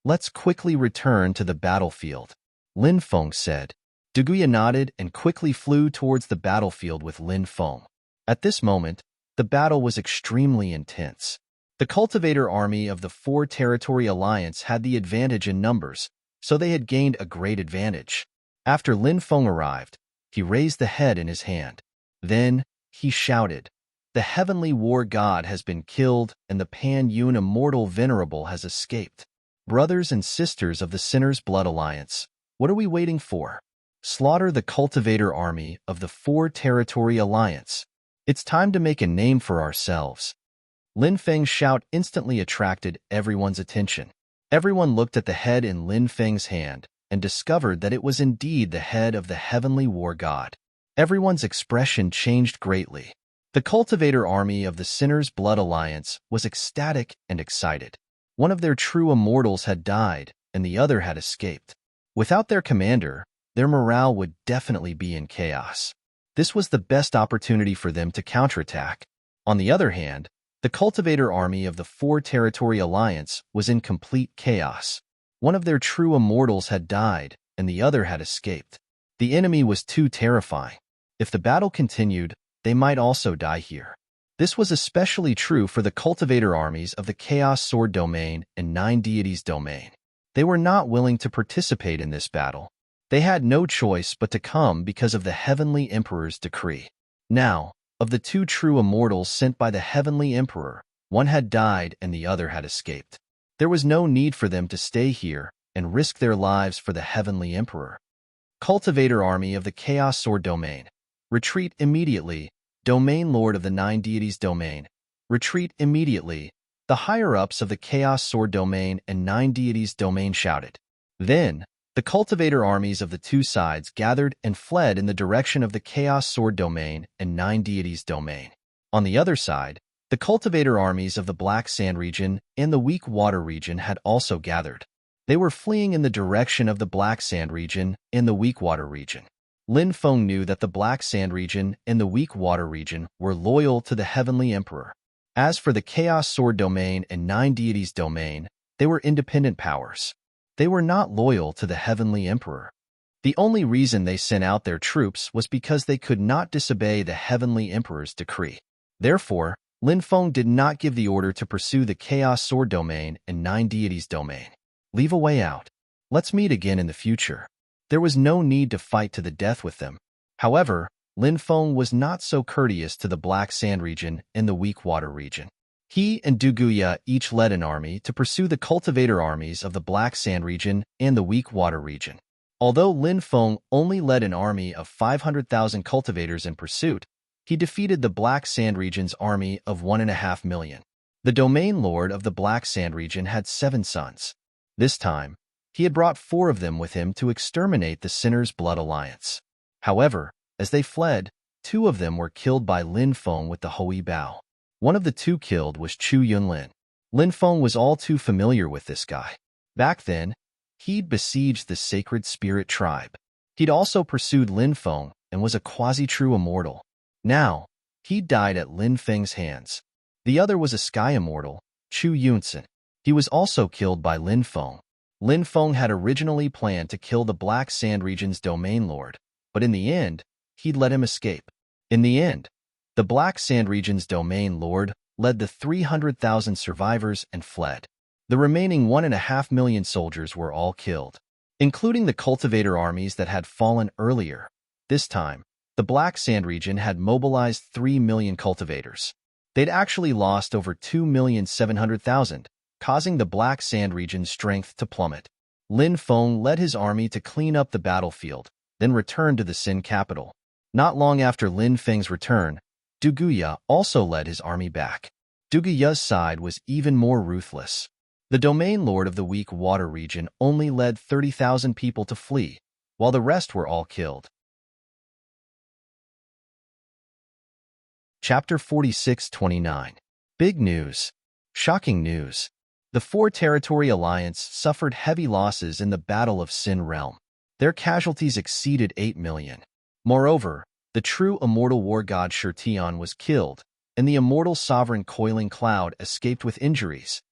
"Let's quickly return to the battlefield," Lin Feng said. Duguya nodded and quickly flew towards the battlefield with Lin Feng. At this moment, the battle was extremely intense. The cultivator army of the 4 Territory Alliance had the advantage in numbers, so they had gained a great advantage. After Lin Feng arrived, he raised the head in his hand. Then, he shouted, "The Heavenly War God has been killed and the Pan-Yun Immortal Venerable has escaped." Brothers and sisters of the Sinner's Blood Alliance, what are we waiting for? Slaughter the cultivator army of the Four Territory Alliance. It's time to make a name for ourselves. Lin Feng's shout instantly attracted everyone's attention. Everyone looked at the head in Lin Feng's hand and discovered that it was indeed the head of the heavenly war god. Everyone's expression changed greatly. The cultivator army of the Sinner's Blood Alliance was ecstatic and excited. One of their true immortals had died, and the other had escaped. Without their commander, their morale would definitely be in chaos. This was the best opportunity for them to counterattack. On the other hand, the cultivator army of the Four Territory Alliance was in complete chaos. One of their true immortals had died, and the other had escaped. The enemy was too terrifying. If the battle continued, they might also die here. This was especially true for the cultivator armies of the Chaos Sword Domain and Nine Deities Domain. They were not willing to participate in this battle. They had no choice but to come because of the Heavenly Emperor's decree. Now, of the two true immortals sent by the Heavenly Emperor, one had died and the other had escaped. There was no need for them to stay here and risk their lives for the Heavenly Emperor. Cultivator army of the Chaos Sword Domain. Retreat immediately. Domain Lord of the Nine Deities Domain. Retreat immediately. The higher-ups of the Chaos Sword Domain and Nine Deities Domain shouted. Then, the cultivator armies of the two sides gathered and fled in the direction of the Chaos Sword Domain and Nine Deities Domain. On the other side, the cultivator armies of the Black Sand region and the Weak Water region had also gathered. They were fleeing in the direction of the Black Sand region and the Weak Water region. Lin Feng knew that the Black Sand region and the Weak Water region were loyal to the Heavenly Emperor. As for the Chaos Sword Domain and Nine Deities Domain, they were independent powers. They were not loyal to the Heavenly Emperor. The only reason they sent out their troops was because they could not disobey the Heavenly Emperor's decree. Therefore, Lin Feng did not give the order to pursue the Chaos Sword Domain and Nine Deities Domain. Leave a way out. Let's meet again in the future. There was no need to fight to the death with them. However, Lin Feng was not so courteous to the Black Sand region and the Weak Water region. He and Du Guya each led an army to pursue the cultivator armies of the Black Sand region and the Weak Water region. Although Lin Feng only led an army of 500,000 cultivators in pursuit, he defeated the Black Sand region's army of 1.5 million. The domain lord of the Black Sand region had 7 sons. This time, he had brought 4 of them with him to exterminate the Sinner's Blood Alliance. However, as they fled, 2 of them were killed by Lin Feng with the Hui Bao. One of the 2 killed was Chu Yunlin. Lin Feng was all too familiar with this guy. Back then, he'd besieged the Sacred Spirit tribe. He'd also pursued Lin Feng and was a quasi-true immortal. Now, he died at Lin Feng's hands. The other was a sky immortal, Chu Yunsen. He was also killed by Lin Feng. Lin Feng had originally planned to kill the Black Sand region's domain lord, but in the end, he'd let him escape. In the end, the Black Sand region's domain lord led the 300,000 survivors and fled. The remaining 1.5 million soldiers were all killed, including the cultivator armies that had fallen earlier. This time, the Black Sand region had mobilized 3 million cultivators. They'd actually lost over 2,700,000, causing the Black Sand region's strength to plummet. Lin Feng led his army to clean up the battlefield, then returned to the Sin capital. Not long after Lin Feng's return, Du Guya also led his army back. Du Guya's side was even more ruthless. The domain lord of the Weak Water region only led 30,000 people to flee, while the rest were all killed. Chapter 46-29. Big news. Shocking news. The Four Territory Alliance suffered heavy losses in the Battle of Sin Realm. Their casualties exceeded 8 million. Moreover, the true immortal war god Shirtion was killed, and the immortal sovereign Coiling Cloud escaped with injuries.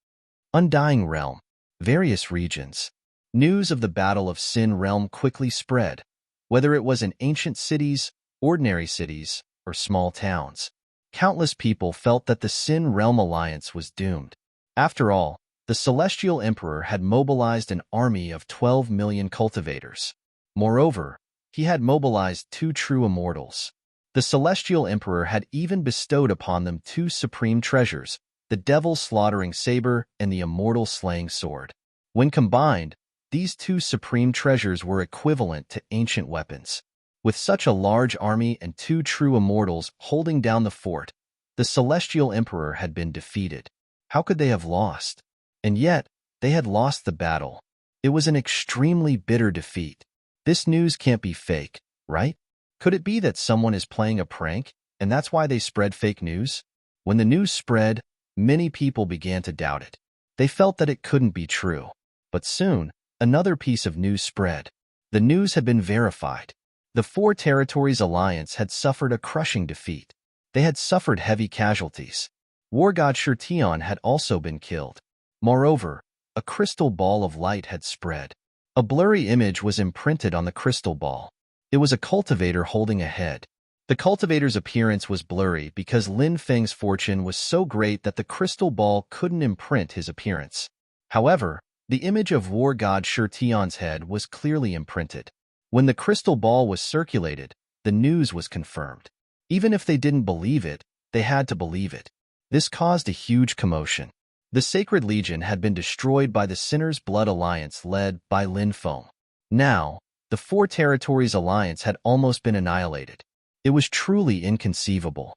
Undying Realm. Various regions. News of the Battle of Sin Realm quickly spread, whether it was in ancient cities, ordinary cities, or small towns. Countless people felt that the Sin Realm Alliance was doomed. After all, the Celestial Emperor had mobilized an army of 12 million cultivators. Moreover, he had mobilized 2 true immortals. The Celestial Emperor had even bestowed upon them 2 supreme treasures, the Devil Slaughtering Saber and the Immortal Slaying Sword. When combined, these two supreme treasures were equivalent to ancient weapons. With such a large army and two true immortals holding down the fort, the Celestial Emperor had been defeated. How could they have lost? And yet, they had lost the battle. It was an extremely bitter defeat. This news can't be fake, right? Could it be that someone is playing a prank, and that's why they spread fake news? When the news spread, many people began to doubt it. They felt that it couldn't be true. But soon, another piece of news spread. The news had been verified. The Four Territories Alliance had suffered a crushing defeat. They had suffered heavy casualties. War god Shirtion had also been killed. Moreover, a crystal ball of light had spread. A blurry image was imprinted on the crystal ball. It was a cultivator holding a head. The cultivator's appearance was blurry because Lin Feng's fortune was so great that the crystal ball couldn't imprint his appearance. However, the image of war god Shirtion's head was clearly imprinted. When the crystal ball was circulated, the news was confirmed. Even if they didn't believe it, they had to believe it. This caused a huge commotion. The Sacred Legion had been destroyed by the Sinner's Blood Alliance led by Lin Feng. Now, the Four Territories Alliance had almost been annihilated. It was truly inconceivable.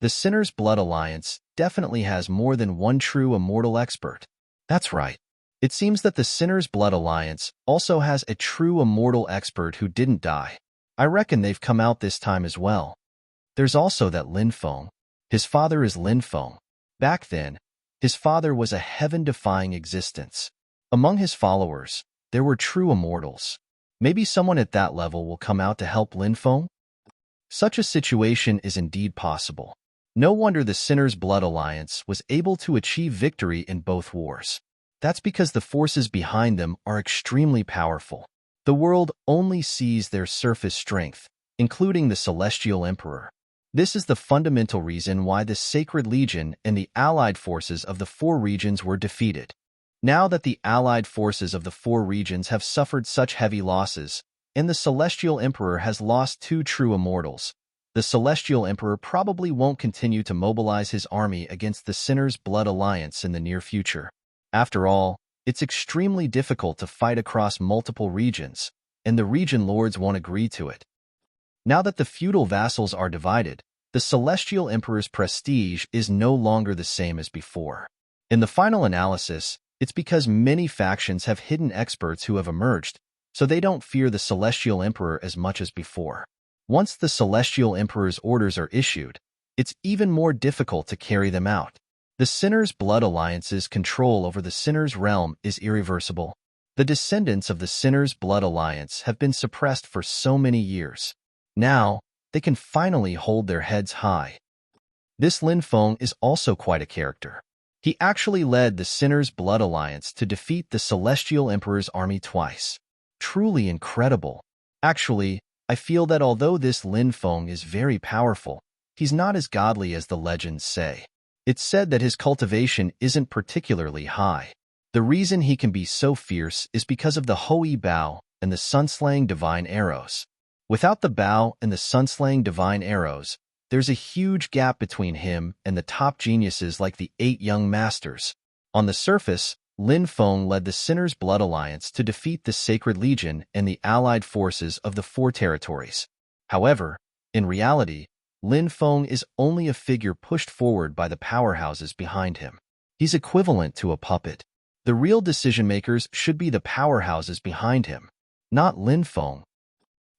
The Sinner's Blood Alliance definitely has more than one true immortal expert. That's right. It seems that the Sinner's Blood Alliance also has a true immortal expert who didn't die. I reckon they've come out this time as well. There's also that Lin Feng. His father is Lin Feng. Back then, his father was a heaven-defying existence. Among his followers, there were true immortals. Maybe someone at that level will come out to help Lin Feng? Such a situation is indeed possible. No wonder the Sinner's Blood Alliance was able to achieve victory in both wars. That's because the forces behind them are extremely powerful. The world only sees their surface strength, including the Celestial Emperor. This is the fundamental reason why the Sacred Legion and the allied forces of the four regions were defeated. Now that the allied forces of the four regions have suffered such heavy losses, and the Celestial Emperor has lost two true immortals, the Celestial Emperor probably won't continue to mobilize his army against the Sinner's Blood Alliance in the near future. After all, it's extremely difficult to fight across multiple regions, and the region lords won't agree to it. Now that the feudal vassals are divided, the Celestial Emperor's prestige is no longer the same as before. In the final analysis, it's because many factions have hidden experts who have emerged, so they don't fear the Celestial Emperor as much as before. Once the Celestial Emperor's orders are issued, it's even more difficult to carry them out. The Sinner's Blood Alliance's control over the Sinner's realm is irreversible. The descendants of the Sinner's Blood Alliance have been suppressed for so many years. Now, they can finally hold their heads high. This Lin Feng is also quite a character. He actually led the Sinner's Blood Alliance to defeat the Celestial Emperor's army twice. Truly incredible. Actually, I feel that although this Lin Feng is very powerful, he's not as godly as the legends say. It's said that his cultivation isn't particularly high. The reason he can be so fierce is because of the Hoi Bow and the Sunslaying Divine Arrows. Without the bow and the Sunslaying Divine Arrows, there's a huge gap between him and the top geniuses like the 8 Young Masters. On the surface, Lin Feng led the Sinner's Blood Alliance to defeat the Sacred Legion and the allied forces of the Four Territories. However, in reality, Lin Feng is only a figure pushed forward by the powerhouses behind him. He's equivalent to a puppet. The real decision-makers should be the powerhouses behind him, not Lin Feng.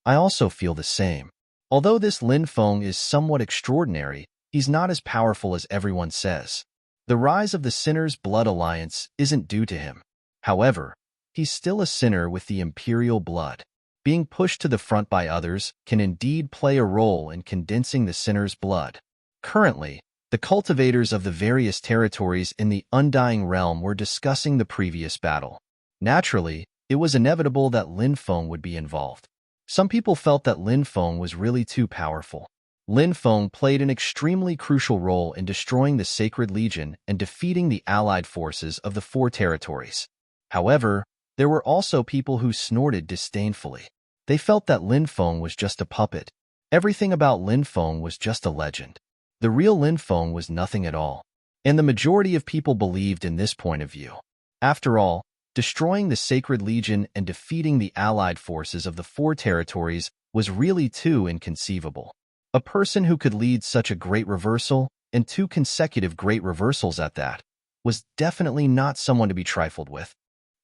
I also feel the same. Although this Lin Feng is somewhat extraordinary, he's not as powerful as everyone says. The rise of the Sinner's Blood Alliance isn't due to him. However, he's still a sinner with the imperial blood. Being pushed to the front by others can indeed play a role in condensing the sinner's blood. Currently, the cultivators of the various territories in the Undying Realm were discussing the previous battle. Naturally, it was inevitable that Lin Feng would be involved. Some people felt that Lin Feng was really too powerful. Lin Feng played an extremely crucial role in destroying the Sacred Legion and defeating the allied forces of the Four Territories. However, there were also people who snorted disdainfully. They felt that Lin Feng was just a puppet. Everything about Lin Feng was just a legend. The real Lin Feng was nothing at all. And the majority of people believed in this point of view. After all, Destroying the Sacred Legion and defeating the allied forces of the four territories was really too inconceivable. A person who could lead such a great reversal, and two consecutive great reversals at that, was definitely not someone to be trifled with.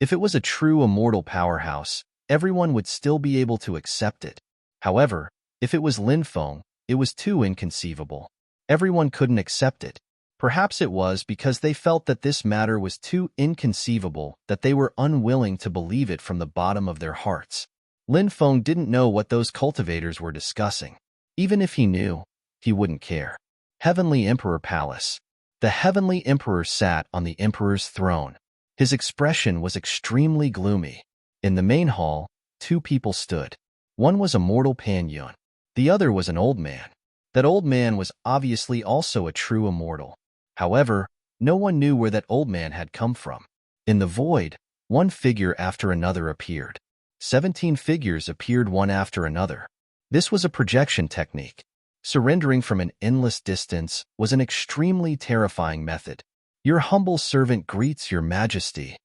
If it was a true immortal powerhouse, everyone would still be able to accept it. However, if it was Lin Feng, it was too inconceivable. Everyone couldn't accept it. Perhaps it was because they felt that this matter was too inconceivable that they were unwilling to believe it from the bottom of their hearts. Lin Feng didn't know what those cultivators were discussing. Even if he knew, he wouldn't care. Heavenly Emperor Palace. The Heavenly Emperor sat on the Emperor's throne. His expression was extremely gloomy. In the main hall, two people stood. One was a mortal Pan Yun. The other was an old man. That old man was obviously also a true immortal. However, no one knew where that old man had come from. In the void, one figure after another appeared. 17 figures appeared one after another. This was a projection technique. Surrendering from an endless distance was an extremely terrifying method. Your humble servant greets your majesty.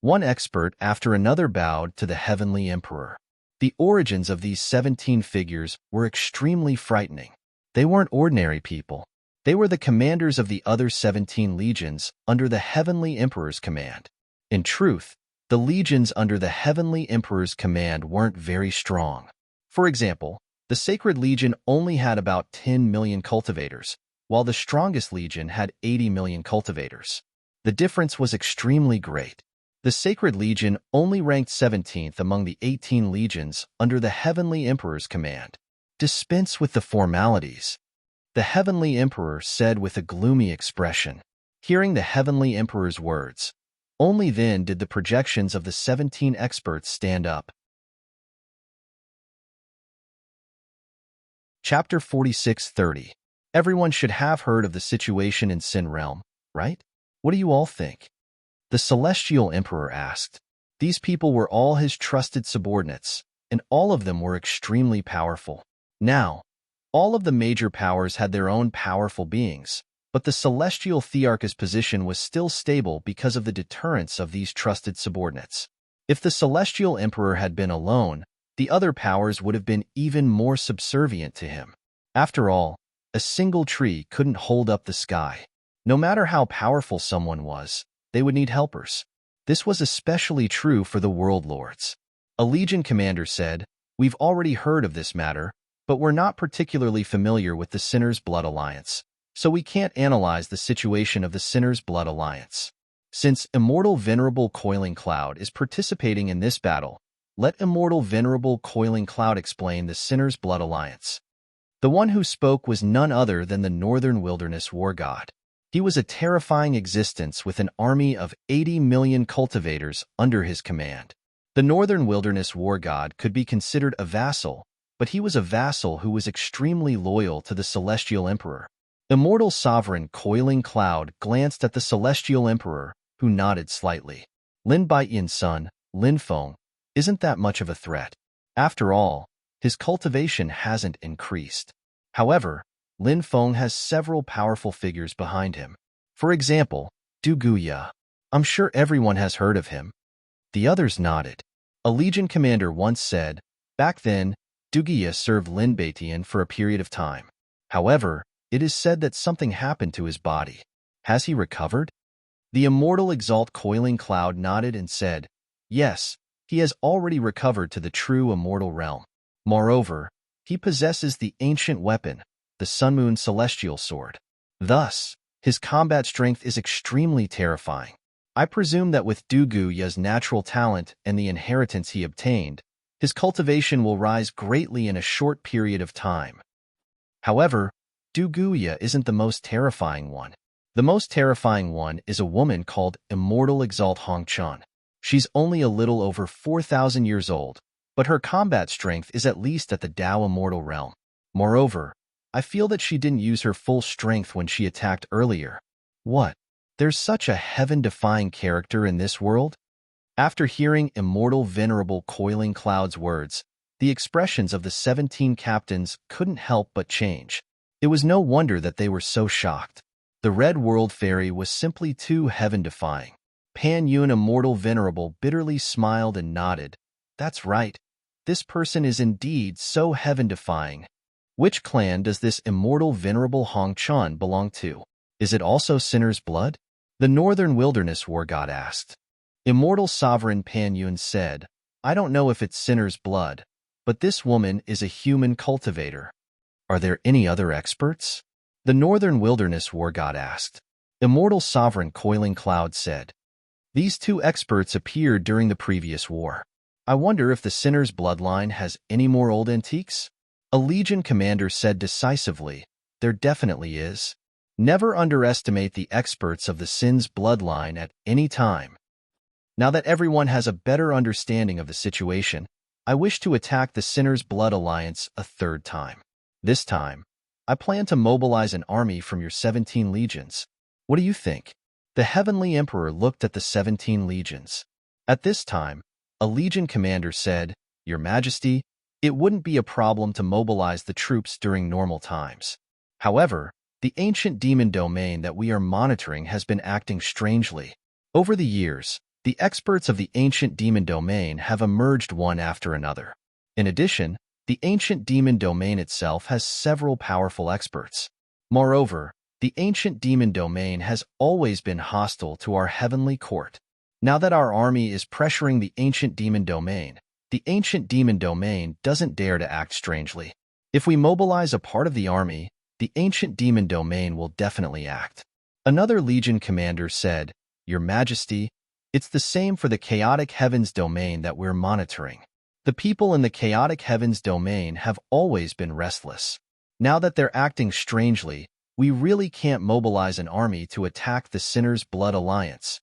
One expert after another bowed to the Heavenly Emperor. The origins of these 17 figures were extremely frightening. They weren't ordinary people. They were the commanders of the other 17 legions under the Heavenly Emperor's command. In truth, the legions under the Heavenly Emperor's command weren't very strong. For example, the Sacred Legion only had about 10 million cultivators, while the strongest legion had 80 million cultivators. The difference was extremely great. The Sacred Legion only ranked 17th among the 18 legions under the Heavenly Emperor's command. Dispense with the formalities, the Heavenly Emperor said with a gloomy expression. Hearing the Heavenly Emperor's words, only then did the projections of the 17 experts stand up. Chapter 46:30. Everyone should have heard of the situation in Sin Realm, right? What do you all think? The Celestial Emperor asked. These people were all his trusted subordinates, and all of them were extremely powerful. Now, all of the major powers had their own powerful beings, but the Celestial Thearch's position was still stable because of the deterrence of these trusted subordinates. If the Celestial Emperor had been alone, the other powers would have been even more subservient to him. After all, a single tree couldn't hold up the sky. No matter how powerful someone was, they would need helpers. This was especially true for the World Lords. A Legion commander said, "We've already heard of this matter, but we're not particularly familiar with the Sinner's Blood Alliance, so we can't analyze the situation of the Sinner's Blood Alliance. Since Immortal Venerable Coiling Cloud is participating in this battle, let Immortal Venerable Coiling Cloud explain the Sinner's Blood Alliance." The one who spoke was none other than the Northern Wilderness War God. He was a terrifying existence with an army of 80 million cultivators under his command. The Northern Wilderness War God could be considered a vassal, but he was a vassal who was extremely loyal to the Celestial Emperor. Immortal Sovereign Coiling Cloud glanced at the Celestial Emperor, who nodded slightly. Lin Baiyan's son, Lin Feng, isn't that much of a threat. After all, his cultivation hasn't increased. However, Lin Feng has several powerful figures behind him. For example, Du Guya. I'm sure everyone has heard of him. The others nodded. A Legion commander once said, back then, Du Guya served Lin Baiyan for a period of time. However, it is said that something happened to his body. Has he recovered? The Immortal Exalt Coiling Cloud nodded and said, yes, he has already recovered to the true immortal realm. Moreover, he possesses the ancient weapon, the Sun Moon Celestial Sword. Thus, his combat strength is extremely terrifying. I presume that with Du Guya's natural talent and the inheritance he obtained, his cultivation will rise greatly in a short period of time. However, Du Guya isn't the most terrifying one. The most terrifying one is a woman called Immortal Exalt Hongchun. She's only a little over 4,000 years old, but her combat strength is at least at the Tao Immortal realm. Moreover, I feel that she didn't use her full strength when she attacked earlier. What? There's such a heaven-defying character in this world? After hearing Immortal Venerable Coiling Cloud's words, the expressions of the 17 captains couldn't help but change. It was no wonder that they were so shocked. The Red World Fairy was simply too heaven-defying. Pan Yun, immortal venerable, bitterly smiled and nodded. That's right. This person is indeed so heaven-defying. Which clan does this immortal venerable Hong Chun belong to? Is it also Sinner's blood? The Northern Wilderness War God asked. Immortal Sovereign Pan Yun said, I don't know if it's Sinner's blood, but this woman is a human cultivator. Are there any other experts? The Northern Wilderness War God asked. Immortal Sovereign Coiling Cloud said, these two experts appeared during the previous war. I wonder if the Sinner's bloodline has any more old antiques? A Legion commander said decisively, there definitely is. Never underestimate the experts of the Sin's bloodline at any time. Now that everyone has a better understanding of the situation, I wish to attack the Sinner's Blood Alliance a third time. This time, I plan to mobilize an army from your 17 legions. What do you think? The Heavenly Emperor looked at the 17 legions. At this time, a legion commander said, Your Majesty, it wouldn't be a problem to mobilize the troops during normal times. However, the ancient demon domain that we are monitoring has been acting strangely. Over the years, the experts of the ancient demon domain have emerged one after another. In addition, the ancient demon domain itself has several powerful experts. Moreover, the ancient demon domain has always been hostile to our heavenly court. Now that our army is pressuring the ancient demon domain doesn't dare to act strangely. If we mobilize a part of the army, the ancient demon domain will definitely act. Another legion commander said, Your Majesty, it's the same for the chaotic heavens domain that we're monitoring. The people in the chaotic heavens domain have always been restless. Now that they're acting strangely, we really can't mobilize an army to attack the Sinner's Blood Alliance.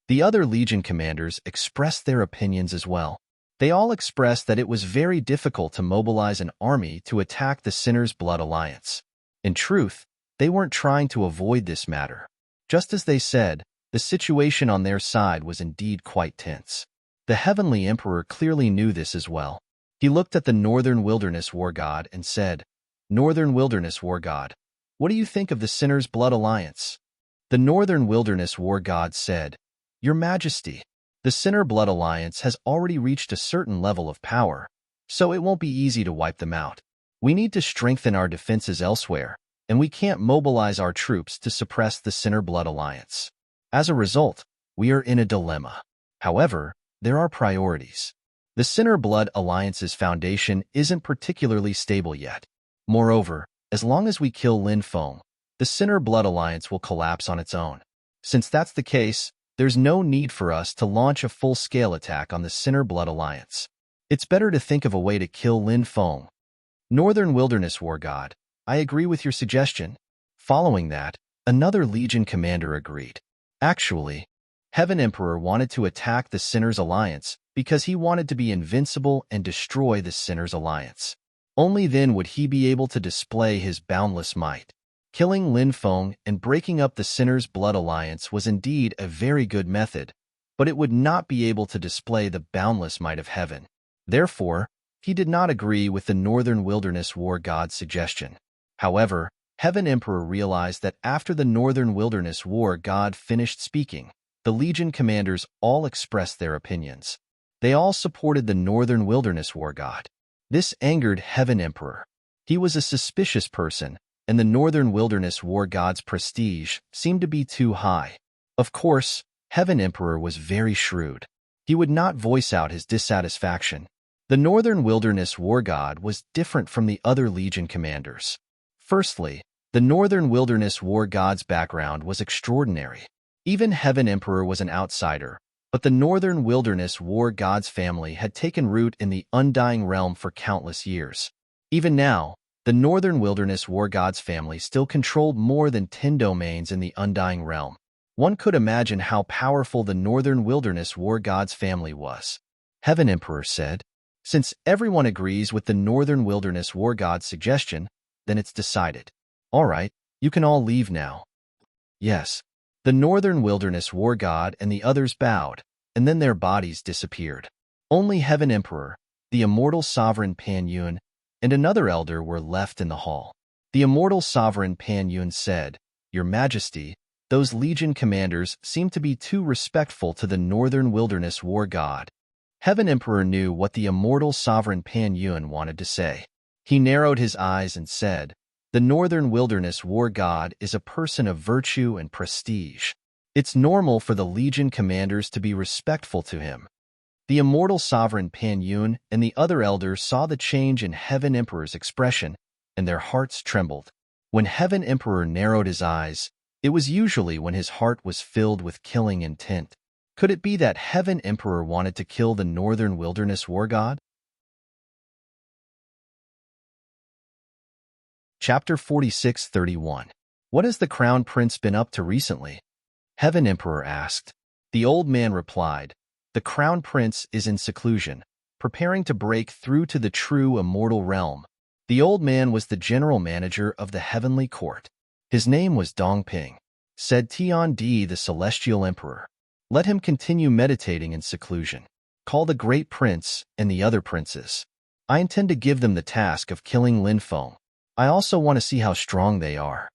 The other legion commanders expressed their opinions as well. They all expressed that it was very difficult to mobilize an army to attack the Sinner's Blood Alliance. In truth, they weren't trying to avoid this matter. Just as they said, the situation on their side was indeed quite tense. The Heavenly Emperor clearly knew this as well. He looked at the Northern Wilderness War God and said, Northern Wilderness War God, what do you think of the Sinner's Blood Alliance? The Northern Wilderness War God said, Your Majesty, the Sinner Blood Alliance has already reached a certain level of power, so it won't be easy to wipe them out. We need to strengthen our defenses elsewhere, and we can't mobilize our troops to suppress the Sinner Blood Alliance. As a result, we are in a dilemma. However, there are priorities. The Sinner Blood Alliance's foundation isn't particularly stable yet. Moreover, as long as we kill Lin Feng, the Sinner Blood Alliance will collapse on its own. Since that's the case, there's no need for us to launch a full-scale attack on the Sinner Blood Alliance. It's better to think of a way to kill Lin Feng. Northern Wilderness War God, I agree with your suggestion. Following that, another Legion commander agreed. Actually, Heaven Emperor wanted to attack the Sinner's Alliance because he wanted to be invincible and destroy the Sinner's Alliance. Only then would he be able to display his boundless might. Killing Lin Feng and breaking up the Sinner's Blood Alliance was indeed a very good method, but it would not be able to display the boundless might of heaven. Therefore, he did not agree with the Northern Wilderness War God's suggestion. However, Heaven Emperor realized that after the Northern Wilderness War God finished speaking, the Legion commanders all expressed their opinions. They all supported the Northern Wilderness War God. This angered Heaven Emperor. He was a suspicious person, and the Northern Wilderness War God's prestige seemed to be too high. Of course, Heaven Emperor was very shrewd. He would not voice out his dissatisfaction. The Northern Wilderness War God was different from the other Legion commanders. Firstly, the Northern Wilderness War God's background was extraordinary. Even Heaven Emperor was an outsider, but the Northern Wilderness War God's family had taken root in the Undying Realm for countless years. Even now, the Northern Wilderness War God's family still controlled more than 10 domains in the Undying Realm. One could imagine how powerful the Northern Wilderness War God's family was. Heaven Emperor said, Since everyone agrees with the Northern Wilderness War God's suggestion, then it's decided. All right, you can all leave now. Yes. The Northern Wilderness War God and the others bowed, and then their bodies disappeared. Only Heaven Emperor, the immortal sovereign Pan Yun, and another elder were left in the hall. The immortal sovereign Pan Yun said, Your Majesty, those legion commanders seemed to be too respectful to the northern wilderness war god. Heaven Emperor knew what the immortal sovereign Pan Yun wanted to say. He narrowed his eyes and said, "The northern wilderness war god is a person of virtue and prestige. It's normal for the legion commanders to be respectful to him." The immortal sovereign Pan Yun and the other elders saw the change in Heaven Emperor's expression, and their hearts trembled. When Heaven Emperor narrowed his eyes, it was usually when his heart was filled with killing intent. Could it be that Heaven Emperor wanted to kill the northern wilderness war god? Chapter 46:31. What has the Crown Prince been up to recently? Heaven Emperor asked. The old man replied, "The Crown Prince is in seclusion, preparing to break through to the true immortal realm." The old man was the general manager of the heavenly court. His name was Dongping. Said Tian Di, the celestial emperor, "Let him continue meditating in seclusion. Call the great prince and the other princes. I intend to give them the task of killing Lin Feng. I also want to see how strong they are."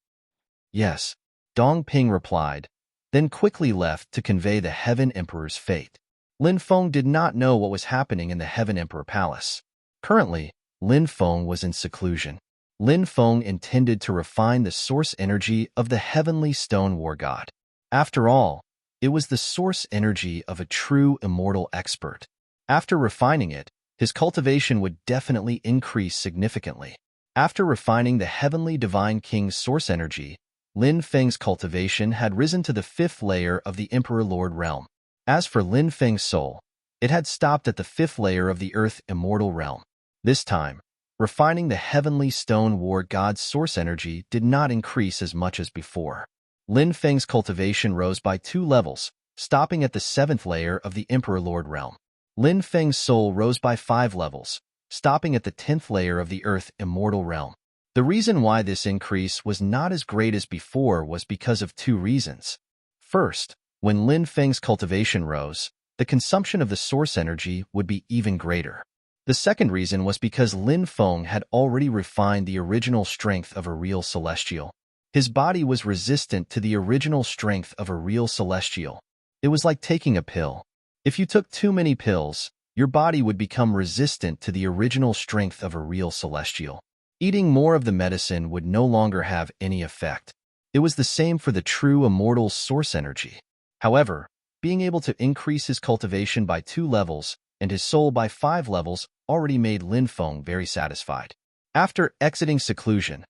"Yes," Dongping replied, then quickly left to convey the Heaven Emperor's fate. Lin Feng did not know what was happening in the Heaven Emperor Palace. Currently, Lin Feng was in seclusion. Lin Feng intended to refine the source energy of the heavenly stone war god. After all, it was the source energy of a true immortal expert. After refining it, his cultivation would definitely increase significantly. After refining the heavenly divine king's source energy, Lin Feng's cultivation had risen to the 5th layer of the Emperor Lord realm. As for Lin Feng's soul, it had stopped at the 5th layer of the Earth Immortal realm. This time, refining the heavenly stone war god's source energy did not increase as much as before. Lin Feng's cultivation rose by 2 levels, stopping at the 7th layer of the Emperor Lord realm. Lin Feng's soul rose by 5 levels, stopping at the 10th layer of the Earth Immortal realm. The reason why this increase was not as great as before was because of 2 reasons. First, when Lin Feng's cultivation rose, the consumption of the source energy would be even greater. The second reason was because Lin Feng had already refined the original strength of a real celestial. His body was resistant to the original strength of a real celestial. It was like taking a pill. If you took too many pills, your body would become resistant to the original strength of a real celestial. Eating more of the medicine would no longer have any effect. It was the same for the true immortal source energy. However, being able to increase his cultivation by 2 levels and his soul by 5 levels already made Lin Feng very satisfied. After exiting seclusion,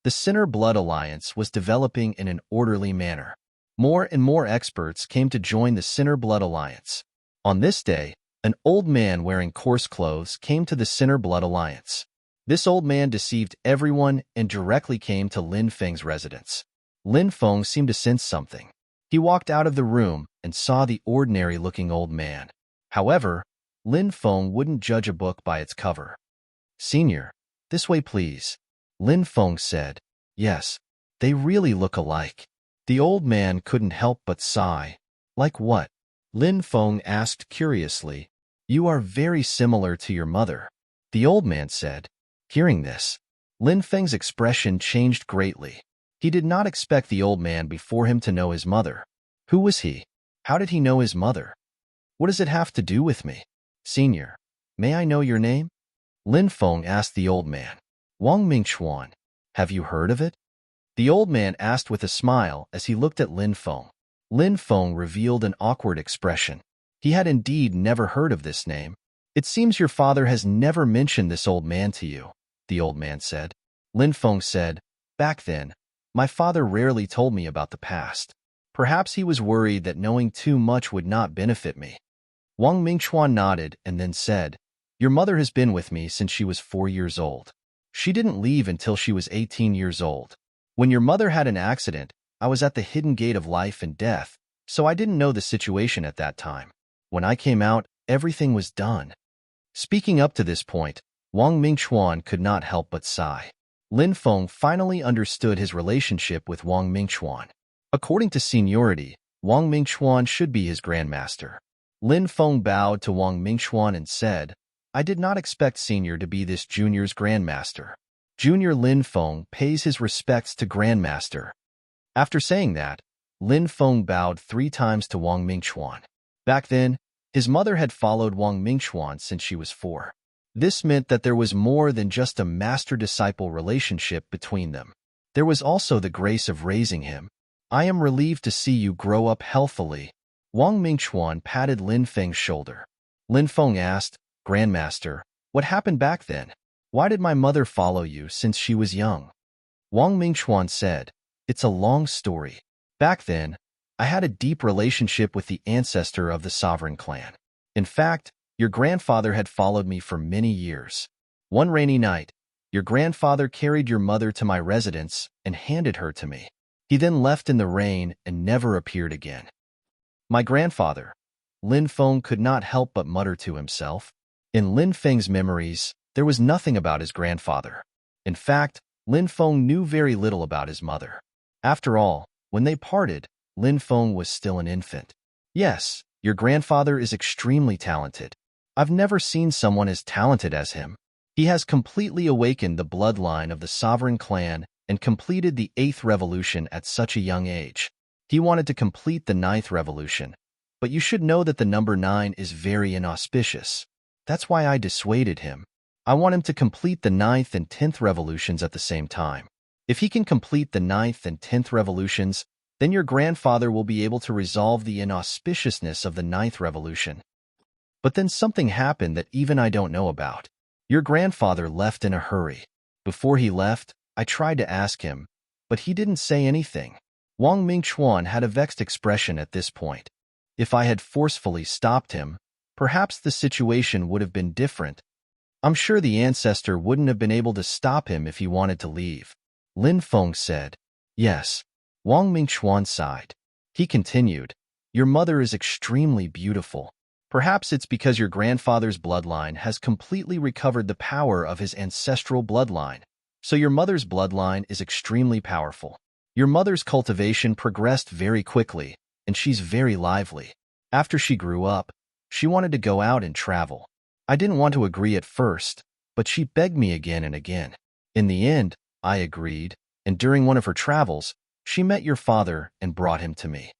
the Sinner Blood Alliance was developing in an orderly manner. More and more experts came to join the Sinner Blood Alliance. On this day, an old man wearing coarse clothes came to the Sinner Blood Alliance. This old man deceived everyone and directly came to Lin Feng's residence. Lin Feng seemed to sense something. He walked out of the room and saw the ordinary-looking old man. However, Lin Feng wouldn't judge a book by its cover. "Senior, this way please," Lin Feng said. "Yes, they really look alike." The old man couldn't help but sigh. "Like what?" Lin Feng asked curiously. "You are very similar to your mother," the old man said. Hearing this, Lin Feng's expression changed greatly. He did not expect the old man before him to know his mother. Who was he? How did he know his mother? What does it have to do with me? "Senior, may I know your name?" Lin Feng asked the old man. "Wang Mingchuan. Have you heard of it?" The old man asked with a smile as he looked at Lin Feng. Lin Feng revealed an awkward expression. He had indeed never heard of this name. "It seems your father has never mentioned this old man to you," the old man said. Lin Feng said, "Back then, my father rarely told me about the past. Perhaps he was worried that knowing too much would not benefit me." Wang Mingchuan nodded and then said, "Your mother has been with me since she was 4 years old. She didn't leave until she was 18 years old. When your mother had an accident, I was at the hidden gate of life and death, so I didn't know the situation at that time. When I came out, everything was done." Speaking up to this point, Wang Mingchuan could not help but sigh. Lin Feng finally understood his relationship with Wang Mingchuan. According to seniority, Wang Mingchuan should be his grandmaster. Lin Feng bowed to Wang Mingchuan and said, "I did not expect Senior to be this junior's grandmaster. Junior Lin Feng pays his respects to grandmaster." After saying that, Lin Feng bowed 3 times to Wang Mingchuan. Back then, his mother had followed Wang Mingchuan since she was 4. This meant that there was more than just a master-disciple relationship between them. There was also the grace of raising him. I am relieved to see you grow up healthily. Wang Mingchuan patted Lin Feng's shoulder. Lin Feng asked, Grandmaster, what happened back then? Why did my mother follow you since she was young? Wang Mingchuan said, It's a long story. Back then, I had a deep relationship with the ancestor of the sovereign clan. In fact, your grandfather had followed me for many years. One rainy night, your grandfather carried your mother to my residence and handed her to me. He then left in the rain and never appeared again. My grandfather, Lin Feng could not help but mutter to himself. In Lin Feng's memories, there was nothing about his grandfather. In fact, Lin Feng knew very little about his mother. After all, when they parted, Lin Feng was still an infant. Yes, your grandfather is extremely talented. I've never seen someone as talented as him. He has completely awakened the bloodline of the sovereign clan and completed the 8th revolution at such a young age. He wanted to complete the 9th revolution, but you should know that the number 9 is very inauspicious. That's why I dissuaded him. I want him to complete the 9th and 10th revolutions at the same time. If he can complete the 9th and 10th revolutions, then your grandfather will be able to resolve the inauspiciousness of the 9th revolution. But then something happened that even I don't know about. Your grandfather left in a hurry. Before he left, I tried to ask him, but he didn't say anything. Wang Mingchuan had a vexed expression at this point. If I had forcefully stopped him, perhaps the situation would have been different. I'm sure the ancestor wouldn't have been able to stop him if he wanted to leave. Lin Feng said. Yes. Wang Mingchuan sighed. He continued, Your mother is extremely beautiful. Perhaps it's because your grandfather's bloodline has completely recovered the power of his ancestral bloodline. So your mother's bloodline is extremely powerful. Your mother's cultivation progressed very quickly, and she's very lively. After she grew up, she wanted to go out and travel. I didn't want to agree at first, but she begged me again and again. In the end, I agreed, and during one of her travels, she met your father and brought him to me.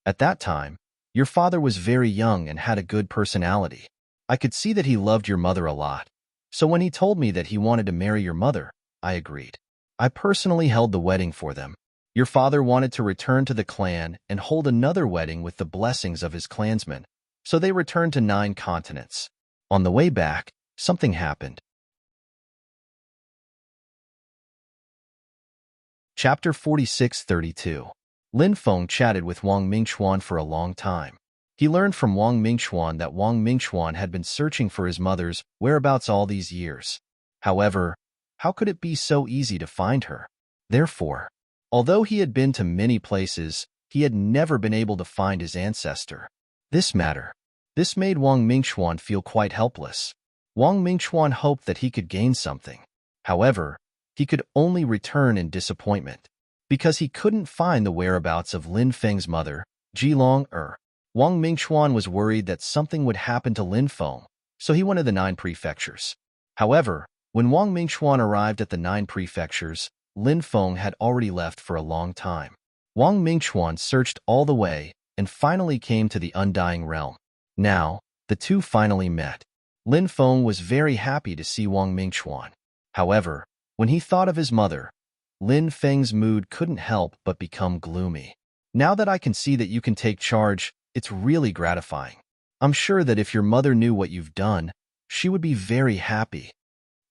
At that time, your father was very young and had a good personality. I could see that he loved your mother a lot. So when he told me that he wanted to marry your mother, I agreed. I personally held the wedding for them. Your father wanted to return to the clan and hold another wedding with the blessings of his clansmen, so they returned to 9 continents. On the way back, something happened. Chapter 46-32. Lin Feng chatted with Wang Mingchuan for a long time. He learned from Wang Mingchuan that Wang Mingchuan had been searching for his mother's whereabouts all these years. However, how could it be so easy to find her? Therefore, although he had been to many places, he had never been able to find his ancestor. This made Wang Mingchuan feel quite helpless. Wang Mingchuan hoped that he could gain something. However, he could only return in disappointment, because he couldn't find the whereabouts of Lin Feng's mother, Jilong. Wang Mingchuan was worried that something would happen to Lin Feng, so he went to the 9 prefectures. However, when Wang Mingchuan arrived at the 9 prefectures, Lin Feng had already left for a long time. Wang Mingchuan searched all the way and finally came to the Undying Realm. Now, the two finally met. Lin Feng was very happy to see Wang Mingchuan. However, when he thought of his mother, Lin Feng's mood couldn't help but become gloomy. Now that I can see that you can take charge, it's really gratifying. I'm sure that if your mother knew what you've done, she would be very happy.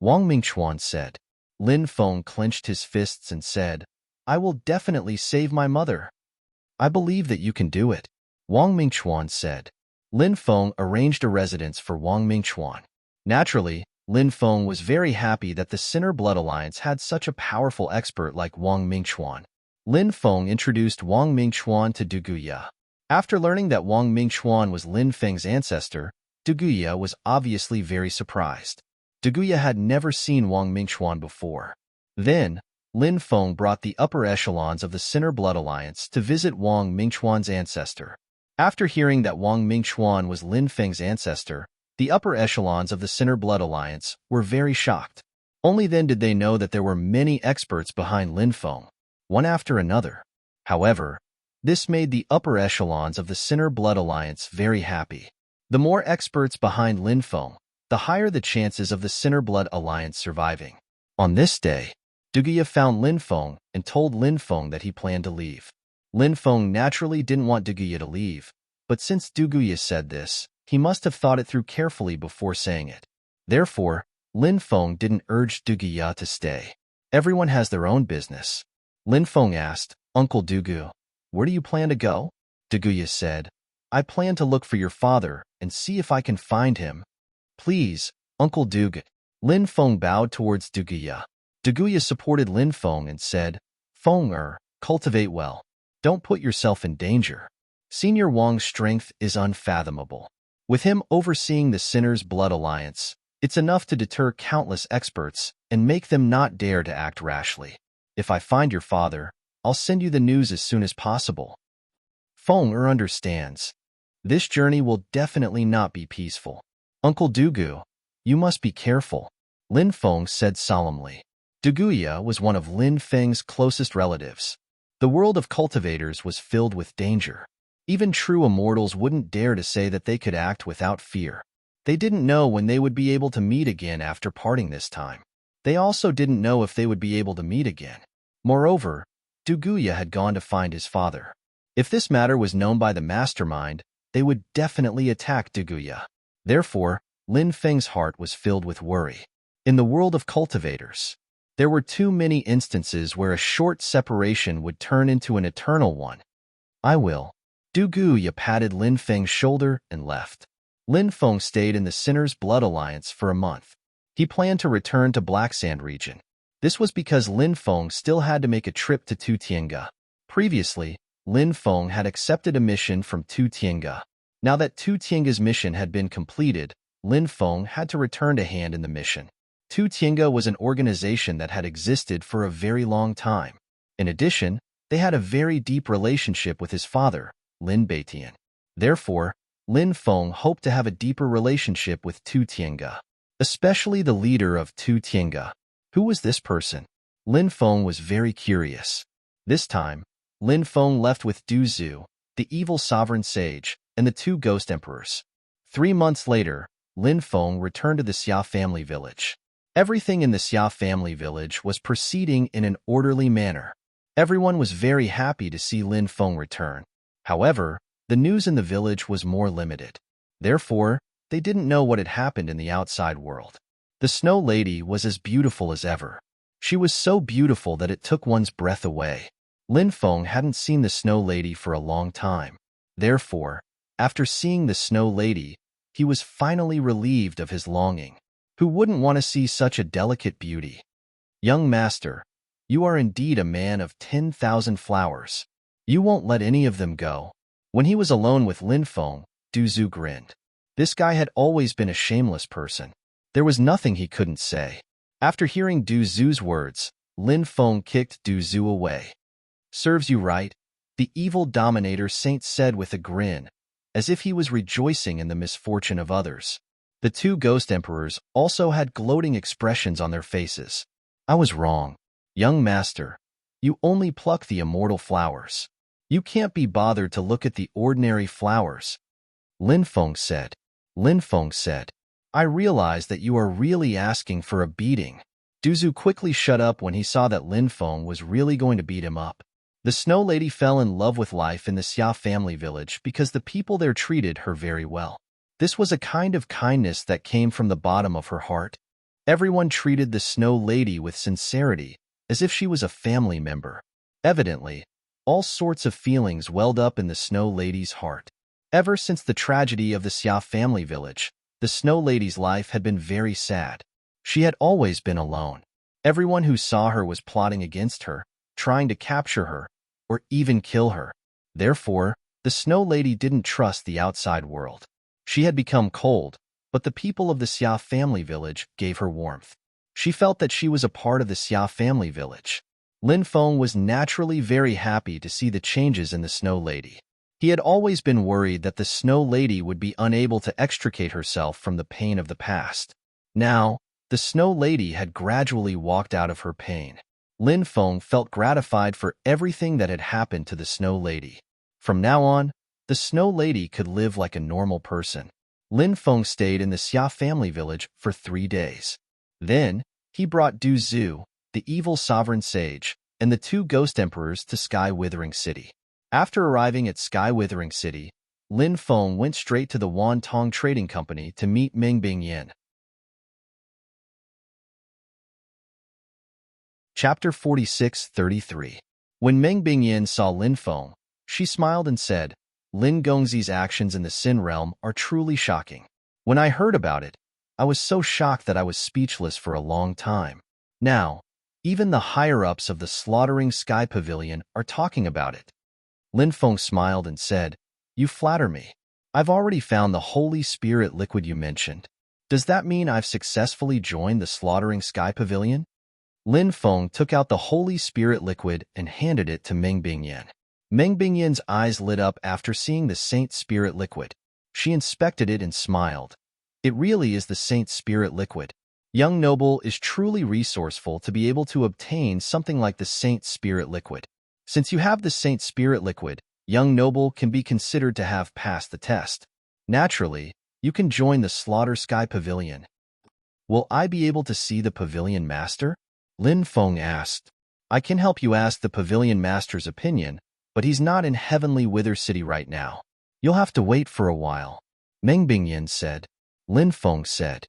Wang Mingchuan said. Lin Feng clenched his fists and said, I will definitely save my mother. I believe that you can do it. Wang Mingchuan said. Lin Feng arranged a residence for Wang Mingchuan. Naturally, Lin Feng was very happy that the Sinner Blood Alliance had such a powerful expert like Wang Mingchuan. Lin Feng introduced Wang Mingchuan to Duguya. After learning that Wang Mingchuan was Lin Feng's ancestor, Duguya was obviously very surprised. Duguya had never seen Wang Mingchuan before. Then, Lin Feng brought the upper echelons of the Sinner Blood Alliance to visit Wang Mingchuan's ancestor. After hearing that Wang Mingchuan was Lin Feng's ancestor, the upper echelons of the Sinner Blood Alliance were very shocked. Only then did they know that there were many experts behind Lin Feng, one after another. However, This made the upper echelons of the Sinner Blood Alliance very happy. The more experts behind Linfeng, the higher the chances of the Sinner Blood Alliance surviving. On this day, Duguya found Linfeng and told Linfeng that he planned to leave. Linfeng naturally didn't want Duguya to leave, but since Duguya said this, he must have thought it through carefully before saying it. Therefore, Linfeng didn't urge Duguya to stay. Everyone has their own business. Linfeng asked, Uncle Dugu, where do you plan to go? Duguya said, I plan to look for your father and see if I can find him. Please, Uncle Dugu. Linfeng bowed towards Duguya. Duguya supported Linfeng and said, Feng cultivate well. Don't put yourself in danger. Senior Wang's strength is unfathomable. With him overseeing the Sinner's Blood Alliance, it's enough to deter countless experts and make them not dare to act rashly. If I find your father, I'll send you the news as soon as possible. Feng understands. This journey will definitely not be peaceful. Uncle Dugu, you must be careful, Linfeng said solemnly. Duguya was one of Lin Feng's closest relatives. The world of cultivators was filled with danger. Even true immortals wouldn't dare to say that they could act without fear. They didn't know when they would be able to meet again after parting this time. They also didn't know if they would be able to meet again. Moreover, Duguya had gone to find his father. If this matter was known by the mastermind, they would definitely attack Duguya. Therefore, Lin Feng's heart was filled with worry. In the world of cultivators, there were too many instances where a short separation would turn into an eternal one. I will. Duguya patted Lin Feng's shoulder and left. Linfeng stayed in the Sinner's Blood Alliance for a month. He planned to return to Black Sand region. This was because Linfeng still had to make a trip to Tutienga. Previously, Linfeng had accepted a mission from Tutienga. Now that Tutienga's mission had been completed, Linfeng had to return to hand in the mission. Tutienga was an organization that had existed for a very long time. In addition, they had a very deep relationship with his father, Lin Beitian. Therefore, Linfeng hoped to have a deeper relationship with Tutienga, especially the leader of Tutienga. Who was this person? Linfeng was very curious. This time, Linfeng left with Du Zhu, the evil sovereign sage, and the two ghost emperors. 3 months later, Linfeng returned to the Xia family village. Everything in the Xia family village was proceeding in an orderly manner. Everyone was very happy to see Linfeng return. However, the news in the village was more limited. Therefore, they didn't know what had happened in the outside world. The Snow Lady was as beautiful as ever. She was so beautiful that it took one's breath away. Linfeng hadn't seen the Snow Lady for a long time. Therefore, after seeing the Snow Lady, he was finally relieved of his longing. Who wouldn't want to see such a delicate beauty? Young master, you are indeed a man of 10,000 flowers. You won't let any of them go. When he was alone with Linfeng, Du Zhu grinned. This guy had always been a shameless person. There was nothing he couldn't say. After hearing Du Zhu's words, Linfeng kicked Du Zhu away. Serves you right, the evil dominator saint said with a grin, as if he was rejoicing in the misfortune of others. The two ghost emperors also had gloating expressions on their faces. I was wrong. Young master, you only pluck the immortal flowers. You can't be bothered to look at the ordinary flowers. Linfeng said. Linfeng said, I realize that you are really asking for a beating. Du Zhu quickly shut up when he saw that Linfeng was really going to beat him up. The Snow Lady fell in love with life in the Xia family village because the people there treated her very well. This was a kind of kindness that came from the bottom of her heart. Everyone treated the Snow Lady with sincerity, as if she was a family member. Evidently, all sorts of feelings welled up in the Snow Lady's heart. Ever since the tragedy of the Xia family village, the Snow Lady's life had been very sad. She had always been alone. Everyone who saw her was plotting against her, trying to capture her, or even kill her. Therefore, the Snow Lady didn't trust the outside world. She had become cold, but the people of the Xia family village gave her warmth. She felt that she was a part of the Xia family village. Linfeng was naturally very happy to see the changes in the Snow Lady. He had always been worried that the Snow Lady would be unable to extricate herself from the pain of the past. Now, the Snow Lady had gradually walked out of her pain. Linfeng felt gratified for everything that had happened to the Snow Lady. From now on, the Snow Lady could live like a normal person. Lin Feng stayed in the Xia family village for 3 days. Then, he brought Du Zhu, the evil sovereign sage, and the 2 ghost emperors to Sky Withering City. After arriving at Sky Withering City, Lin Feng went straight to the Wan Tong Trading Company to meet Meng Bingyan. Chapter 46-33. When Meng Bingyan saw Lin Feng, she smiled and said, Lin Gongzi's actions in the Sin Realm are truly shocking. When I heard about it, I was so shocked that I was speechless for a long time. Now, even the higher-ups of the Slaughtering Sky Pavilion are talking about it. Lin Feng smiled and said, You flatter me. I've already found the Holy Spirit liquid you mentioned. Does that mean I've successfully joined the Slaughtering Sky Pavilion? Lin Feng took out the Holy Spirit liquid and handed it to Meng Bingyan. Meng Bingyan's eyes lit up after seeing the Saint Spirit liquid. She inspected it and smiled. It really is the Saint Spirit liquid. Young noble is truly resourceful to be able to obtain something like the Saint Spirit liquid. Since you have the Saint Spirit liquid, young noble can be considered to have passed the test. Naturally, you can join the Slaughter Sky Pavilion. Will I be able to see the Pavilion Master? Lin Feng asked. I can help you ask the Pavilion Master's opinion, but he's not in Heavenly Wither City right now. You'll have to wait for a while. Meng Bingyan said. Lin Feng said.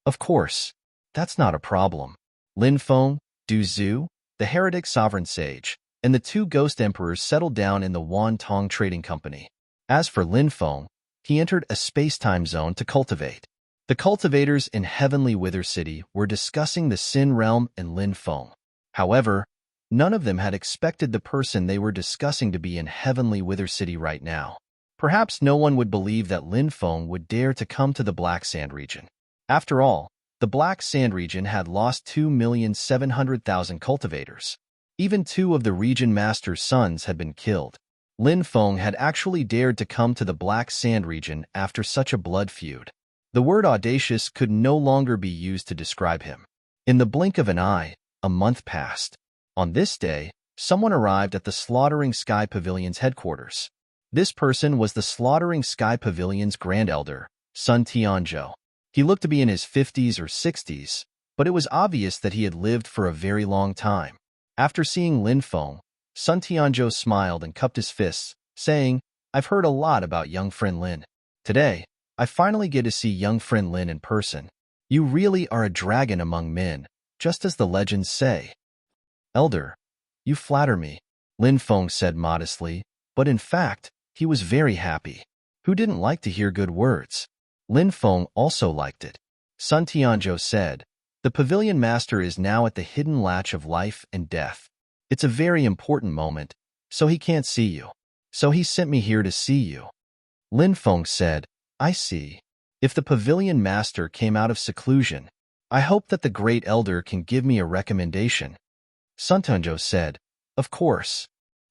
Of course. That's not a problem. Lin Feng, Du Zhu, the heretic sovereign sage, and the 2 ghost emperors settled down in the Wan Tong Trading Company. As for Lin Feng, he entered a space-time zone to cultivate. The cultivators in Heavenly Wither City were discussing the Sin Realm and Lin Feng. However, none of them had expected the person they were discussing to be in Heavenly Wither City right now. Perhaps no one would believe that Lin Feng would dare to come to the Black Sand region. After all, the Black Sand region had lost 2,700,000 cultivators. Even 2 of the region master's sons had been killed. Lin Feng had actually dared to come to the Black Sand region after such a blood feud. The word audacious could no longer be used to describe him. In the blink of an eye, a month passed. On this day, someone arrived at the Slaughtering Sky Pavilion's headquarters. This person was the Slaughtering Sky Pavilion's Grand Elder, Sun Tianzhou. He looked to be in his 50s or 60s, but it was obvious that he had lived for a very long time. After seeing Lin Feng, Sun Tianzhou smiled and cupped his fists, saying, I've heard a lot about young friend Lin. Today, I finally get to see young friend Lin in person. You really are a dragon among men, just as the legends say. Elder, you flatter me, Lin Feng said modestly, but in fact, he was very happy. Who didn't like to hear good words? Lin Feng also liked it. Sun Tianzhou said, The Pavilion Master is now at the hidden latch of life and death. It's a very important moment, so he can't see you. So he sent me here to see you. Lin Feng said, I see. If the Pavilion Master came out of seclusion, I hope that the Great Elder can give me a recommendation. Sun Tianzhou said, Of course.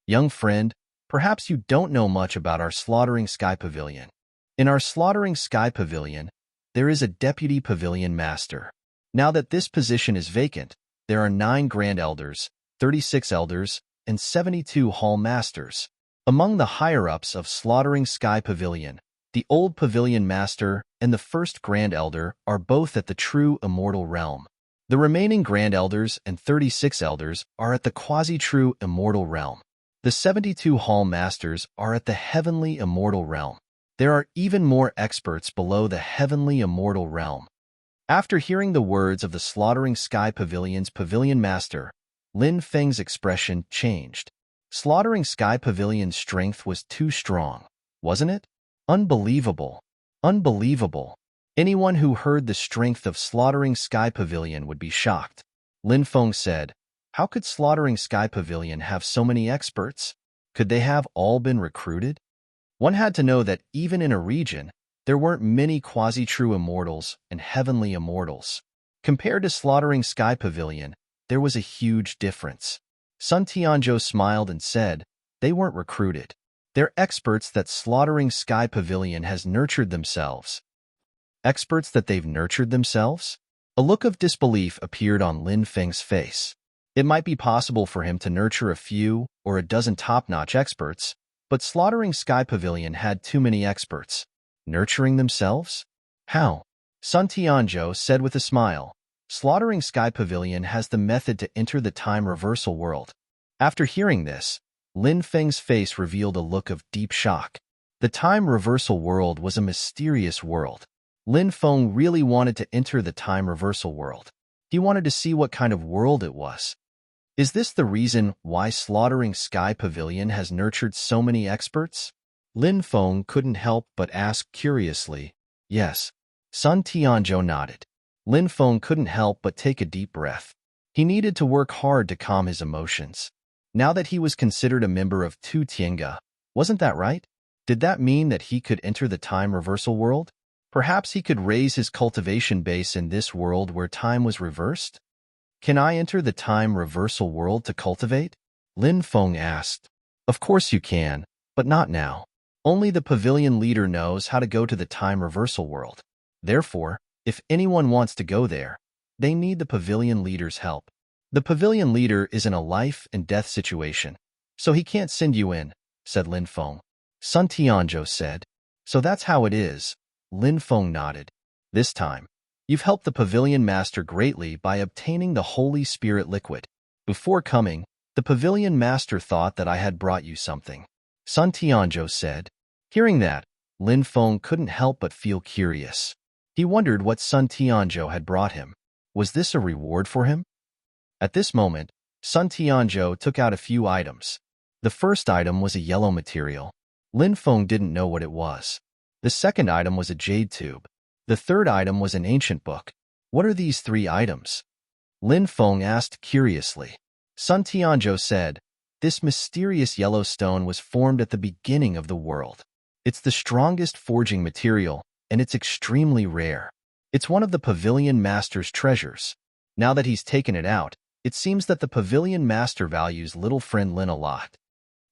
Young friend, perhaps you don't know much about our Slaughtering Sky Pavilion. In our Slaughtering Sky Pavilion, there is a Deputy Pavilion Master. Now that this position is vacant, there are 9 Grand Elders, 36 Elders, and 72 Hall Masters. Among the higher-ups of Slaughtering Sky Pavilion, the old Pavilion Master and the first Grand Elder are both at the true immortal realm. The remaining Grand Elders and 36 Elders are at the quasi-true immortal realm. The 72 Hall Masters are at the heavenly immortal realm. There are even more experts below the heavenly immortal realm. After hearing the words of the Slaughtering Sky Pavilion's Pavilion Master, Lin Feng's expression changed. Slaughtering Sky Pavilion's strength was too strong, wasn't it? Unbelievable. Unbelievable. Anyone who heard the strength of Slaughtering Sky Pavilion would be shocked. Lin Feng said, How could Slaughtering Sky Pavilion have so many experts? Could they have all been recruited? One had to know that even in a region, there weren't many quasi-true immortals and heavenly immortals. Compared to Slaughtering Sky Pavilion, there was a huge difference. Sun Tianzhou smiled and said, They weren't recruited. They're experts that Slaughtering Sky Pavilion has nurtured themselves. Experts that they've nurtured themselves? A look of disbelief appeared on Lin Feng's face. It might be possible for him to nurture a few or a dozen top-notch experts, But Slaughtering Sky Pavilion had too many experts. Nurturing themselves? How? Sun Tianzhou said with a smile. Slaughtering Sky Pavilion has the method to enter the time reversal world. After hearing this, Lin Feng's face revealed a look of deep shock. The time reversal world was a mysterious world. Lin Feng really wanted to enter the time reversal world. He wanted to see what kind of world it was. Is this the reason why Slaughtering Sky Pavilion has nurtured so many experts? Lin Feng couldn't help but ask curiously. Yes. Sun Tianzhou nodded. Lin Feng couldn't help but take a deep breath. He needed to work hard to calm his emotions. Now that he was considered a member of Tu Tiange, wasn't that right? Did that mean that he could enter the time reversal world? Perhaps he could raise his cultivation base in this world where time was reversed? Can I enter the time reversal world to cultivate? Lin Feng asked. Of course you can, but not now. Only the pavilion leader knows how to go to the time reversal world. Therefore, if anyone wants to go there, they need the pavilion leader's help. The pavilion leader is in a life and death situation, so he can't send you in, said Lin Feng. Sun Tianzhou said. So that's how it is. Lin Feng nodded. This time, you've helped the pavilion master greatly by obtaining the Holy Spirit liquid. Before coming, the pavilion master thought that I had brought you something. Sun Tianzhou said. Hearing that, Lin Feng couldn't help but feel curious. He wondered what Sun Tianzhou had brought him. Was this a reward for him? At this moment, Sun Tianzhou took out a few items. The first item was a yellow material. Lin Feng didn't know what it was. The second item was a jade tube. The third item was an ancient book. What are these three items? Lin Feng asked curiously. Sun Tianzhou said, this mysterious yellow stone was formed at the beginning of the world. It's the strongest forging material, and it's extremely rare. It's one of the pavilion master's treasures. Now that he's taken it out, it seems that the pavilion master values little friend Lin a lot.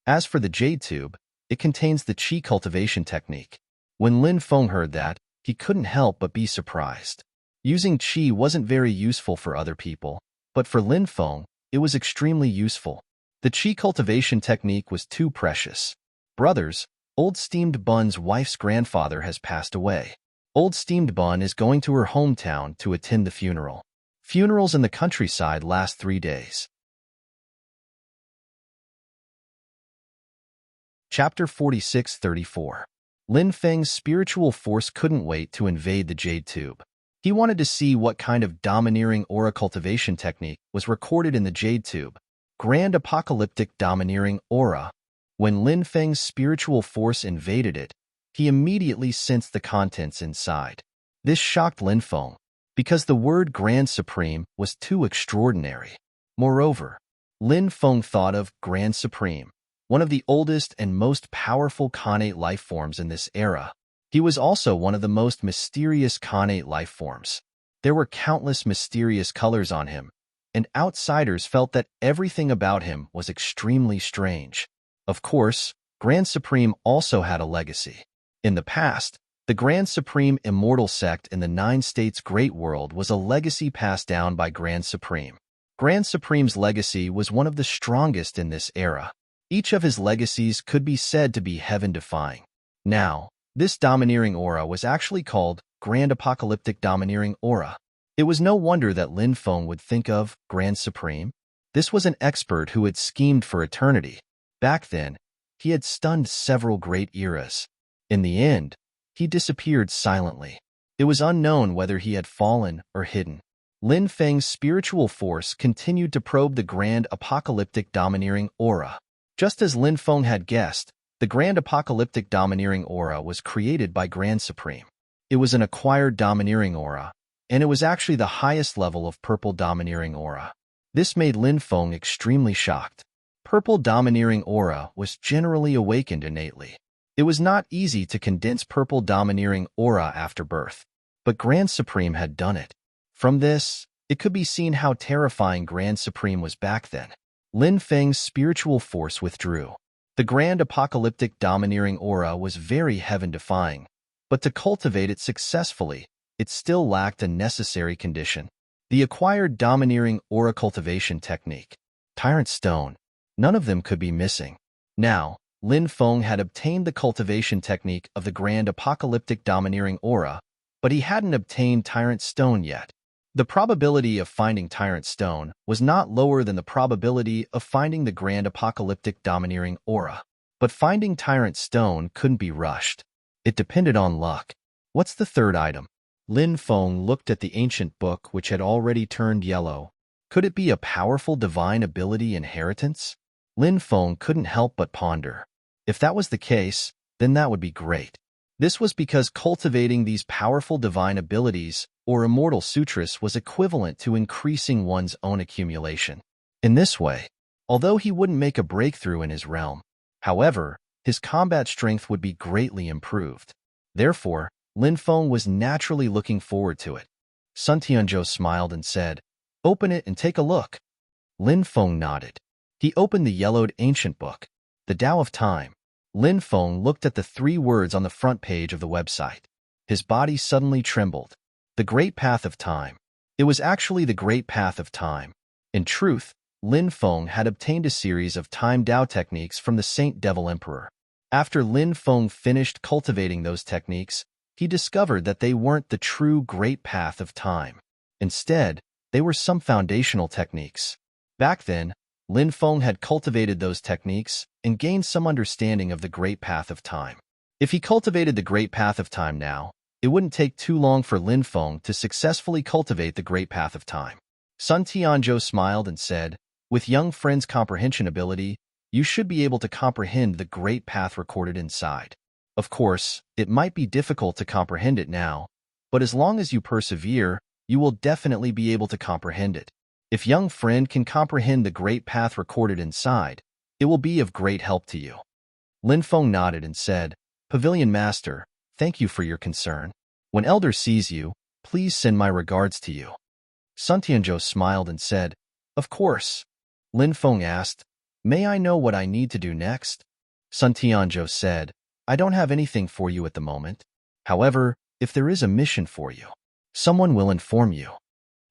As for the jade tube, it contains the qi cultivation technique. When Lin Feng heard that, he couldn't help but be surprised. Using qi wasn't very useful for other people, but for Lin Feng, it was extremely useful. The qi cultivation technique was too precious. Brothers, Old Steamed Bun's wife's grandfather has passed away. Old Steamed Bun is going to her hometown to attend the funeral. Funerals in the countryside last 3 days. Chapter 46-34. Lin Feng's spiritual force couldn't wait to invade the jade tube. He wanted to see what kind of domineering aura cultivation technique was recorded in the jade tube. Grand apocalyptic domineering aura. When Lin Feng's spiritual force invaded it, he immediately sensed the contents inside. This shocked Lin Feng, because the word Grand Supreme was too extraordinary. Moreover, Lin Feng thought of Grand Supreme, one of the oldest and most powerful Khanate life forms in this era. He was also one of the most mysterious Khanate life forms. There were countless mysterious colors on him, and outsiders felt that everything about him was extremely strange. Of course, Grand Supreme also had a legacy. In the past, the Grand Supreme Immortal Sect in the 9 States Great World was a legacy passed down by Grand Supreme. Grand Supreme's legacy was one of the strongest in this era. Each of his legacies could be said to be heaven-defying. Now, this domineering aura was actually called Grand Apocalyptic Domineering Aura. It was no wonder that Lin Feng would think of Grand Supreme. This was an expert who had schemed for eternity. Back then, he had stunned several great eras. In the end, he disappeared silently. It was unknown whether he had fallen or hidden. Lin Feng's spiritual force continued to probe the Grand Apocalyptic Domineering Aura. Just as Lin Feng had guessed, the Grand Apocalyptic Domineering Aura was created by Grand Supreme. It was an acquired domineering aura, and it was actually the highest level of purple domineering aura. This made Lin Feng extremely shocked. Purple domineering aura was generally awakened innately. It was not easy to condense purple domineering aura after birth, but Grand Supreme had done it. From this, it could be seen how terrifying Grand Supreme was back then. Lin Feng's spiritual force withdrew. The Grand Apocalyptic Domineering Aura was very heaven-defying, but to cultivate it successfully, it still lacked a necessary condition: the acquired domineering aura cultivation technique. Tyrant Stone. None of them could be missing. Now, Lin Feng had obtained the cultivation technique of the grand apocalyptic domineering aura, but he hadn't obtained Tyrant Stone yet. The probability of finding Tyrant Stone was not lower than the probability of finding the grand apocalyptic domineering aura. But finding Tyrant Stone couldn't be rushed. It depended on luck. What's the third item? Lin Feng looked at the ancient book, which had already turned yellow. Could it be a powerful divine ability inheritance? Lin Feng couldn't help but ponder. If that was the case, then that would be great. This was because cultivating these powerful divine abilities, or immortal sutras, was equivalent to increasing one's own accumulation. In this way, although he wouldn't make a breakthrough in his realm, however, his combat strength would be greatly improved. Therefore, Lin Feng was naturally looking forward to it. Sun Tianzhou smiled and said, "Open it and take a look." Lin Feng nodded. He opened the yellowed ancient book, the Tao of Time. Lin Feng looked at the 3 words on the front page of the website. His body suddenly trembled. The Great Path of Time. It was actually the Great Path of Time. In truth, Lin Feng had obtained a series of Time Tao techniques from the Saint Devil Emperor. After Lin Feng finished cultivating those techniques, he discovered that they weren't the true Great Path of Time. Instead, they were some foundational techniques. Back then, Lin Feng had cultivated those techniques and gained some understanding of the Great Path of Time. If he cultivated the Great Path of Time now, it wouldn't take too long for Lin Feng to successfully cultivate the Great Path of Time. Sun Tianzhou smiled and said, "With young friend's comprehension ability, you should be able to comprehend the Great Path recorded inside. Of course, it might be difficult to comprehend it now, but as long as you persevere, you will definitely be able to comprehend it. If young friend can comprehend the Great Path recorded inside, it will be of great help to you." Lin Feng nodded and said, "Pavilion Master, thank you for your concern. When Elder sees you, please send my regards to you." Sun Tianzhou smiled and said, "Of course." Lin Feng asked, "May I know what I need to do next?" Sun Tianzhou said, "I don't have anything for you at the moment. However, if there is a mission for you, someone will inform you."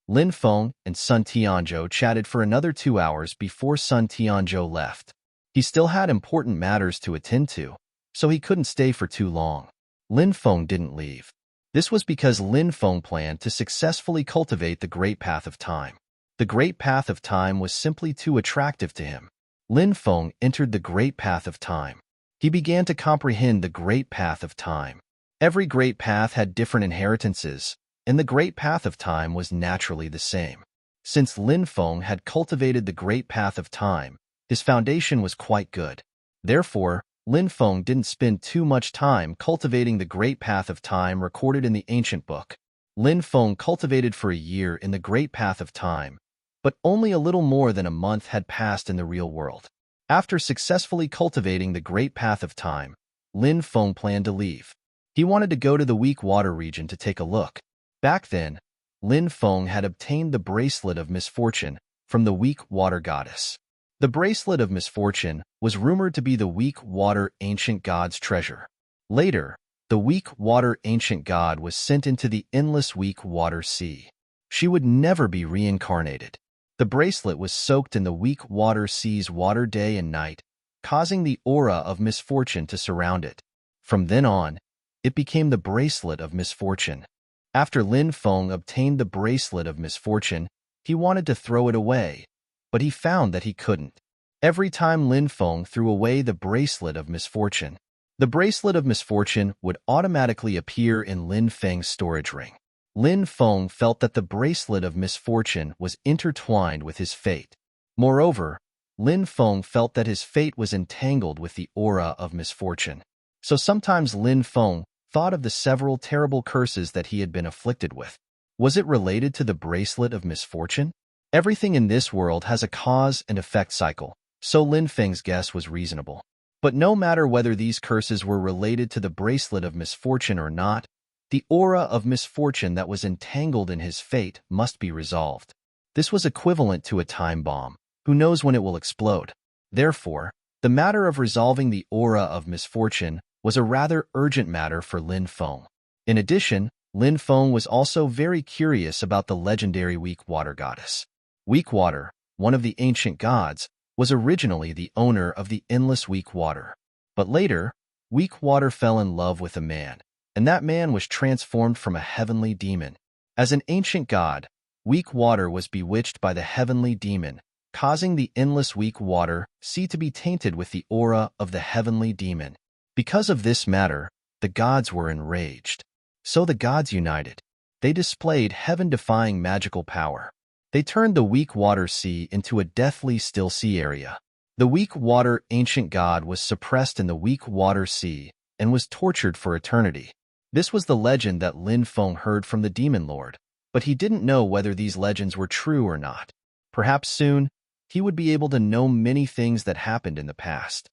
Lin Feng and Sun Tianzhou chatted for another 2 hours before Sun Tianzhou left. He still had important matters to attend to, so he couldn't stay for too long. Lin Feng didn't leave. This was because Lin Feng planned to successfully cultivate the Great Path of Time. The Great Path of Time was simply too attractive to him. Lin Feng entered the Great Path of Time. He began to comprehend the Great Path of Time. Every Great Path had different inheritances, and the Great Path of Time was naturally the same. Since Lin Feng had cultivated the Great Path of Time, his foundation was quite good. Therefore, Lin Feng didn't spend too much time cultivating the Great Path of Time recorded in the ancient book. Lin Feng cultivated for a year in the Great Path of Time, but only a little more than a month had passed in the real world. After successfully cultivating the Great Path of Time, Lin Feng planned to leave. He wanted to go to the weak water region to take a look. Back then, Lin Feng had obtained the Bracelet of Misfortune from the weak water goddess. The Bracelet of Misfortune was rumored to be the weak water ancient god's treasure. Later, the weak water ancient god was sent into the endless weak water sea. She would never be reincarnated. The bracelet was soaked in the weak water sea's water day and night, causing the aura of misfortune to surround it. From then on, it became the Bracelet of Misfortune. After Lin Feng obtained the Bracelet of Misfortune, he wanted to throw it away, but he found that he couldn't. Every time Lin Feng threw away the Bracelet of Misfortune, the Bracelet of Misfortune would automatically appear in Lin Feng's storage ring. Lin Feng felt that the Bracelet of Misfortune was intertwined with his fate. Moreover, Lin Feng felt that his fate was entangled with the aura of misfortune. So sometimes Lin Feng thought of the several terrible curses that he had been afflicted with. Was it related to the Bracelet of Misfortune? Everything in this world has a cause and effect cycle, so Lin Feng's guess was reasonable. But no matter whether these curses were related to the Bracelet of Misfortune or not, the aura of misfortune that was entangled in his fate must be resolved. This was equivalent to a time bomb. Who knows when it will explode? Therefore, the matter of resolving the aura of misfortune was a rather urgent matter for Lin Feng. In addition, Lin Feng was also very curious about the legendary weak water goddess. Weak water, one of the ancient gods, was originally the owner of the endless weak water. But later, weak water fell in love with a man, and that man was transformed from a heavenly demon. As an ancient god, weak water was bewitched by the heavenly demon, causing the endless weak water sea to be tainted with the aura of the heavenly demon. Because of this matter, the gods were enraged. So the gods united. They displayed heaven-defying magical power. They turned the weak water sea into a deathly still sea area. The weak water ancient god was suppressed in the weak water sea and was tortured for eternity. This was the legend that Lin Feng heard from the demon lord, but he didn't know whether these legends were true or not. Perhaps soon, he would be able to know many things that happened in the past.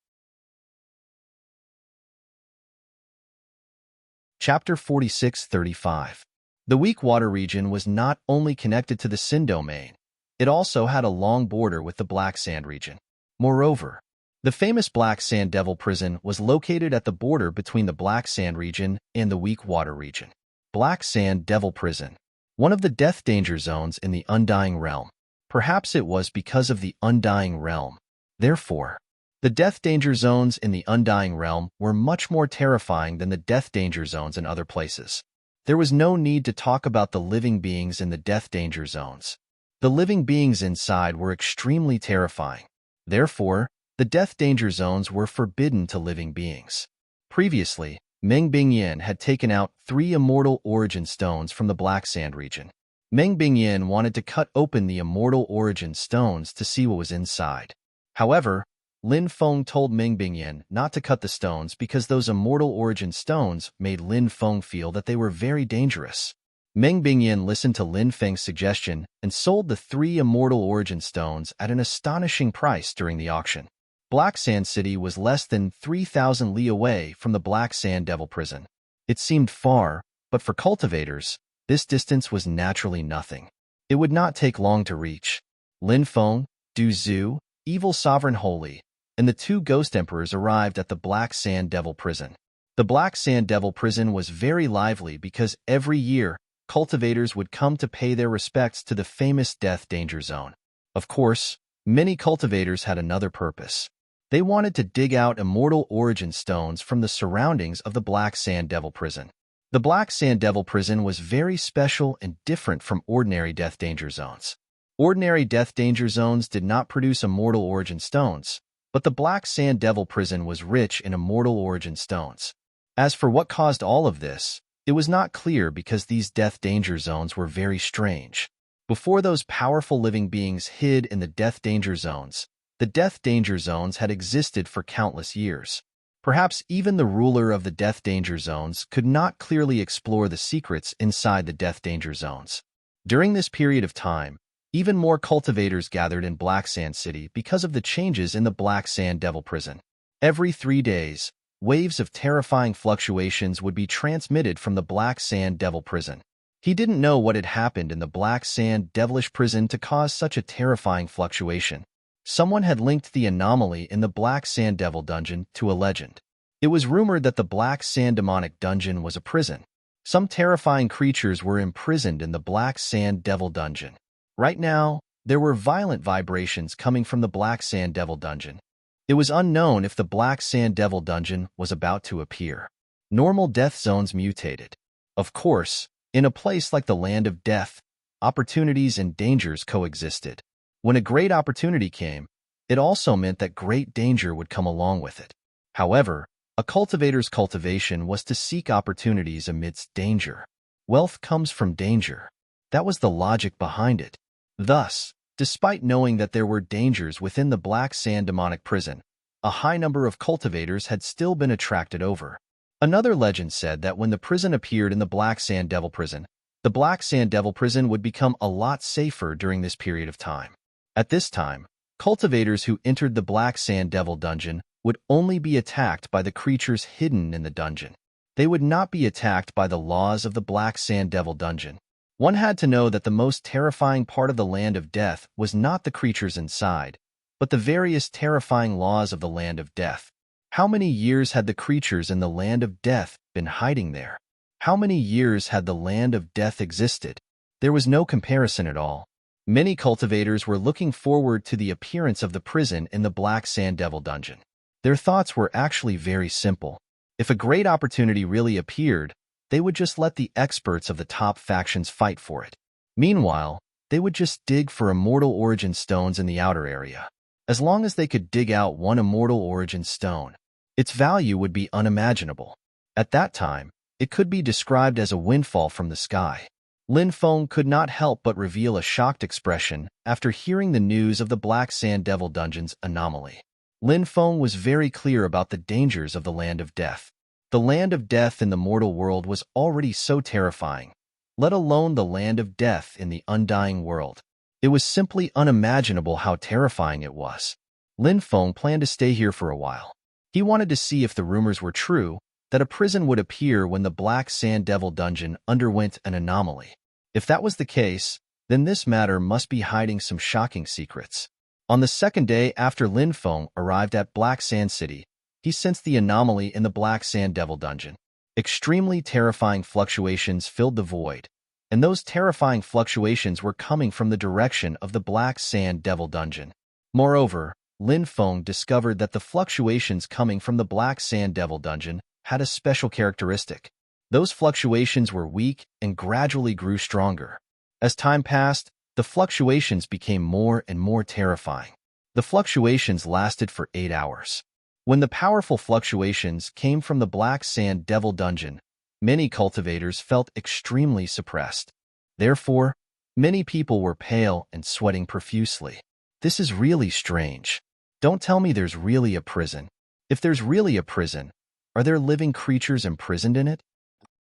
Chapter 46-35. The weak water region was not only connected to the Sin domain, it also had a long border with the Black Sand region. Moreover, the famous Black Sand Devil Prison was located at the border between the Black Sand region and the weak water region. Black Sand Devil Prison, one of the death danger zones in the Undying Realm. Perhaps it was because of the Undying Realm. Therefore, the death danger zones in the Undying Realm were much more terrifying than the death danger zones in other places. There was no need to talk about the living beings in the death danger zones. The living beings inside were extremely terrifying. Therefore, the death danger zones were forbidden to living beings. Previously, Meng Bingyan had taken out 3 immortal origin stones from the Black Sand region. Meng Bingyan wanted to cut open the immortal origin stones to see what was inside. However, Lin Feng told Meng Bingyan not to cut the stones because those immortal origin stones made Lin Feng feel that they were very dangerous. Meng Bingyan listened to Lin Feng's suggestion and sold the 3 immortal origin stones at an astonishing price during the auction. Black Sand City was less than 3,000 li away from the Black Sand Devil Prison. It seemed far, but for cultivators, this distance was naturally nothing. It would not take long to reach. Lin Feng, Du Zhu, Evil Sovereign Holy, and the 2 Ghost Emperors arrived at the Black Sand Devil Prison. The Black Sand Devil Prison was very lively because every year, cultivators would come to pay their respects to the famous Death Danger Zone. Of course, many cultivators had another purpose. They wanted to dig out immortal origin stones from the surroundings of the Black Sand Devil Prison. The Black Sand Devil Prison was very special and different from ordinary Death Danger Zones. Ordinary Death Danger Zones did not produce immortal origin stones, but the Black Sand Devil Prison was rich in immortal origin stones. As for what caused all of this, it was not clear because these Death Danger Zones were very strange. Before those powerful living beings hid in the Death Danger Zones, the Death Danger Zones had existed for countless years. Perhaps even the ruler of the Death Danger Zones could not clearly explore the secrets inside the Death Danger Zones. During this period of time, even more cultivators gathered in Black Sand City because of the changes in the Black Sand Devil Prison. Every 3 days, waves of terrifying fluctuations would be transmitted from the Black Sand Devil Prison. He didn't know what had happened in the Black Sand Devilish Prison to cause such a terrifying fluctuation. Someone had linked the anomaly in the Black Sand Devil Dungeon to a legend. It was rumored that the Black Sand Demonic Dungeon was a prison. Some terrifying creatures were imprisoned in the Black Sand Devil Dungeon. Right now, there were violent vibrations coming from the Black Sand Devil Dungeon. It was unknown if the Black Sand Devil Dungeon was about to appear. Normal death zones mutated. Of course, in a place like the Land of Death, opportunities and dangers coexisted. When a great opportunity came, it also meant that great danger would come along with it. However, a cultivator's cultivation was to seek opportunities amidst danger. Wealth comes from danger. That was the logic behind it. Thus, despite knowing that there were dangers within the Black Sand Demonic Prison, a high number of cultivators had still been attracted over. Another legend said that when the prison appeared in the Black Sand Devil Prison, the Black Sand Devil Prison would become a lot safer during this period of time. At this time, cultivators who entered the Black Sand Devil Dungeon would only be attacked by the creatures hidden in the dungeon. They would not be attacked by the laws of the Black Sand Devil Dungeon. One had to know that the most terrifying part of the Land of Death was not the creatures inside, but the various terrifying laws of the Land of Death. How many years had the creatures in the Land of Death been hiding there? How many years had the Land of Death existed? There was no comparison at all. Many cultivators were looking forward to the appearance of the prison in the Black Sand Devil Dungeon. Their thoughts were actually very simple. If a great opportunity really appeared, they would just let the experts of the top factions fight for it. Meanwhile, they would just dig for immortal origin stones in the outer area. As long as they could dig out one immortal origin stone, its value would be unimaginable. At that time, it could be described as a windfall from the sky. Lin Feng could not help but reveal a shocked expression after hearing the news of the Black Sand Devil Dungeon's anomaly. Lin Feng was very clear about the dangers of the Land of Death. The Land of Death in the mortal world was already so terrifying, let alone the Land of Death in the undying world. It was simply unimaginable how terrifying it was. Lin Feng planned to stay here for a while. He wanted to see if the rumors were true, that a prison would appear when the Black Sand Devil Dungeon underwent an anomaly. If that was the case, then this matter must be hiding some shocking secrets. On the second day after Lin Feng arrived at Black Sand City, he sensed the anomaly in the Black Sand Devil Dungeon. Extremely terrifying fluctuations filled the void, and those terrifying fluctuations were coming from the direction of the Black Sand Devil Dungeon. Moreover, Lin Feng discovered that the fluctuations coming from the Black Sand Devil Dungeon had a special characteristic. Those fluctuations were weak and gradually grew stronger. As time passed, the fluctuations became more and more terrifying. The fluctuations lasted for 8 hours. When the powerful fluctuations came from the Black Sand Devil Dungeon, many cultivators felt extremely suppressed. Therefore, many people were pale and sweating profusely. This is really strange. Don't tell me there's really a prison. If there's really a prison, are there living creatures imprisoned in it?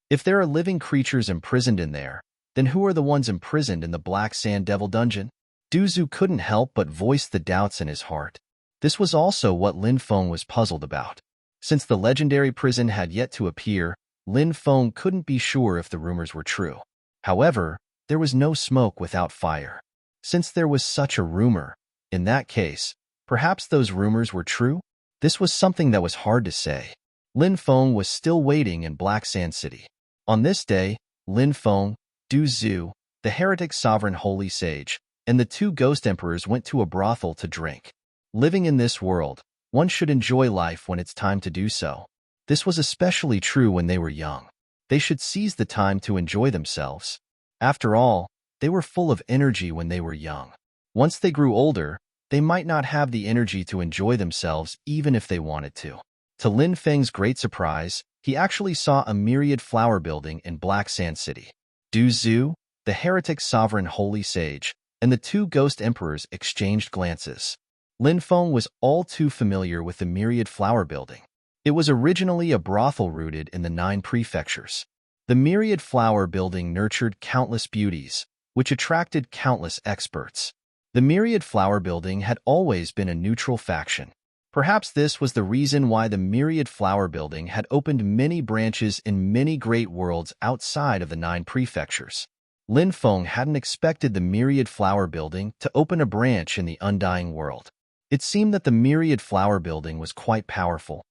If there are living creatures imprisoned in there, then who are the ones imprisoned in the Black Sand Devil Dungeon? Duzu couldn't help but voice the doubts in his heart. This was also what Lin Feng was puzzled about. Since the legendary prison had yet to appear, Lin Feng couldn't be sure if the rumors were true. However, there was no smoke without fire. Since there was such a rumor, in that case, perhaps those rumors were true? This was something that was hard to say. Lin Feng was still waiting in Black Sand City. On this day, Lin Feng, Du Zhu, the heretic sovereign holy sage, and the 2 ghost emperors went to a brothel to drink. Living in this world, one should enjoy life when it's time to do so. This was especially true when they were young. They should seize the time to enjoy themselves. After all, they were full of energy when they were young. Once they grew older, they might not have the energy to enjoy themselves even if they wanted to. To Lin Feng's great surprise, he actually saw a myriad flower building in Black Sand City. Du Zhu, the heretic sovereign holy sage, and the 2 ghost emperors exchanged glances. Lin Feng was all too familiar with the myriad flower building. It was originally a brothel rooted in the 9 prefectures. The myriad flower building nurtured countless beauties, which attracted countless experts. The myriad flower building had always been a neutral faction. Perhaps this was the reason why the myriad flower building had opened many branches in many great worlds outside of the 9 prefectures. Lin Feng hadn't expected the myriad flower building to open a branch in the undying world. It seemed that the myriad flower building was quite powerful.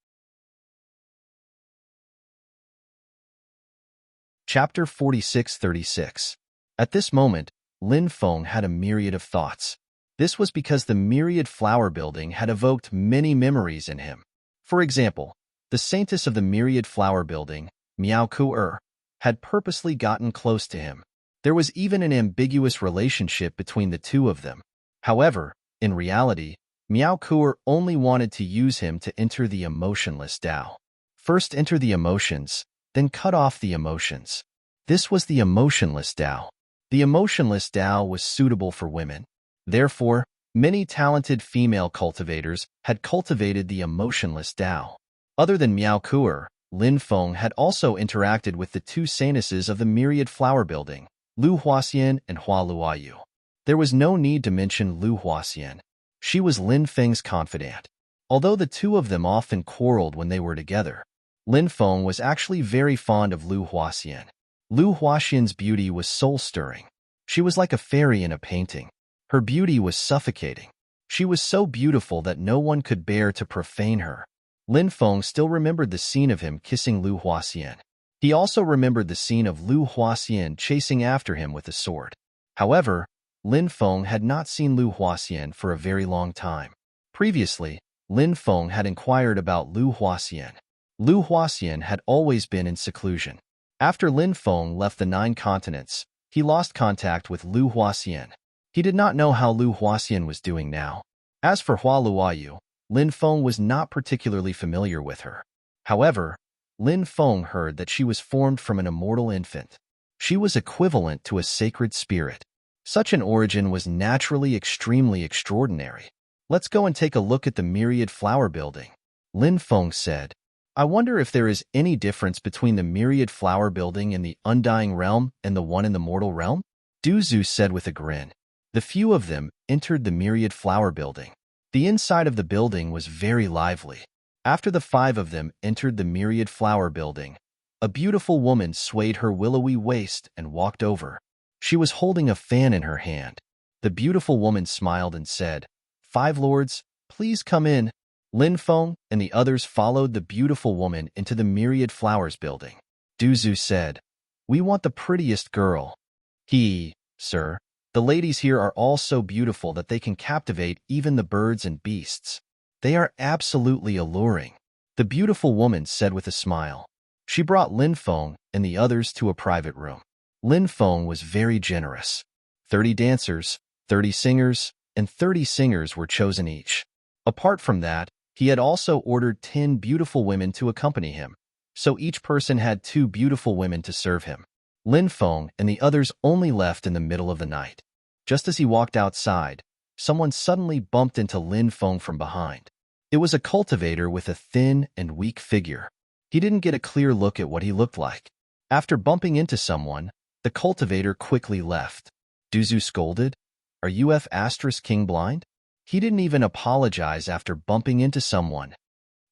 Chapter 46-36. At this moment, Lin Feng had a myriad of thoughts. This was because the myriad flower building had evoked many memories in him. For example, the saintess of the myriad flower building, Miao Ku had purposely gotten close to him. There was even an ambiguous relationship between the 2 of them. However, in reality, Miao Ku only wanted to use him to enter the emotionless Tao. First enter the emotions, then cut off the emotions. This was the emotionless Tao. The emotionless Tao was suitable for women. Therefore, many talented female cultivators had cultivated the emotionless Tao. Other than Miao Ku, Lin Feng had also interacted with the 2 saintesses of the myriad flower building, Lu Huaxian and Hua Luoyu. There was no need to mention Lu Huaxian. She was Lin Feng's confidant. Although the 2 of them often quarreled when they were together, Lin Feng was actually very fond of Lu Huaxian. Lu Huaxian's beauty was soul-stirring. She was like a fairy in a painting. Her beauty was suffocating. She was so beautiful that no one could bear to profane her. Lin Feng still remembered the scene of him kissing Lu Huaxian. He also remembered the scene of Lu Huaxian chasing after him with a sword. However, Lin Feng had not seen Lu Huaxian for a very long time. Previously, Lin Feng had inquired about Lu Huaxian. Lu Huaxian had always been in seclusion. After Lin Feng left the 9 continents, he lost contact with Lu Huaxian. He did not know how Lu Huaxian was doing now. As for Hua Luoyu, Lin Feng was not particularly familiar with her. However, Lin Feng heard that she was formed from an immortal infant. She was equivalent to a sacred spirit. Such an origin was naturally extremely extraordinary. Let's go and take a look at the myriad flower building, Lin Feng said. I wonder if there is any difference between the myriad flower building in the undying realm and the one in the mortal realm? Du Zhu said with a grin. The few of them entered the myriad flower building. The inside of the building was very lively. After the 5 of them entered the myriad flower building, a beautiful woman swayed her willowy waist and walked over. She was holding a fan in her hand. The beautiful woman smiled and said, 5 lords, please come in. Lin Feng and the others followed the beautiful woman into the myriad flowers building. Du Zhu said, we want the prettiest girl. Sir, the ladies here are all so beautiful that they can captivate even the birds and beasts. They are absolutely alluring, the beautiful woman said with a smile. She brought Lin Feng and the others to a private room. Lin Feng was very generous. 30 dancers, 30 singers, and 30 singers were chosen each. Apart from that, he had also ordered 10 beautiful women to accompany him, so each person had 2 beautiful women to serve him. Lin Feng and the others only left in the middle of the night. Just as he walked outside, someone suddenly bumped into Lin Feng from behind. It was a cultivator with a thin and weak figure. He didn't get a clear look at what he looked like. After bumping into someone, the cultivator quickly left. Du Zhu scolded, are you King blind? He didn't even apologize after bumping into someone.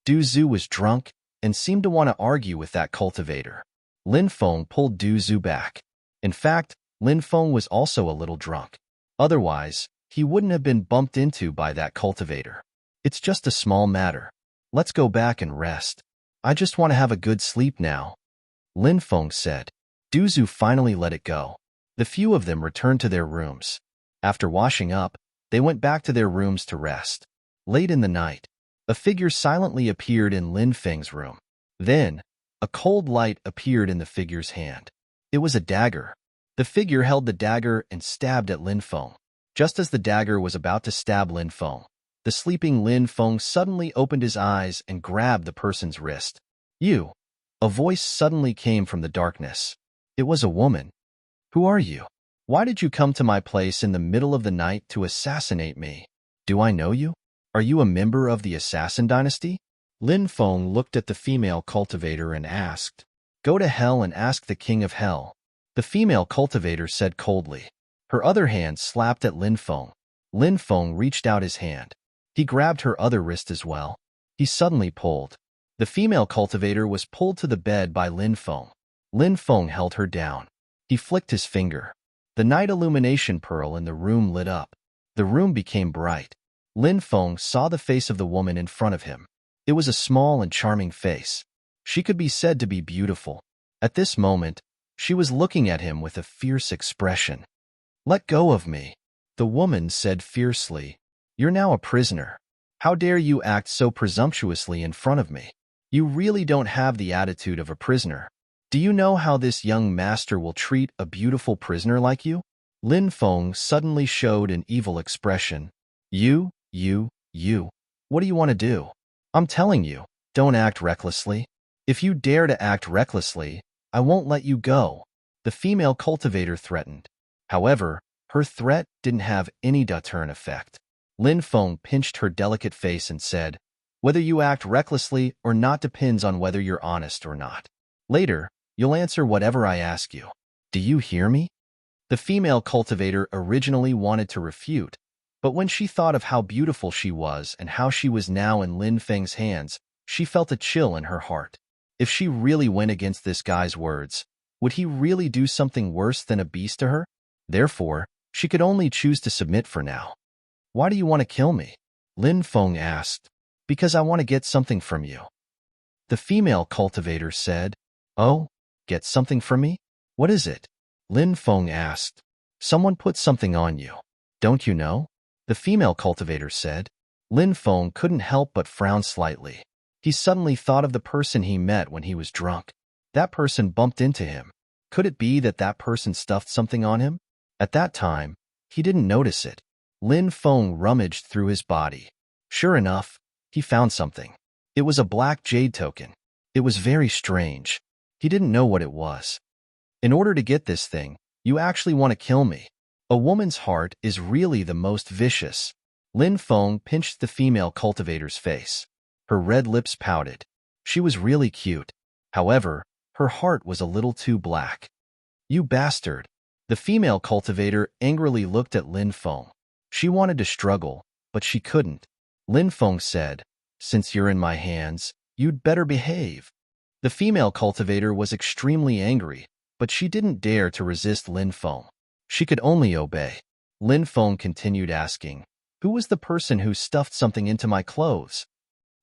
Du Zhu was drunk and seemed to want to argue with that cultivator. Lin Feng pulled Du Zhu back. In fact, Lin Feng was also a little drunk. Otherwise, he wouldn't have been bumped into by that cultivator. It's just a small matter. Let's go back and rest. I just want to have a good sleep now, Lin Feng said. Du Zhu finally let it go. The few of them returned to their rooms. After washing up, they went back to their rooms to rest. Late in the night, a figure silently appeared in Lin Feng's room. Then, a cold light appeared in the figure's hand. It was a dagger. The figure held the dagger and stabbed at Lin Feng. Just as the dagger was about to stab Lin Feng, the sleeping Lin Feng suddenly opened his eyes and grabbed the person's wrist. You! A voice suddenly came from the darkness. It was a woman. Who are you? Why did you come to my place in the middle of the night to assassinate me? Do I know you? Are you a member of the assassin dynasty? Lin Feng looked at the female cultivator and asked, Go to hell and ask the king of hell. The female cultivator said coldly. Her other hand slapped at Lin Feng. Lin Feng reached out his hand. He grabbed her other wrist as well. He suddenly pulled. The female cultivator was pulled to the bed by Lin Feng. Lin Feng held her down. He flicked his finger. The night illumination pearl in the room lit up. The room became bright. Lin Feng saw the face of the woman in front of him. It was a small and charming face. She could be said to be beautiful. At this moment, she was looking at him with a fierce expression. Let go of me, the woman said fiercely. You're now a prisoner. How dare you act so presumptuously in front of me? You really don't have the attitude of a prisoner. Do you know how this young master will treat a beautiful prisoner like you? Lin Feng suddenly showed an evil expression. You. What do you want to do? I'm telling you, don't act recklessly. If you dare to act recklessly, I won't let you go, the female cultivator threatened. However, her threat didn't have any deterrent effect. Lin Feng pinched her delicate face and said, Whether you act recklessly or not depends on whether you're honest or not. Later, you'll answer whatever I ask you. Do you hear me? The female cultivator originally wanted to refute, but when she thought of how beautiful she was and how she was now in Lin Feng's hands, she felt a chill in her heart. If she really went against this guy's words, would he really do something worse than a beast to her? Therefore, she could only choose to submit for now. Why do you want to kill me? Lin Feng asked. Because I want to get something from you. The female cultivator said. Oh, get something from me? What is it? Lin Feng asked. Someone put something on you. Don't you know? The female cultivator said. Lin Feng couldn't help but frown slightly. He suddenly thought of the person he met when he was drunk. That person bumped into him. Could it be that that person stuffed something on him? At that time, he didn't notice it. Lin Feng rummaged through his body. Sure enough, he found something. It was a black jade token. It was very strange. He didn't know what it was. In order to get this thing, you actually want to kill me. A woman's heart is really the most vicious. Lin Feng pinched the female cultivator's face. Her red lips pouted. She was really cute. However, her heart was a little too black. You bastard. The female cultivator angrily looked at Lin Feng. She wanted to struggle, but she couldn't. Lin Feng said, "Since you're in my hands, you'd better behave." The female cultivator was extremely angry, but she didn't dare to resist Lin Feng. She could only obey. Lin Feng continued asking, "Who was the person who stuffed something into my clothes?"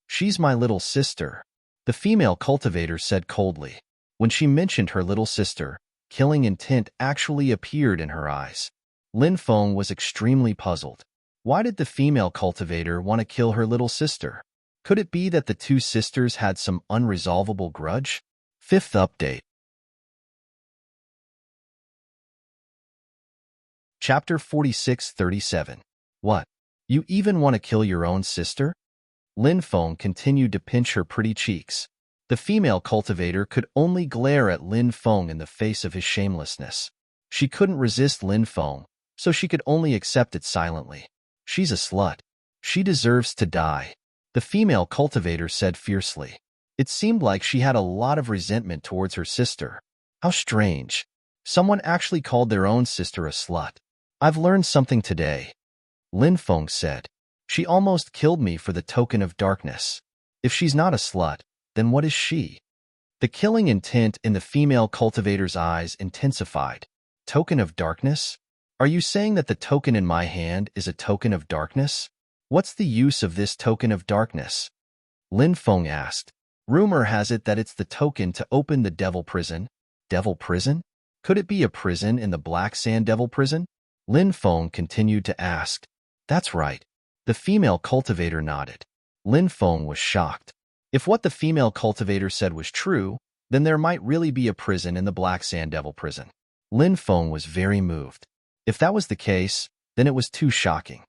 "She's my little sister," the female cultivator said coldly. When she mentioned her little sister, killing intent actually appeared in her eyes. Lin Feng was extremely puzzled. Why did the female cultivator want to kill her little sister? Could it be that the two sisters had some unresolvable grudge? Fifth update. Chapter 46-37. What? You even want to kill your own sister? Lin Feng continued to pinch her pretty cheeks. The female cultivator could only glare at Lin Feng in the face of his shamelessness. She couldn't resist Lin Feng, so she could only accept it silently. She's a slut. She deserves to die, the female cultivator said fiercely. It seemed like she had a lot of resentment towards her sister. How strange. Someone actually called their own sister a slut. I've learned something today, Lin Feng said. She almost killed me for the token of darkness. If she's not a slut, then what is she? The killing intent in the female cultivator's eyes intensified. Token of darkness? Are you saying that the token in my hand is a token of darkness? What's the use of this token of darkness? Lin Feng asked. Rumor has it that it's the token to open the devil prison. Devil prison? Could it be a prison in the Black Sand Devil prison? Lin Feng continued to ask. That's right. The female cultivator nodded. Lin Feng was shocked. If what the female cultivator said was true, then there might really be a prison in the Black Sand Devil prison. Lin Feng was very moved. If that was the case, then it was too shocking.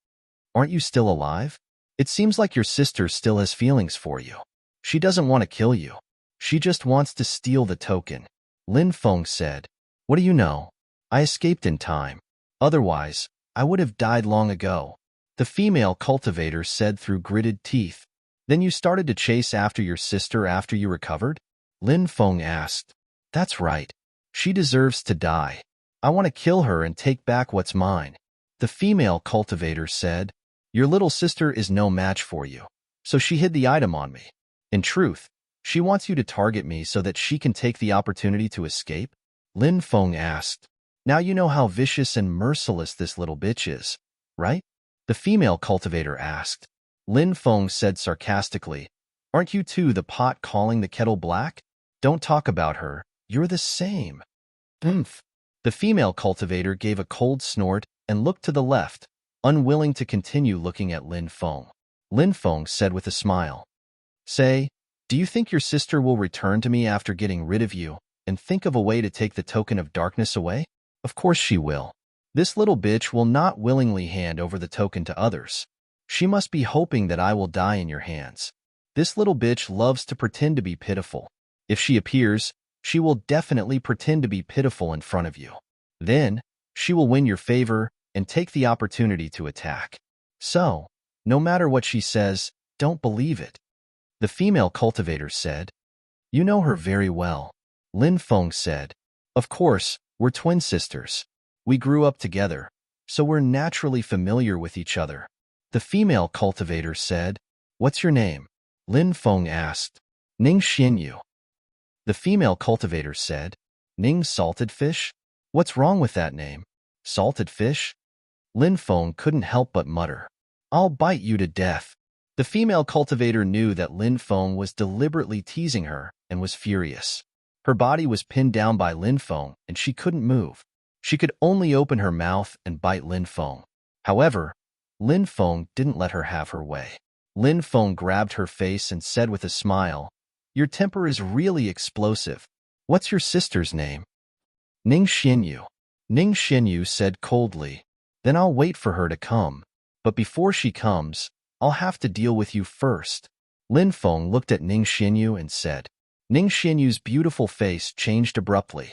Aren't you still alive? It seems like your sister still has feelings for you. She doesn't want to kill you. She just wants to steal the token. Lin Feng said, What do you know? I escaped in time. Otherwise, I would have died long ago. The female cultivator said through gritted teeth. Then you started to chase after your sister after you recovered? Lin Feng asked. That's right. She deserves to die. I want to kill her and take back what's mine. The female cultivator said, Your little sister is no match for you, so she hid the item on me. In truth, she wants you to target me so that she can take the opportunity to escape? Lin Feng asked. Now you know how vicious and merciless this little bitch is, right? The female cultivator asked. Lin Feng said sarcastically, Aren't you too the pot calling the kettle black? Don't talk about her. You're the same. Oomph. The female cultivator gave a cold snort and looked to the left, unwilling to continue looking at Lin Feng. Lin Feng said with a smile, Say, do you think your sister will return to me after getting rid of you and think of a way to take the token of darkness away? Of course she will. This little bitch will not willingly hand over the token to others. She must be hoping that I will die in your hands. This little bitch loves to pretend to be pitiful. If she appears, she will definitely pretend to be pitiful in front of you. Then, she will win your favor and take the opportunity to attack. So, no matter what she says, don't believe it. The female cultivator said. You know her very well. Lin Feng said. Of course, we're twin sisters. We grew up together, so we're naturally familiar with each other. The female cultivator said. What's your name? Lin Feng asked. Ning Xianyu. The female cultivator said. Ning Salted Fish? What's wrong with that name? Salted Fish? Lin Feng couldn't help but mutter. I'll bite you to death. The female cultivator knew that Lin Feng was deliberately teasing her and was furious. Her body was pinned down by Lin Feng and she couldn't move. She could only open her mouth and bite Lin Feng. However, Lin Feng didn't let her have her way. Lin Feng grabbed her face and said with a smile, "Your temper is really explosive. What's your sister's name?" "Ning Xinyu." Ning Xinyu said coldly. "Then I'll wait for her to come. But before she comes, I'll have to deal with you first." Lin Feng looked at Ning Xinyu and said. Ning Xinyu's beautiful face changed abruptly.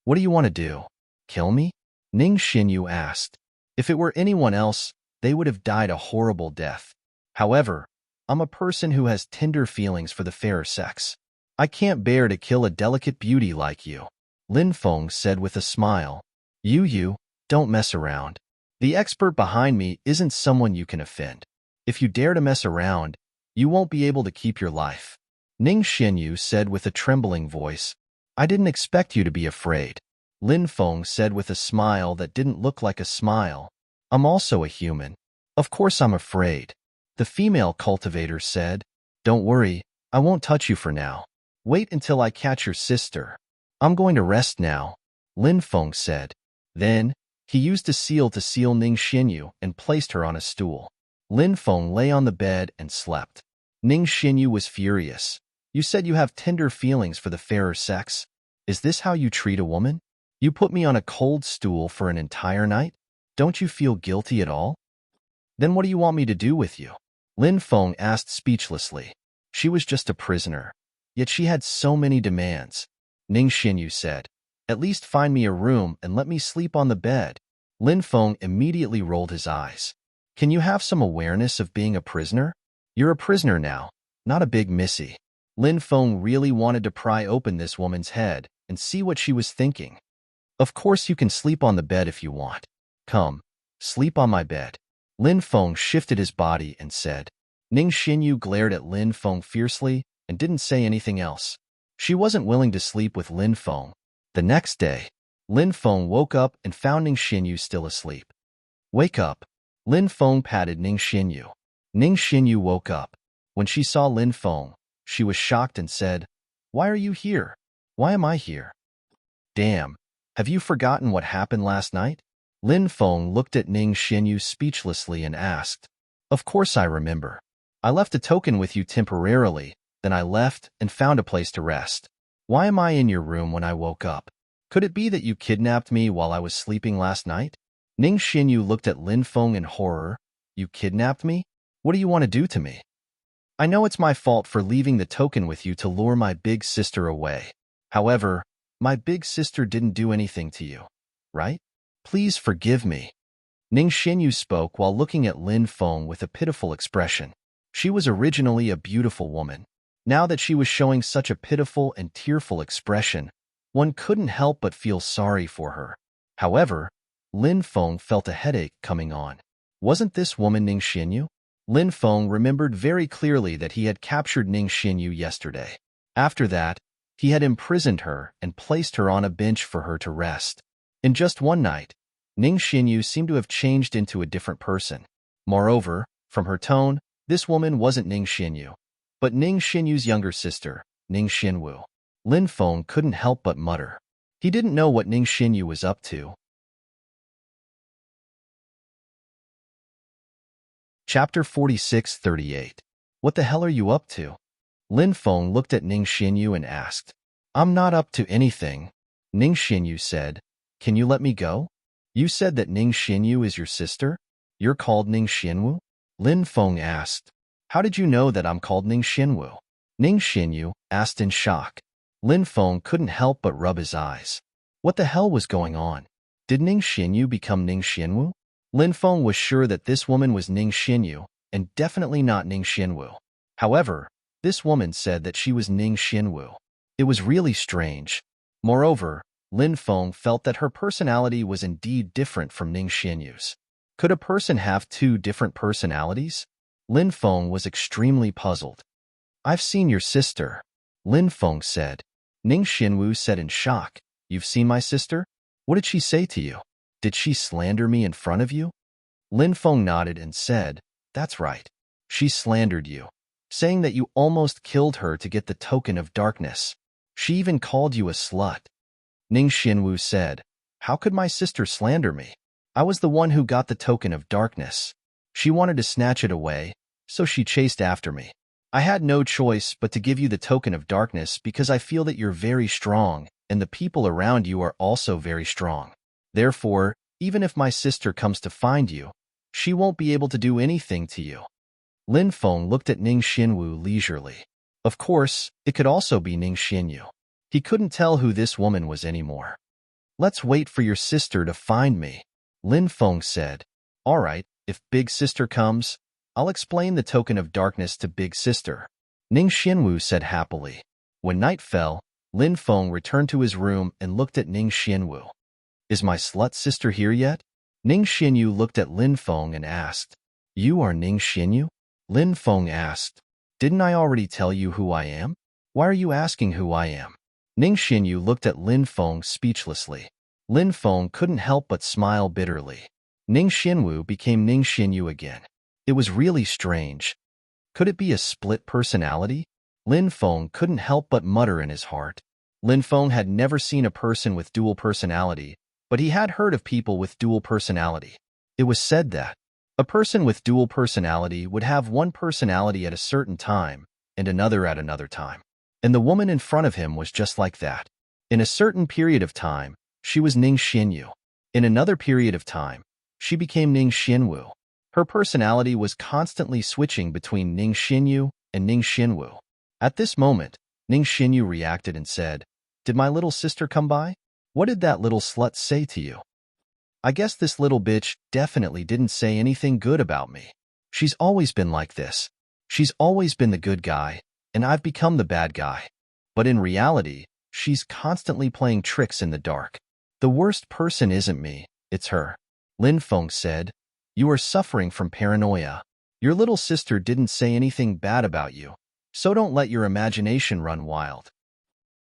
"What do you want to do? Kill me?" Ning Xinyu asked. If it were anyone else, they would have died a horrible death. However, I'm a person who has tender feelings for the fairer sex. I can't bear to kill a delicate beauty like you. Lin Feng said with a smile. You, don't mess around. The expert behind me isn't someone you can offend. If you dare to mess around, you won't be able to keep your life. Ning Xinyu said with a trembling voice. I didn't expect you to be afraid. Lin Feng said with a smile that didn't look like a smile. I'm also a human. Of course I'm afraid. The female cultivator said. Don't worry, I won't touch you for now. Wait until I catch your sister. I'm going to rest now, Lin Feng said. Then, he used a seal to seal Ning Xinyu and placed her on a stool. Lin Feng lay on the bed and slept. Ning Xinyu was furious. You said you have tender feelings for the fairer sex. Is this how you treat a woman? You put me on a cold stool for an entire night? Don't you feel guilty at all? Then what do you want me to do with you? Lin Feng asked speechlessly. She was just a prisoner. Yet she had so many demands. Ning Xinyu said, At least find me a room and let me sleep on the bed. Lin Feng immediately rolled his eyes. Can you have some awareness of being a prisoner? You're a prisoner now, not a big missy. Lin Feng really wanted to pry open this woman's head and see what she was thinking. Of course you can sleep on the bed if you want. Come, sleep on my bed. Lin Feng shifted his body and said. Ning Xinyu glared at Lin Feng fiercely and didn't say anything else. She wasn't willing to sleep with Lin Feng. The next day, Lin Feng woke up and found Ning Xinyu still asleep. Wake up. Lin Feng patted Ning Xinyu. Ning Xinyu woke up. When she saw Lin Feng, she was shocked and said, Why are you here? Why am I here? Damn, have you forgotten what happened last night? Lin Feng looked at Ning Xinyu speechlessly and asked, Of course I remember. I left a token with you temporarily, then I left and found a place to rest. Why am I in your room when I woke up? Could it be that you kidnapped me while I was sleeping last night? Ning Xinyu looked at Lin Feng in horror. You kidnapped me? What do you want to do to me? I know it's my fault for leaving the token with you to lure my big sister away. However, my big sister didn't do anything to you, right? Please forgive me. Ning Xinyu spoke while looking at Lin Feng with a pitiful expression. She was originally a beautiful woman. Now that she was showing such a pitiful and tearful expression, one couldn't help but feel sorry for her. However, Lin Feng felt a headache coming on. Wasn't this woman Ning Xinyu? Lin Feng remembered very clearly that he had captured Ning Xinyu yesterday. After that, he had imprisoned her and placed her on a bench for her to rest. In just one night, Ning Xinyu seemed to have changed into a different person. Moreover, from her tone, this woman wasn't Ning Xinyu, but Ning Xinyu's younger sister, Ning Xinwu. Lin Feng couldn't help but mutter. He didn't know what Ning Xinyu was up to. Chapter 46-38. What the hell are you up to? Lin Feng looked at Ning Xinyu and asked. I'm not up to anything. Ning Xinyu said. Can you let me go? You said that Ning Xinyu is your sister? You're called Ning Xinwu? Lin Feng asked. How did you know that I'm called Ning Xinwu? Ning Xinyu asked in shock. Lin Feng couldn't help but rub his eyes. What the hell was going on? Did Ning Xinyu become Ning Xinwu? Lin Feng was sure that this woman was Ning Xinyu and definitely not Ning Xinwu. However, this woman said that she was Ning Xinwu. It was really strange. Moreover, Lin Feng felt that her personality was indeed different from Ning Xinyu's. Could a person have two different personalities? Lin Feng was extremely puzzled. I've seen your sister, Lin Feng said. Ning Xinwu said in shock. You've seen my sister? What did she say to you? Did she slander me in front of you? Lin Feng nodded and said, That's right. She slandered you, saying that you almost killed her to get the token of darkness. She even called you a slut. Ning Xinwu said, How could my sister slander me? I was the one who got the token of darkness. She wanted to snatch it away, so she chased after me. I had no choice but to give you the token of darkness because I feel that you're very strong, and the people around you are also very strong. Therefore, even if my sister comes to find you, she won't be able to do anything to you. Lin Feng looked at Ning Xinwu leisurely. Of course, it could also be Ning Xinyu. He couldn't tell who this woman was anymore. Let's wait for your sister to find me, Lin Feng said. All right, if Big Sister comes, I'll explain the token of darkness to Big Sister, Ning Xinwu said happily. When night fell, Lin Feng returned to his room and looked at Ning Xinwu. Is my slut sister here yet? Ning Xinyu looked at Lin Feng and asked. You are Ning Xinyu? Lin Feng asked. Didn't I already tell you who I am? Why are you asking who I am? Ning Xinyu looked at Lin Feng speechlessly. Lin Feng couldn't help but smile bitterly. Ning Xinwu became Ning Xinyu again. It was really strange. Could it be a split personality? Lin Feng couldn't help but mutter in his heart. Lin Feng had never seen a person with dual personality, but he had heard of people with dual personality. It was said that a person with dual personality would have one personality at a certain time and another at another time. And the woman in front of him was just like that. In a certain period of time, she was Ning Xinyu. In another period of time, she became Ning Xinwu. Her personality was constantly switching between Ning Xinyu and Ning Xinwu. At this moment, Ning Xinyu reacted and said, Did my little sister come by? What did that little slut say to you? I guess this little bitch definitely didn't say anything good about me. She's always been like this. She's always been the good guy, and I've become the bad guy. But in reality, she's constantly playing tricks in the dark. The worst person isn't me, it's her. Lin Feng said, You are suffering from paranoia. Your little sister didn't say anything bad about you, so don't let your imagination run wild.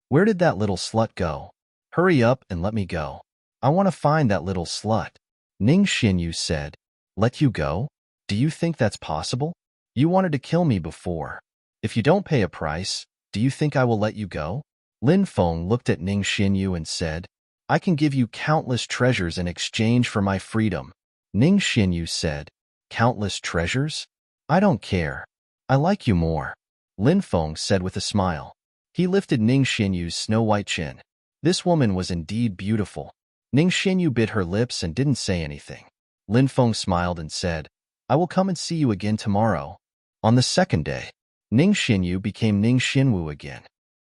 Where did that little slut go? Hurry up and let me go. I want to find that little slut. Ning Xinyu said, Let you go? Do you think that's possible? You wanted to kill me before. If you don't pay a price, do you think I will let you go? Lin Feng looked at Ning Xinyu and said, I can give you countless treasures in exchange for my freedom. Ning Xinyu said, Countless treasures? I don't care. I like you more. Lin Feng said with a smile. He lifted Ning Xinyu's snow-white chin. This woman was indeed beautiful. Ning Xinyu bit her lips and didn't say anything. Lin Feng smiled and said, I will come and see you again tomorrow. On the second day, Ning Xinyu became Ning Xinwu again.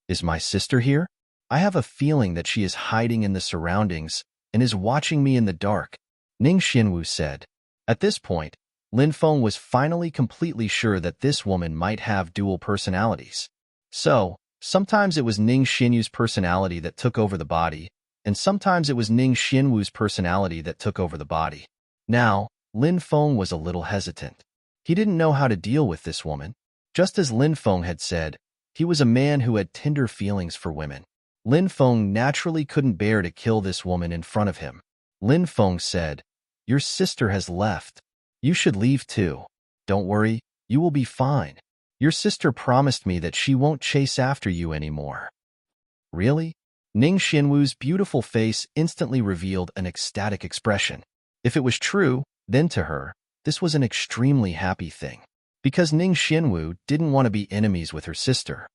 Is my sister here? I have a feeling that she is hiding in the surroundings and is watching me in the dark, Ning Xinwu said. At this point, Lin Feng was finally completely sure that this woman might have dual personalities. So, sometimes it was Ning Xinyu's personality that took over the body, and sometimes it was Ning Xinwu's personality that took over the body. Now, Lin Feng was a little hesitant. He didn't know how to deal with this woman. Just as Lin Feng had said, he was a man who had tender feelings for women. Lin Feng naturally couldn't bear to kill this woman in front of him. Lin Feng said, Your sister has left. You should leave too. Don't worry, you will be fine. Your sister promised me that she won't chase after you anymore. Really? Ning Xinwu's beautiful face instantly revealed an ecstatic expression. If it was true, then to her, this was an extremely happy thing. Because Ning Xinwu didn't want to be enemies with her sister.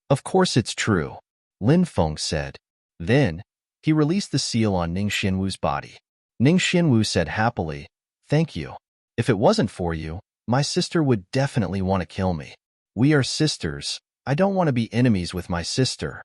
Of course it's true, Lin Feng said. Then, he released the seal on Ning Xinwu's body. Ning Xinwu said happily, Thank you. If it wasn't for you, my sister would definitely want to kill me. We are sisters. I don't want to be enemies with my sister.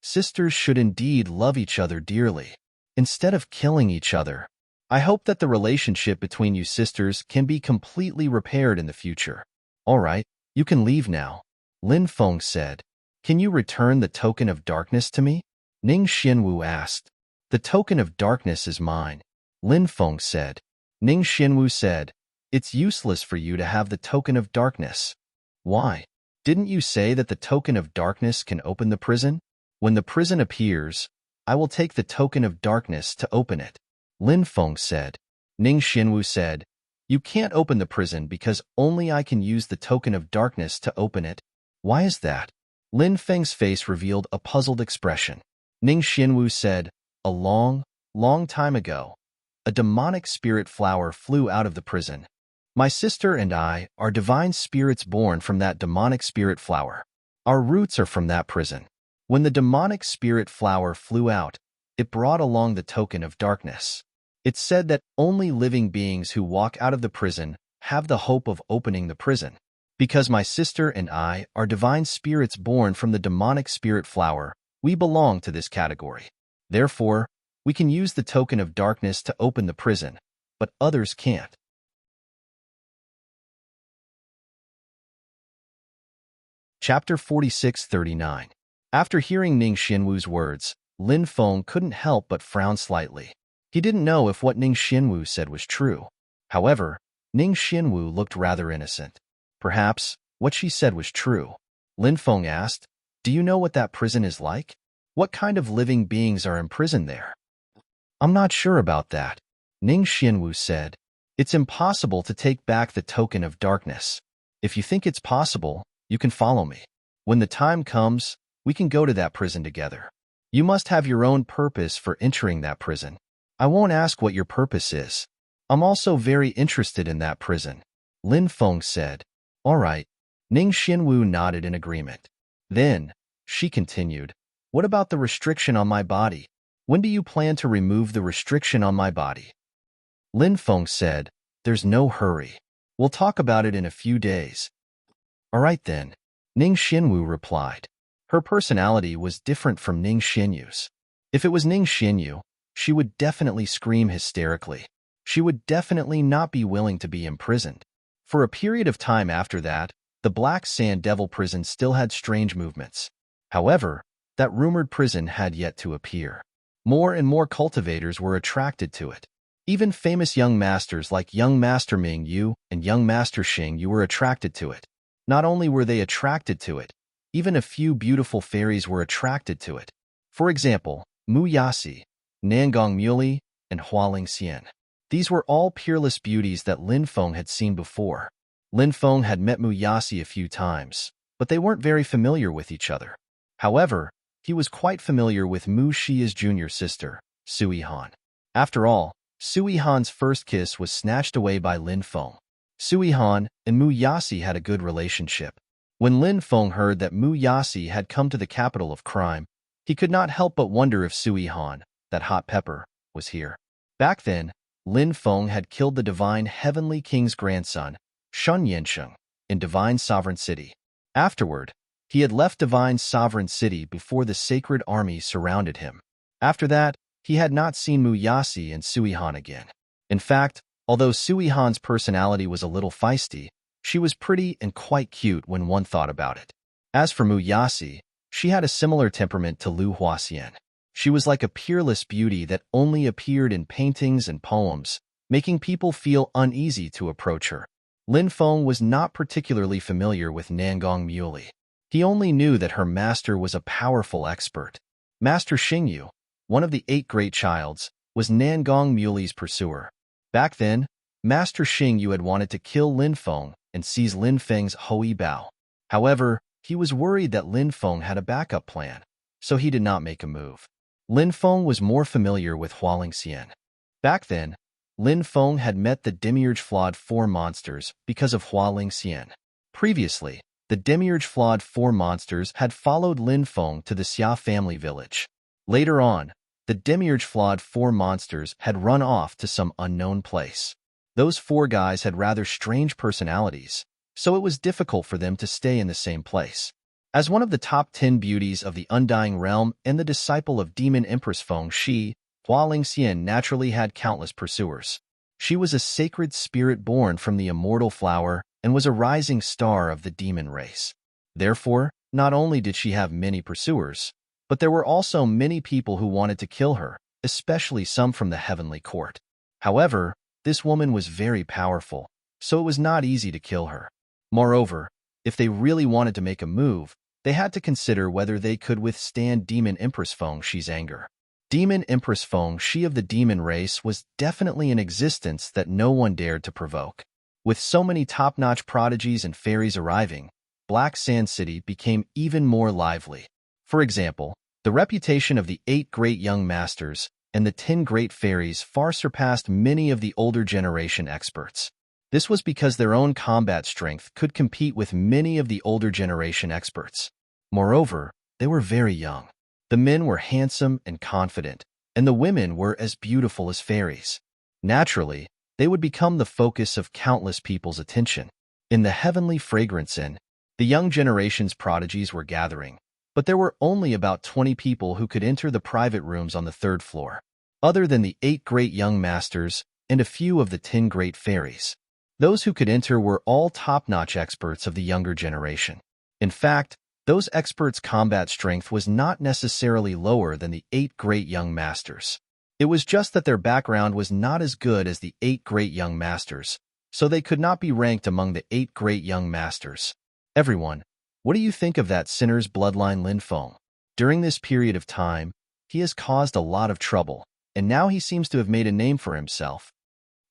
Sisters should indeed love each other dearly, instead of killing each other. I hope that the relationship between you sisters can be completely repaired in the future. All right, you can leave now, Lin Feng said. Can you return the token of darkness to me? Ning Xinwu asked. The token of darkness is mine, Lin Feng said. Ning Xinwu said, It's useless for you to have the token of darkness. Why? Didn't you say that the token of darkness can open the prison? When the prison appears, I will take the token of darkness to open it, Lin Feng said. Ning Xinwu said, You can't open the prison because only I can use the token of darkness to open it. Why is that? Lin Feng's face revealed a puzzled expression. Ning Xinwu said, A long, long time ago, a demonic spirit flower flew out of the prison. My sister and I are divine spirits born from that demonic spirit flower. Our roots are from that prison. When the demonic spirit flower flew out, it brought along the token of darkness. It said that only living beings who walk out of the prison have the hope of opening the prison. Because my sister and I are divine spirits born from the demonic spirit flower, we belong to this category. Therefore, we can use the token of darkness to open the prison, but others can't. Chapter 46-39. After hearing Ning Xianwu's words, Lin Feng couldn't help but frown slightly. He didn't know if what Ning Xianwu said was true. However, Ning Xianwu looked rather innocent. Perhaps what she said was true. Lin Feng asked, "Do you know what that prison is like? What kind of living beings are imprisoned there?" "I'm not sure about that," Ning Xianwu said. "It's impossible to take back the token of darkness. If you think it's possible, you can follow me. When the time comes, we can go to that prison together. You must have your own purpose for entering that prison. I won't ask what your purpose is. I'm also very interested in that prison," Lin Feng said. "All right." Ning Xianwu nodded in agreement. Then, she continued, "What about the restriction on my body? When do you plan to remove the restriction on my body?" Lin Feng said, "There's no hurry. We'll talk about it in a few days." "All right then," Ning Xianwu replied. Her personality was different from Ning Xianyu's. If it was Ning Xianyu, she would definitely scream hysterically. She would definitely not be willing to be imprisoned. For a period of time after that, the Black Sand Devil prison still had strange movements. However, that rumored prison had yet to appear. More and more cultivators were attracted to it. Even famous young masters like young Master Ming Yu and young Master Xing Yu were attracted to it. Not only were they attracted to it, even a few beautiful fairies were attracted to it. For example, Mu Yasi, Nangong Muley, and Hualing Xian. These were all peerless beauties that Lin Feng had seen before. Lin Feng had met Mu Yasi a few times, but they weren't very familiar with each other. However, he was quite familiar with Mu Xia's junior sister, Sui Han. After all, Sui Han's first kiss was snatched away by Lin Feng. Sui Han and Mu Yasi had a good relationship. When Lin Feng heard that Mu Yasi had come to the capital of crime, he could not help but wonder if Sui Han, that hot pepper, was here. Back then, Lin Feng had killed the divine heavenly king's grandson, Shun Yansheng, in Divine Sovereign City. Afterward, he had left Divine Sovereign City before the sacred army surrounded him. After that, he had not seen Mu Yasi and Sui Han again. In fact, although Sui Han's personality was a little feisty, she was pretty and quite cute when one thought about it. As for Mu Yasi, she had a similar temperament to Lu Huaxian. She was like a peerless beauty that only appeared in paintings and poems, making people feel uneasy to approach her. Lin Feng was not particularly familiar with Nangong Muley. He only knew that her master was a powerful expert. Master Xingyu, one of the 8 great childs, was Nangong Muley's pursuer. Back then, Master Xingyu had wanted to kill Lin Feng and seize Lin Feng's Hui Bao. However, he was worried that Lin Feng had a backup plan, so he did not make a move. Lin Feng was more familiar with Hualing Xian. Back then, Lin Feng had met the Demiurge Flawed 4 monsters because of Hualing Xian. Previously, the Demiurge Flawed 4 monsters had followed Lin Feng to the Xia family village. Later on, the Demiurge Flawed 4 monsters had run off to some unknown place. Those 4 guys had rather strange personalities, so it was difficult for them to stay in the same place. As one of the top 10 beauties of the Undying Realm and the disciple of Demon Empress Feng Shi, Hualing Xian naturally had countless pursuers. She was a sacred spirit born from the immortal flower and was a rising star of the demon race. Therefore, not only did she have many pursuers, but there were also many people who wanted to kill her, especially some from the heavenly court. However, this woman was very powerful, so it was not easy to kill her. Moreover, if they really wanted to make a move, they had to consider whether they could withstand Demon Empress Feng Shi's anger. Demon Empress Feng Shi of the demon race was definitely an existence that no one dared to provoke. With so many top-notch prodigies and fairies arriving, Black Sand City became even more lively. For example, the reputation of the 8 great young masters and the 10 great fairies far surpassed many of the older generation experts. This was because their own combat strength could compete with many of the older generation experts. Moreover, they were very young. The men were handsome and confident, and the women were as beautiful as fairies. Naturally, they would become the focus of countless people's attention. In the heavenly fragrance inn, the young generation's prodigies were gathering, but there were only about 20 people who could enter the private rooms on the third floor, other than the 8 great young masters and a few of the 10 great fairies. Those who could enter were all top-notch experts of the younger generation. In fact, those experts' combat strength was not necessarily lower than the 8 great young masters. It was just that their background was not as good as the 8 great young masters, so they could not be ranked among the 8 great young masters. Everyone, what do you think of that sinner's bloodline Lin Feng? During this period of time, he has caused a lot of trouble, and now he seems to have made a name for himself.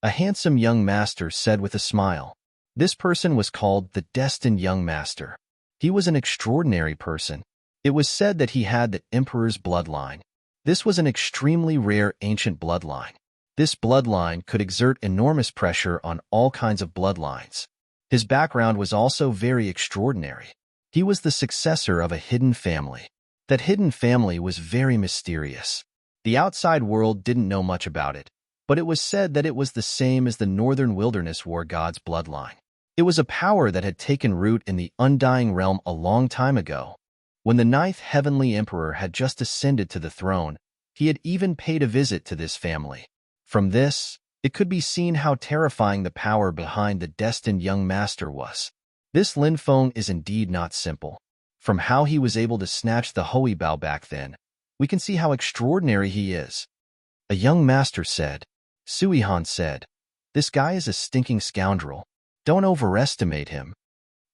A handsome young master said with a smile. This person was called the Destined Young Master. He was an extraordinary person. It was said that he had the Emperor's bloodline. This was an extremely rare ancient bloodline. This bloodline could exert enormous pressure on all kinds of bloodlines. His background was also very extraordinary. He was the successor of a hidden family. That hidden family was very mysterious. The outside world didn't know much about it, but it was said that it was the same as the Northern Wilderness War God's bloodline. It was a power that had taken root in the Undying Realm a long time ago. When the 9th Heavenly Emperor had just ascended to the throne, he had even paid a visit to this family. From this, it could be seen how terrifying the power behind the Destined Young Master was. This Lin Feng is indeed not simple. From how he was able to snatch the Hui Bao back then, we can see how extraordinary he is. A young master said. Sui Han said, "This guy is a stinking scoundrel. Don't overestimate him."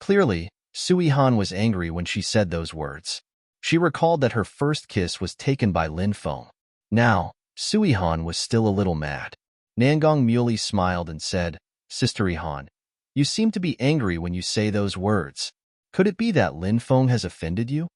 Clearly, Sui Han was angry when she said those words. She recalled that her first kiss was taken by Lin Feng. Now, Sui Han was still a little mad. Nangong Muley smiled and said, "Sister Han, you seem to be angry when you say those words. Could it be that Lin Feng has offended you?"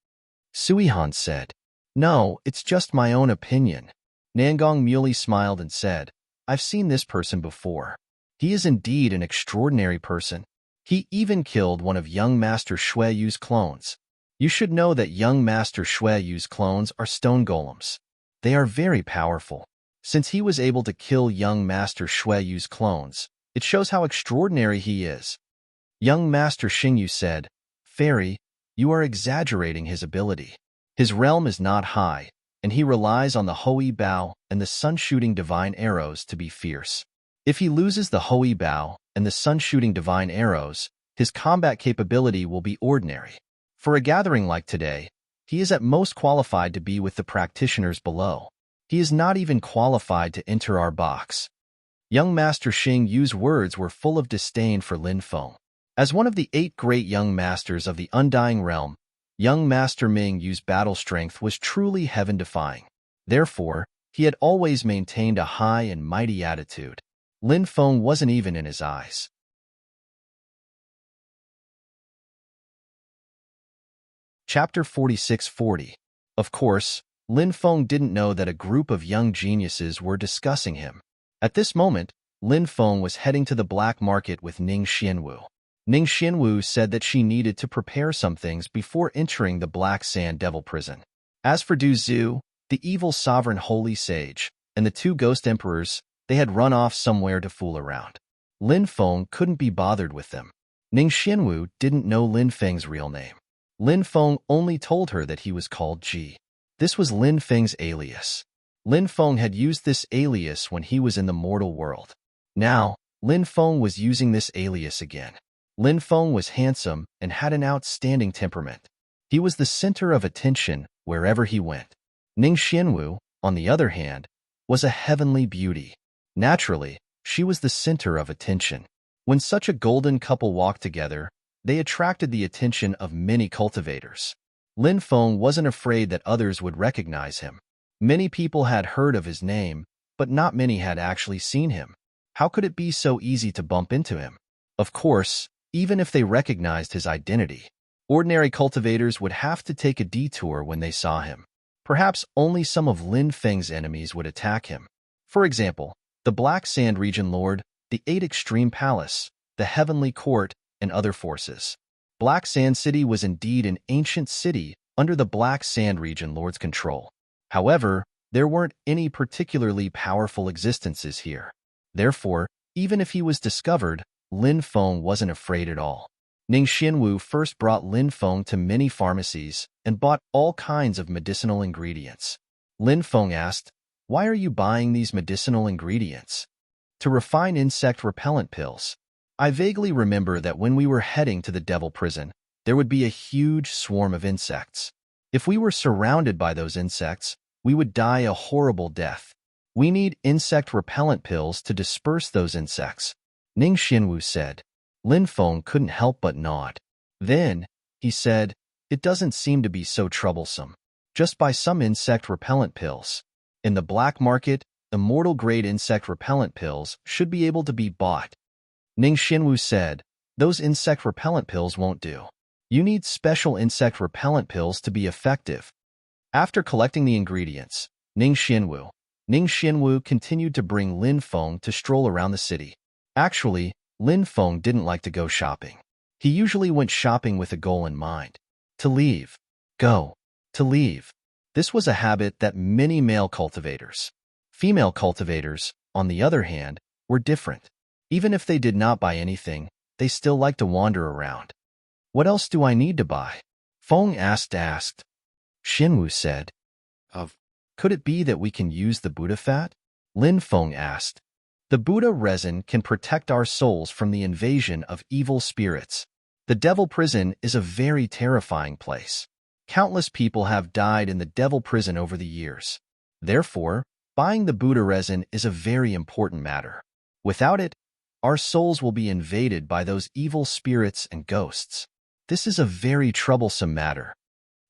Sui Han said, "No, it's just my own opinion." Nangong Muley smiled and said, "I've seen this person before. He is indeed an extraordinary person. He even killed one of young Master Shui Yu's clones. You should know that young Master Shui Yu's clones are stone golems. They are very powerful. Since he was able to kill young Master Shui Yu's clones, it shows how extraordinary he is." Young Master Xingyu said, "Fairy, you are exaggerating his ability. His realm is not high, and he relies on the Hui Bao and the sun-shooting divine arrows to be fierce. If he loses the Hui Bao and the sun-shooting divine arrows, his combat capability will be ordinary. For a gathering like today, he is at most qualified to be with the practitioners below. He is not even qualified to enter our box." Young Master Xing Yu's words were full of disdain for Lin Feng. As one of the 8 great young masters of the Undying Realm, young Master Ming Yu's battle strength was truly heaven-defying. Therefore, he had always maintained a high and mighty attitude. Lin Feng wasn't even in his eyes. Chapter 4640. Of course, Lin Feng didn't know that a group of young geniuses were discussing him. At this moment, Lin Feng was heading to the black market with Ning Xianwu. Ning Xianwu said that she needed to prepare some things before entering the Black Sand Devil Prison. As for Du Zhu, the evil sovereign holy sage, and the 2 ghost emperors, they had run off somewhere to fool around. Lin Feng couldn't be bothered with them. Ning Xianwu didn't know Lin Feng's real name. Lin Feng only told her that he was called Ji. This was Lin Feng's alias. Lin Feng had used this alias when he was in the mortal world. Now, Lin Feng was using this alias again. Lin Feng was handsome and had an outstanding temperament. He was the center of attention wherever he went. Ning Xianwu, on the other hand, was a heavenly beauty. Naturally, she was the center of attention. When such a golden couple walked together, they attracted the attention of many cultivators. Lin Feng wasn't afraid that others would recognize him. Many people had heard of his name, but not many had actually seen him. How could it be so easy to bump into him? Of course, even if they recognized his identity, ordinary cultivators would have to take a detour when they saw him. Perhaps only some of Lin Feng's enemies would attack him. For example, the Black Sand Region Lord, the 8 Extreme Palace, the heavenly court, and other forces. Black Sand City was indeed an ancient city under the Black Sand region lord's control. However, there weren't any particularly powerful existences here. Therefore, even if he was discovered, Lin Feng wasn't afraid at all. Ning Xianwu first brought Lin Feng to many pharmacies and bought all kinds of medicinal ingredients. Lin Feng asked, "Why are you buying these medicinal ingredients?" "To refine insect repellent pills. I vaguely remember that when we were heading to the devil prison, there would be a huge swarm of insects. If we were surrounded by those insects, we would die a horrible death. We need insect repellent pills to disperse those insects," Ning Xianwu said. Lin Feng couldn't help but nod. Then, he said, "It doesn't seem to be so troublesome. Just buy some insect repellent pills. In the black market, immortal-grade insect repellent pills should be able to be bought." Ning Xianwu said, "Those insect repellent pills won't do. You need special insect repellent pills to be effective." After collecting the ingredients, Ning Xianwu continued to bring Lin Feng to stroll around the city. Actually, Lin Feng didn't like to go shopping. He usually went shopping with a goal in mind. To leave. Go. To leave. This was a habit that many male cultivators. Female cultivators, on the other hand, were different. Even if they did not buy anything, they still liked to wander around. "What else do I need to buy?" Feng asked. Xinwu said, "Could it be that we can use the Buddha fat?" Lin Feng asked. "The Buddha resin can protect our souls from the invasion of evil spirits. The devil prison is a very terrifying place. Countless people have died in the devil prison over the years. Therefore, buying the Buddha resin is a very important matter. Without it, our souls will be invaded by those evil spirits and ghosts. This is a very troublesome matter,"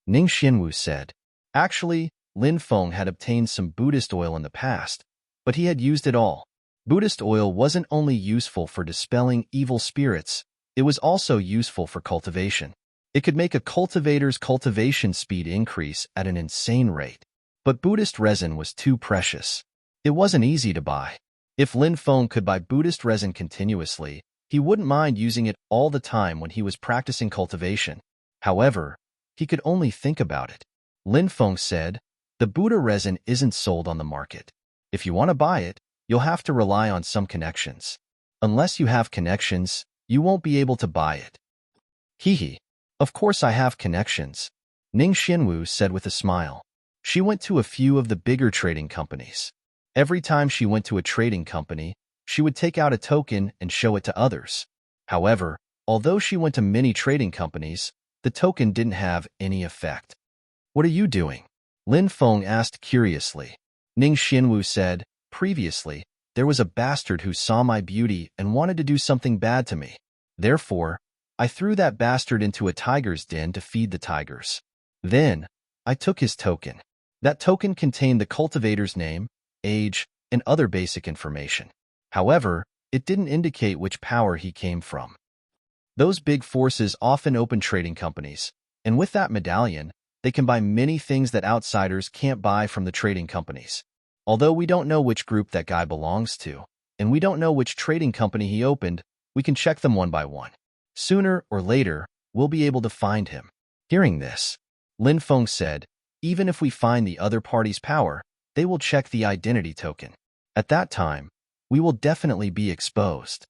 Ning Xianwu said. Actually, Lin Feng had obtained some Buddhist oil in the past, but he had used it all. Buddhist oil wasn't only useful for dispelling evil spirits, it was also useful for cultivation. It could make a cultivator's cultivation speed increase at an insane rate. But Buddhist resin was too precious. It wasn't easy to buy. If Lin Feng could buy Buddhist resin continuously, he wouldn't mind using it all the time when he was practicing cultivation. However, he could only think about it. Lin Feng said, "The Buddha resin isn't sold on the market. If you want to buy it, you'll have to rely on some connections. Unless you have connections, you won't be able to buy it." "Hehe. Of course I have connections," Ning Xianwu said with a smile. She went to a few of the bigger trading companies. Every time she went to a trading company, she would take out a token and show it to others. However, although she went to many trading companies, the token didn't have any effect. "What are you doing?" Lin Feng asked curiously. Ning Xianwu said, "Previously, there was a bastard who saw my beauty and wanted to do something bad to me. Therefore, I threw that bastard into a tiger's den to feed the tigers. Then, I took his token. That token contained the cultivator's name, age, and other basic information. However, it didn't indicate which power he came from. Those big forces often open trading companies, and with that medallion, they can buy many things that outsiders can't buy from the trading companies. Although we don't know which group that guy belongs to, and we don't know which trading company he opened, we can check them one by one. Sooner or later, we'll be able to find him." Hearing this, Lin Feng said, "Even if we find the other party's power, they will check the identity token. At that time, we will definitely be exposed."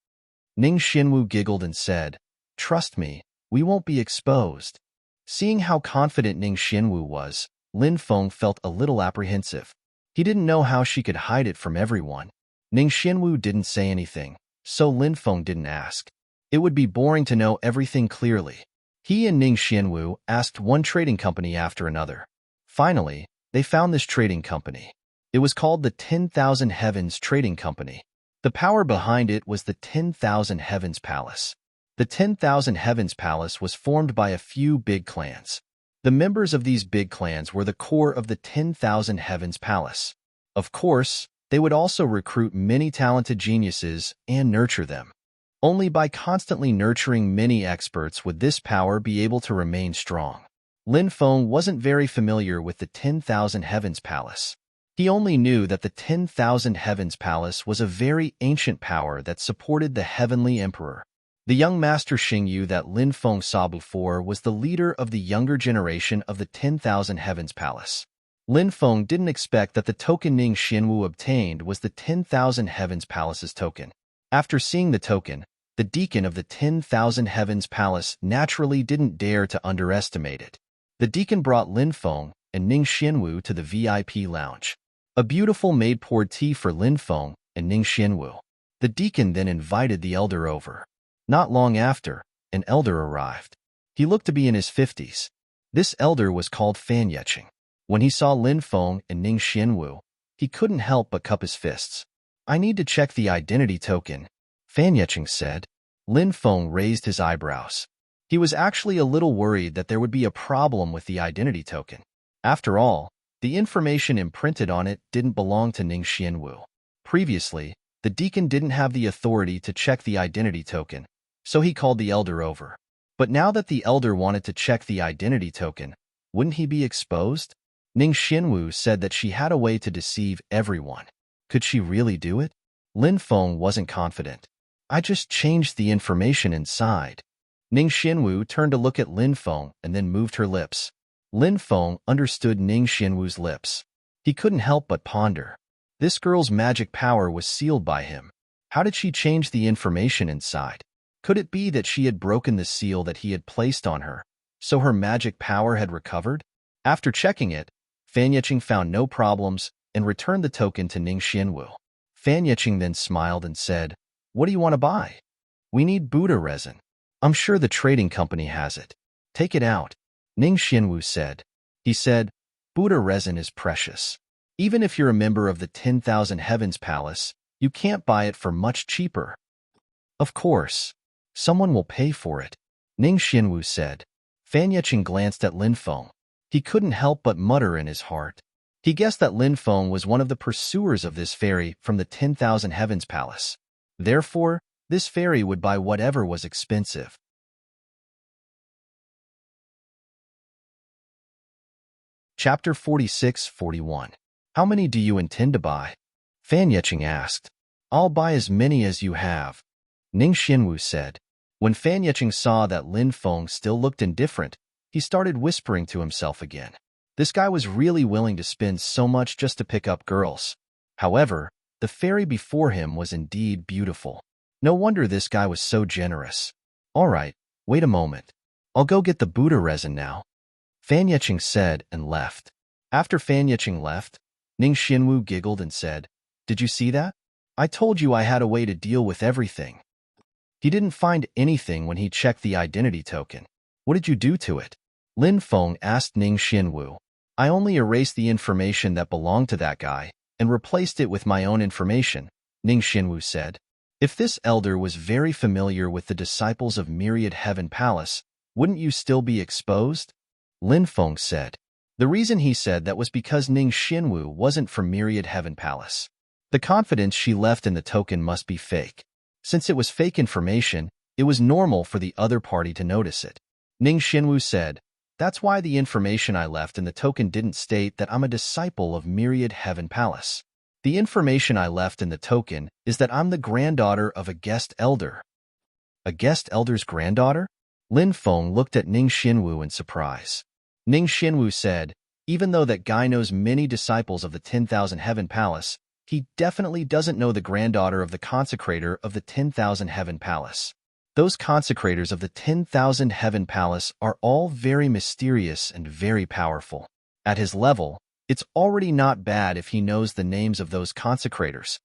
Ning Xianwu giggled and said, "Trust me, we won't be exposed." Seeing how confident Ning Xianwu was, Lin Feng felt a little apprehensive. He didn't know how she could hide it from everyone. Ning Xianwu didn't say anything, so Lin Feng didn't ask. It would be boring to know everything clearly. He and Ning Xianwu asked one trading company after another. Finally, they found this trading company. It was called the 10,000 Heavens Trading Company. The power behind it was the 10,000 Heavens Palace. The 10,000 Heavens Palace was formed by a few big clans. The members of these big clans were the core of the 10,000 Heavens Palace. Of course, they would also recruit many talented geniuses and nurture them. Only by constantly nurturing many experts would this power be able to remain strong. Lin Feng wasn't very familiar with the 10,000 Heavens Palace. He only knew that the 10,000 Heavens Palace was a very ancient power that supported the Heavenly Emperor. The young master Xingyu that Lin Feng saw before was the leader of the younger generation of the 10,000 Heavens Palace. Lin Feng didn't expect that the token Ning Xianwu obtained was the 10,000 Heavens Palace's token. After seeing the token, the deacon of the 10,000 Heavens Palace naturally didn't dare to underestimate it. The deacon brought Lin Feng and Ning Xianwu to the VIP lounge. A beautiful maid poured tea for Lin Feng and Ning Xianwu. The deacon then invited the elder over. Not long after, an elder arrived. He looked to be in his 50s. This elder was called Fan Yecheng. When he saw Lin Feng and Ning Xianwu, he couldn't help but cup his fists. "I need to check the identity token," Fan Yecheng said. Lin Feng raised his eyebrows. He was actually a little worried that there would be a problem with the identity token. After all, the information imprinted on it didn't belong to Ning Xianwu. Previously, the deacon didn't have the authority to check the identity token, so he called the elder over. But now that the elder wanted to check the identity token, wouldn't he be exposed? Ning Xianwu said that she had a way to deceive everyone. Could she really do it? Lin Feng wasn't confident. "I just changed the information inside." Ning Xianwu turned to look at Lin Feng and then moved her lips. Lin Feng understood Ning Xianwu's lips. He couldn't help but ponder. This girl's magic power was sealed by him. How did she change the information inside? Could it be that she had broken the seal that he had placed on her, so her magic power had recovered? After checking it, Fan Yecheng found no problems and returned the token to Ning Xianwu. Fan Yecheng then smiled and said, "What do you want to buy?" "We need Buddha resin. I'm sure the trading company has it. Take it out," Ning Xianwu said. He said, "Buddha resin is precious. Even if you're a member of the 10,000 Heavens Palace, you can't buy it for much cheaper." "Of course. Someone will pay for it," Ning Xianwu said. Fan Yecheng glanced at Lin Feng. He couldn't help but mutter in his heart. He guessed that Lin Feng was one of the pursuers of this fairy from the 10,000 Heavens Palace. Therefore, this fairy would buy whatever was expensive. Chapter 46-41. How many do you intend to buy? Fan Yecheng asked. "I'll buy as many as you have," Ning Xianwu said. When Fan Yecheng saw that Lin Feng still looked indifferent, he started whispering to himself again. This guy was really willing to spend so much just to pick up girls. However, the fairy before him was indeed beautiful. No wonder this guy was so generous. "All right, wait a moment. I'll go get the Buddha resin now," Fan Yecheng said and left. After Fan Yecheng left, Ning Xianwu giggled and said, "Did you see that? I told you I had a way to deal with everything." He didn't find anything when he checked the identity token. "What did you do to it?" Lin Feng asked Ning Xianwu. "I only erased the information that belonged to that guy and replaced it with my own information," Ning Xianwu said. "If this elder was very familiar with the disciples of Myriad Heaven Palace, wouldn't you still be exposed?" Lin Feng said. The reason he said that was because Ning Xianwu wasn't from Myriad Heaven Palace. The confidence she left in the token must be fake. Since it was fake information, it was normal for the other party to notice it. Ning Xianwu said, "That's why the information I left in the token didn't state that I'm a disciple of Myriad Heaven Palace. The information I left in the token is that I'm the granddaughter of a guest elder." "A guest elder's granddaughter?" Lin Feng looked at Ning Xianwu in surprise. Ning Xianwu said, "Even though that guy knows many disciples of the 10,000 Heaven Palace, he definitely doesn't know the granddaughter of the consecrator of the 10,000 Heaven Palace. Those consecrators of the 10,000 Heaven Palace are all very mysterious and very powerful. At his level, it's already not bad if he knows the names of those consecrators."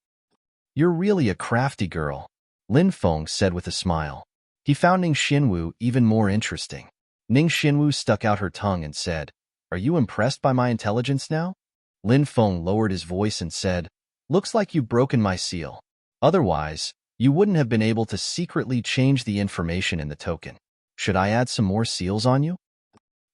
"You're really a crafty girl," Lin Feng said with a smile. He found Ning Xianwu even more interesting. Ning Xianwu stuck out her tongue and said, "Are you impressed by my intelligence now?" Lin Feng lowered his voice and said, "Looks like you've broken my seal. Otherwise, you wouldn't have been able to secretly change the information in the token. Should I add some more seals on you?"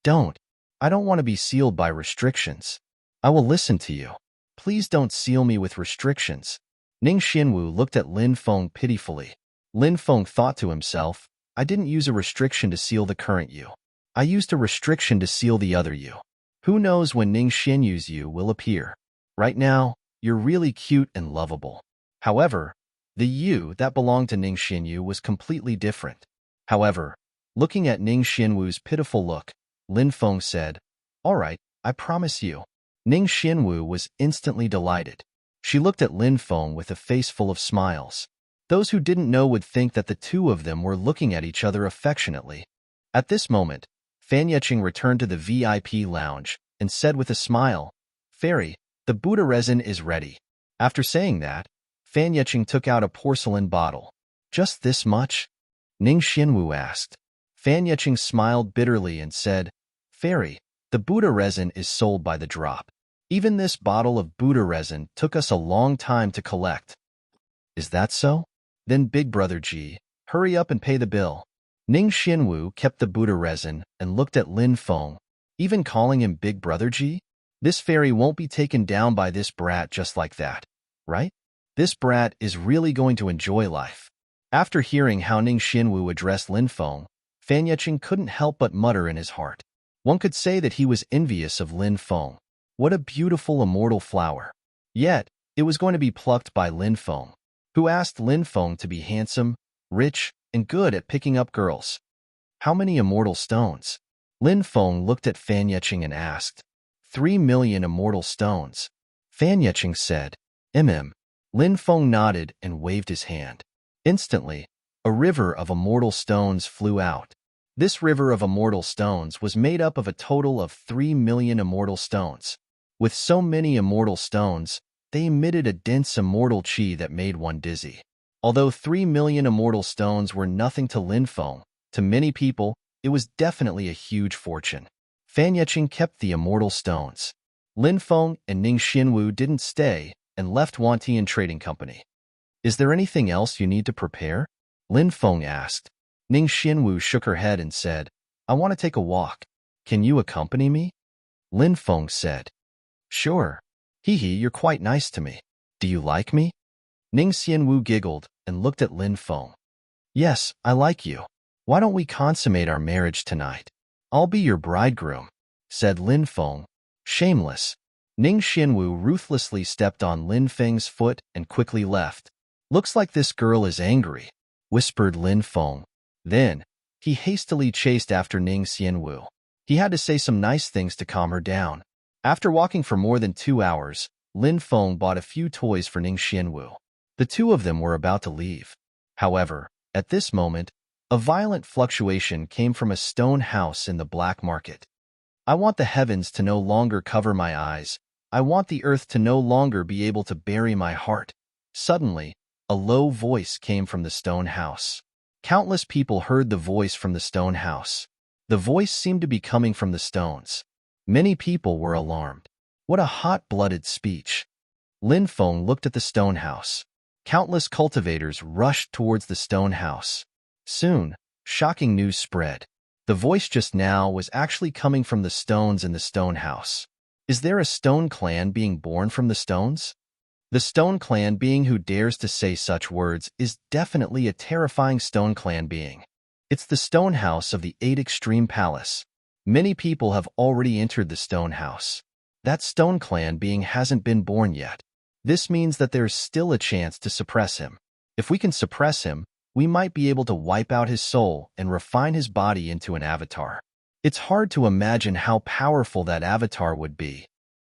"Don't. I don't want to be sealed by restrictions. I will listen to you. Please don't seal me with restrictions." Ning Xianwu looked at Lin Feng pitifully. Lin Feng thought to himself, "I didn't use a restriction to seal the current you. I used a restriction to seal the other you. Who knows when Ning Xianyu's you will appear. Right now, you're really cute and lovable. However, The you that belonged to Ning Xinyu was completely different. However, looking at Ning Xinwu's pitiful look, Lin Feng said, "All right, I promise you." Ning Xinwu was instantly delighted. She looked at Lin Feng with a face full of smiles. Those who didn't know would think that the two of them were looking at each other affectionately. At this moment, Fan Yeqing returned to the VIP lounge and said with a smile, "Fairy, the Buddha resin is ready." After saying that, Fan Yeqing took out a porcelain bottle. "Just this much?" Ning Xinwu asked. Fan Yeqing smiled bitterly and said, "Fairy, the Buddha resin is sold by the drop. Even this bottle of Buddha resin took us a long time to collect." "Is that so? Then Big Brother Ji, hurry up and pay the bill." Ning Xinwu kept the Buddha resin and looked at Lin Feng, even calling him Big Brother Ji. This fairy won't be taken down by this brat just like that, right? This brat is really going to enjoy life. After hearing how Ning Xinwu addressed Lin Feng, Fan Yeqing couldn't help but mutter in his heart. One could say that he was envious of Lin Feng. What a beautiful immortal flower. Yet, it was going to be plucked by Lin Feng, who asked Lin Feng to be handsome, rich, and good at picking up girls. How many immortal stones? Lin Feng looked at Fan Yeqing and asked. 3,000,000 immortal stones. Fan Yeqing said, "Mm." Lin Feng nodded and waved his hand. Instantly, a river of immortal stones flew out. This river of immortal stones was made up of a total of 3,000,000 immortal stones. With so many immortal stones, they emitted a dense immortal chi that made one dizzy. Although 3,000,000 immortal stones were nothing to Lin Feng, to many people, it was definitely a huge fortune. Fan Yeqing kept the immortal stones. Lin Feng and Ning Xinwu didn't stay and left Wantian Trading Company. "Is there anything else you need to prepare?" Lin Feng asked. Ning Xinwu shook her head and said, "I want to take a walk. Can you accompany me?" Lin Feng said, "Sure. Hee hee, you're quite nice to me. Do you like me?" Ning Xinwu giggled and looked at Lin Feng. "Yes, I like you. Why don't we consummate our marriage tonight? I'll be your bridegroom," said Lin Feng. Shameless. Ning Xinwu ruthlessly stepped on Lin Feng's foot and quickly left. "Looks like this girl is angry," whispered Lin Feng. Then, he hastily chased after Ning Xinwu. He had to say some nice things to calm her down. After walking for more than 2 hours, Lin Feng bought a few toys for Ning Xinwu. The two of them were about to leave. However, at this moment, a violent fluctuation came from a stone house in the black market. "I want the heavens to no longer cover my eyes. I want the earth to no longer be able to bury my heart." Suddenly, a low voice came from the stone house. Countless people heard the voice from the stone house. The voice seemed to be coming from the stones. Many people were alarmed. What a hot-blooded speech. Lin Feng looked at the stone house. Countless cultivators rushed towards the stone house. Soon, shocking news spread. The voice just now was actually coming from the stones in the stone house. Is there a stone clan being born from the stones? The stone clan being who dares to say such words is definitely a terrifying stone clan being. It's the stone house of the 8 Extreme Palace. Many people have already entered the stone house. That stone clan being hasn't been born yet. This means that there's still a chance to suppress him. If we can suppress him, we might be able to wipe out his soul and refine his body into an avatar. It's hard to imagine how powerful that avatar would be.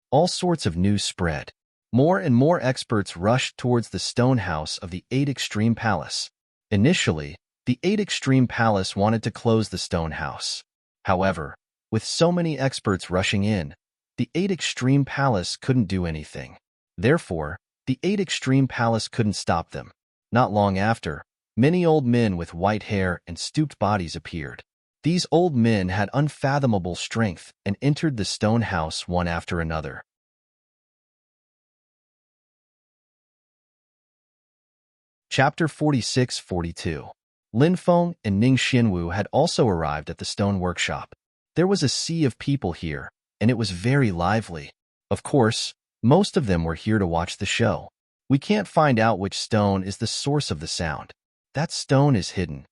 All sorts of news spread. More and more experts rushed towards the stone house of the 8 Extreme Palace. Initially, the 8 Extreme Palace wanted to close the stone house. However, with so many experts rushing in, the 8 Extreme Palace couldn't do anything. Therefore, the 8 Extreme Palace couldn't stop them. Not long after, many old men with white hair and stooped bodies appeared. These old men had unfathomable strength and entered the stone house one after another. Chapter 46-42. Lin Feng and Ning Xinwu had also arrived at the stone workshop. There was a sea of people here, and it was very lively. Of course, most of them were here to watch the show. We can't find out which stone is the source of the sound. That stone is hidden,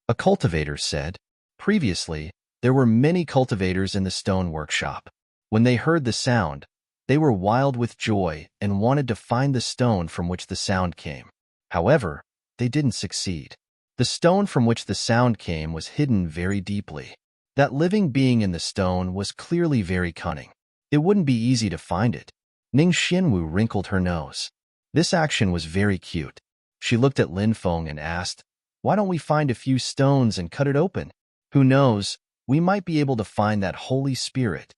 a cultivator said. Previously, there were many cultivators in the stone workshop. When they heard the sound, they were wild with joy and wanted to find the stone from which the sound came. However, they didn't succeed. The stone from which the sound came was hidden very deeply. That living being in the stone was clearly very cunning. It wouldn't be easy to find it. Ning Xianwu wrinkled her nose. This action was very cute. She looked at Lin Feng and asked, "Why don't we find a few stones and cut it open? Who knows, we might be able to find that Holy Spirit."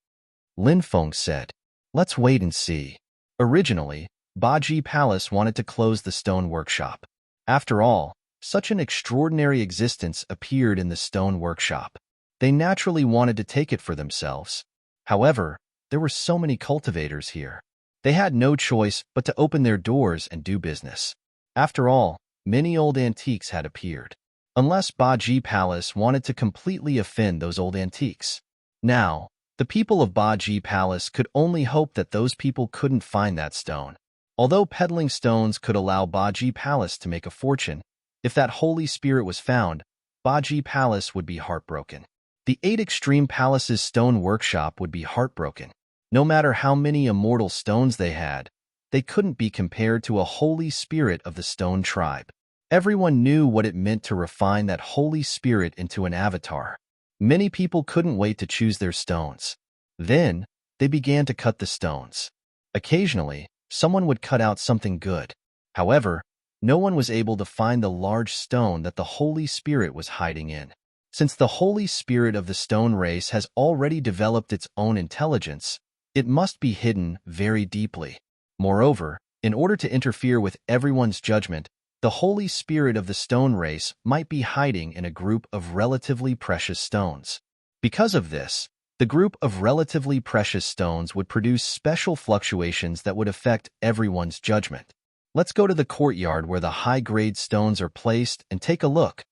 Lin Feng said, "Let's wait and see." Originally, Baji Palace wanted to close the stone workshop. After all, such an extraordinary existence appeared in the stone workshop. They naturally wanted to take it for themselves. However, there were so many cultivators here. They had no choice but to open their doors and do business. After all, many old antiques had appeared. Unless Baji Palace wanted to completely offend those old antiques. Now, the people of Baji Palace could only hope that those people couldn't find that stone. Although peddling stones could allow Baji Palace to make a fortune, if that Holy Spirit was found, Baji Palace would be heartbroken. The 8 Extreme Palace's stone workshop would be heartbroken. No matter how many immortal stones they had, they couldn't be compared to a Holy Spirit of the stone tribe. Everyone knew what it meant to refine that Holy Spirit into an avatar. Many people couldn't wait to choose their stones. Then, they began to cut the stones. Occasionally, someone would cut out something good. However, no one was able to find the large stone that the Holy Spirit was hiding in. Since the Holy Spirit of the stone race has already developed its own intelligence, it must be hidden very deeply. Moreover, in order to interfere with everyone's judgment, the Holy Spirit of the stone race might be hiding in a group of relatively precious stones. Because of this, the group of relatively precious stones would produce special fluctuations that would affect everyone's judgment. Let's go to the courtyard where the high-grade stones are placed and take a look,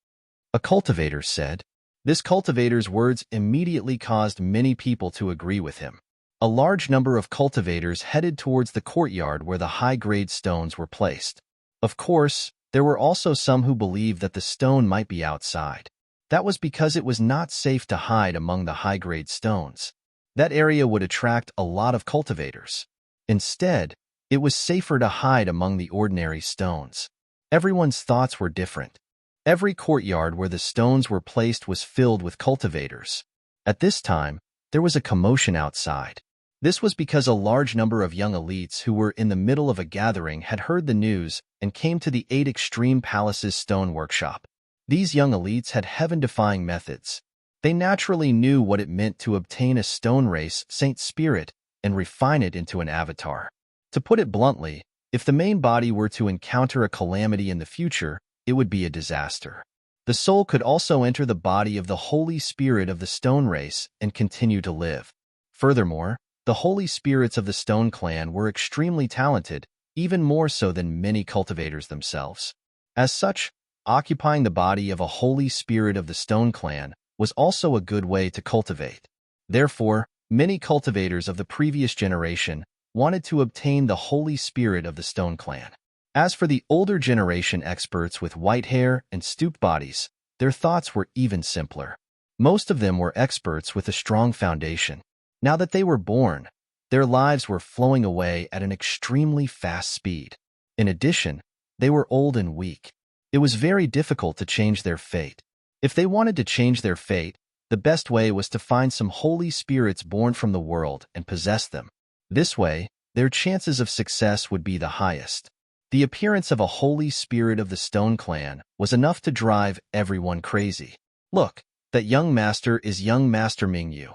a cultivator said. This cultivator's words immediately caused many people to agree with him. A large number of cultivators headed towards the courtyard where the high-grade stones were placed. Of course, there were also some who believed that the stone might be outside. That was because it was not safe to hide among the high-grade stones. That area would attract a lot of cultivators. Instead, it was safer to hide among the ordinary stones. Everyone's thoughts were different. Every courtyard where the stones were placed was filled with cultivators. At this time, there was a commotion outside. This was because a large number of young elites who were in the middle of a gathering had heard the news and came to the 8 Extreme Palace's stone workshop. These young elites had heaven-defying methods. They naturally knew what it meant to obtain a stone race Saint Spirit and refine it into an avatar. To put it bluntly, if the main body were to encounter a calamity in the future, it would be a disaster. The soul could also enter the body of the Holy Spirit of the stone race and continue to live. Furthermore, the Holy Spirits of the Stone Clan were extremely talented, even more so than many cultivators themselves. As such, occupying the body of a Holy Spirit of the Stone Clan was also a good way to cultivate. Therefore, many cultivators of the previous generation wanted to obtain the Holy Spirit of the Stone Clan. As for the older generation experts with white hair and stooped bodies, their thoughts were even simpler. Most of them were experts with a strong foundation. Now that they were born, their lives were flowing away at an extremely fast speed. In addition, they were old and weak. It was very difficult to change their fate. If they wanted to change their fate, the best way was to find some holy spirits born from the world and possess them. This way, their chances of success would be the highest. The appearance of a holy spirit of the Stone Clan was enough to drive everyone crazy. Look, that young master is young Master Mingyu,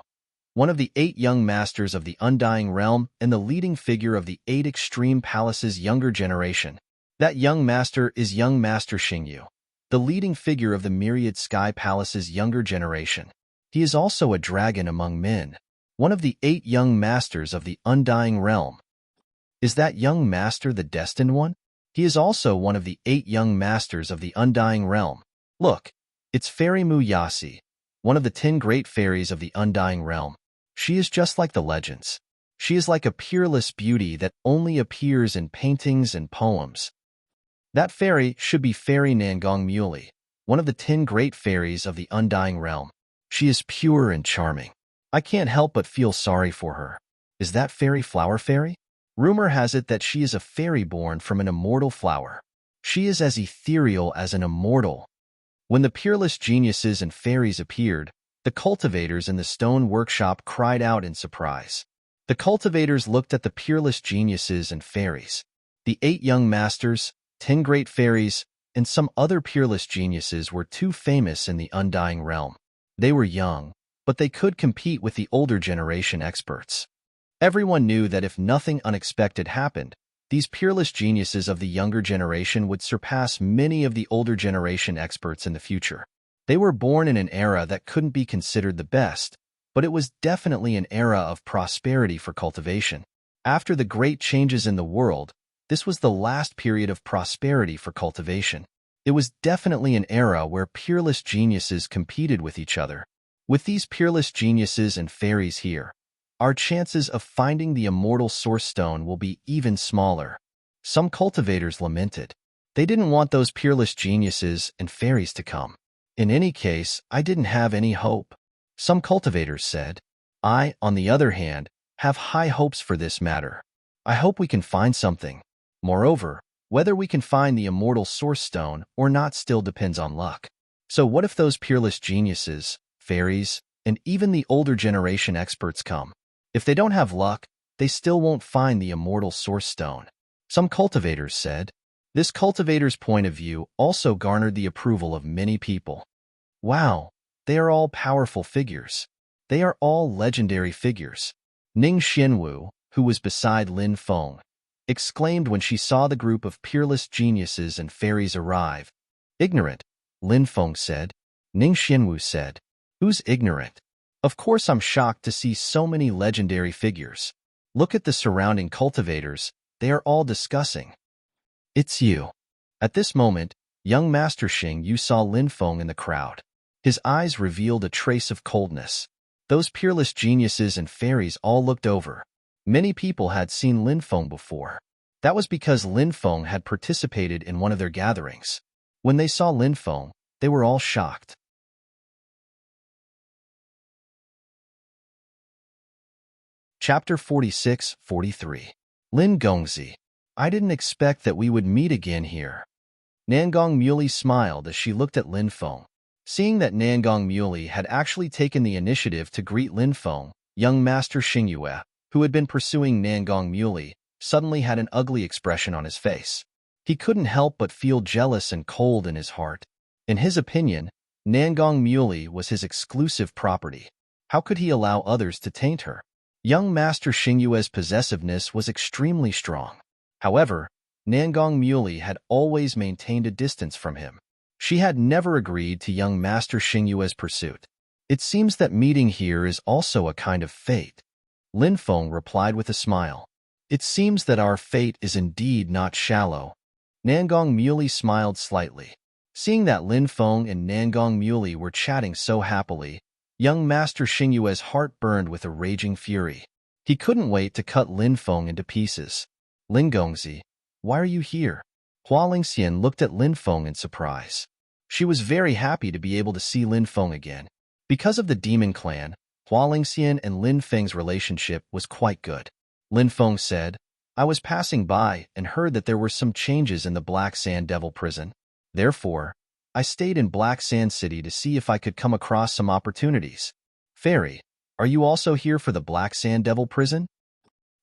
one of the 8 young masters of the Undying Realm and the leading figure of the 8 Extreme Palace's younger generation. That young master is young Master Xingyu, the leading figure of the Myriad Sky Palace's younger generation. He is also a dragon among men, one of the 8 young masters of the Undying Realm. Is that young master the destined one? He is also one of the 8 young masters of the Undying Realm. Look, it's Fairy Muyasi, one of the 10 great fairies of the Undying Realm. She is just like the legends. She is like a peerless beauty that only appears in paintings and poems. That fairy should be Fairy Nangong Muley, one of the 10 great fairies of the Undying Realm. She is pure and charming. I can't help but feel sorry for her. Is that Fairy Flower Fairy? Rumor has it that she is a fairy born from an immortal flower. She is as ethereal as an immortal. When the peerless geniuses and fairies appeared, the cultivators in the stone workshop cried out in surprise. The cultivators looked at the peerless geniuses and fairies. The 8 young masters, 10 great fairies, and some other peerless geniuses were too famous in the undying realm. They were young, but they could compete with the older generation experts. Everyone knew that if nothing unexpected happened, these peerless geniuses of the younger generation would surpass many of the older generation experts in the future. They were born in an era that couldn't be considered the best, but it was definitely an era of prosperity for cultivation. After the great changes in the world, this was the last period of prosperity for cultivation. It was definitely an era where peerless geniuses competed with each other. With these peerless geniuses and fairies here, our chances of finding the immortal source stone will be even smaller. Some cultivators lamented. They didn't want those peerless geniuses and fairies to come. In any case, I didn't have any hope. Some cultivators said. I, on the other hand, have high hopes for this matter. I hope we can find something. Moreover, whether we can find the immortal source stone or not still depends on luck. So what if those peerless geniuses, fairies, and even the older generation experts come? If they don't have luck, they still won't find the immortal source stone. Some cultivators said. This cultivator's point of view also garnered the approval of many people. Wow, they are all powerful figures. They are all legendary figures. Ning Xianwu, who was beside Lin Feng, exclaimed when she saw the group of peerless geniuses and fairies arrive. Ignorant, Lin Feng said. Ning Xianwu said. Who's ignorant? Of course I'm shocked to see so many legendary figures. Look at the surrounding cultivators, they are all discussing. It's you. At this moment, young Master Xing Yu saw Lin Feng in the crowd. His eyes revealed a trace of coldness. Those peerless geniuses and fairies all looked over. Many people had seen Lin Feng before. That was because Lin Feng had participated in one of their gatherings. When they saw Lin Feng, they were all shocked. Chapter 46-43. Lin Gongzi. I didn't expect that we would meet again here. Nangong Muley smiled as she looked at Lin Feng. Seeing that Nangong Muley had actually taken the initiative to greet Lin Feng, young Master Xingyue, who had been pursuing Nangong Muley, suddenly had an ugly expression on his face. He couldn't help but feel jealous and cold in his heart. In his opinion, Nangong Muley was his exclusive property. How could he allow others to taint her? Young Master Xingyue's possessiveness was extremely strong. However, Nangong Muley had always maintained a distance from him. She had never agreed to young Master Xingyue's pursuit. It seems that meeting here is also a kind of fate. Lin Feng replied with a smile. It seems that our fate is indeed not shallow. Nangong Muley smiled slightly. Seeing that Lin Feng and Nangong Muley were chatting so happily, young Master Xingyue's heart burned with a raging fury. He couldn't wait to cut Lin Feng into pieces. Lin Gongzi, why are you here? Hua Lingxian looked at Lin Feng in surprise. She was very happy to be able to see Lin Feng again. Because of the demon clan, Hua Lingxian and Lin Feng's relationship was quite good. Lin Feng said, I was passing by and heard that there were some changes in the Black Sand Devil prison. Therefore, I stayed in Black Sand City to see if I could come across some opportunities. Fairy, are you also here for the Black Sand Devil prison?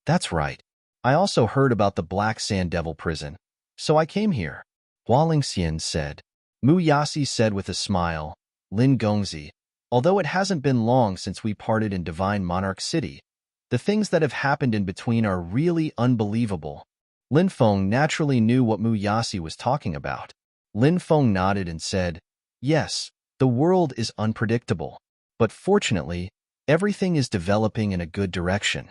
That's right. I also heard about the Black Sand Devil prison, so I came here. Hua Lingxian said. Mu Yasi said with a smile, Lin Gongzi, although it hasn't been long since we parted in Divine Monarch City, the things that have happened in between are really unbelievable. Lin Feng naturally knew what Mu Yasi was talking about. Lin Feng nodded and said, yes, the world is unpredictable, but fortunately, everything is developing in a good direction.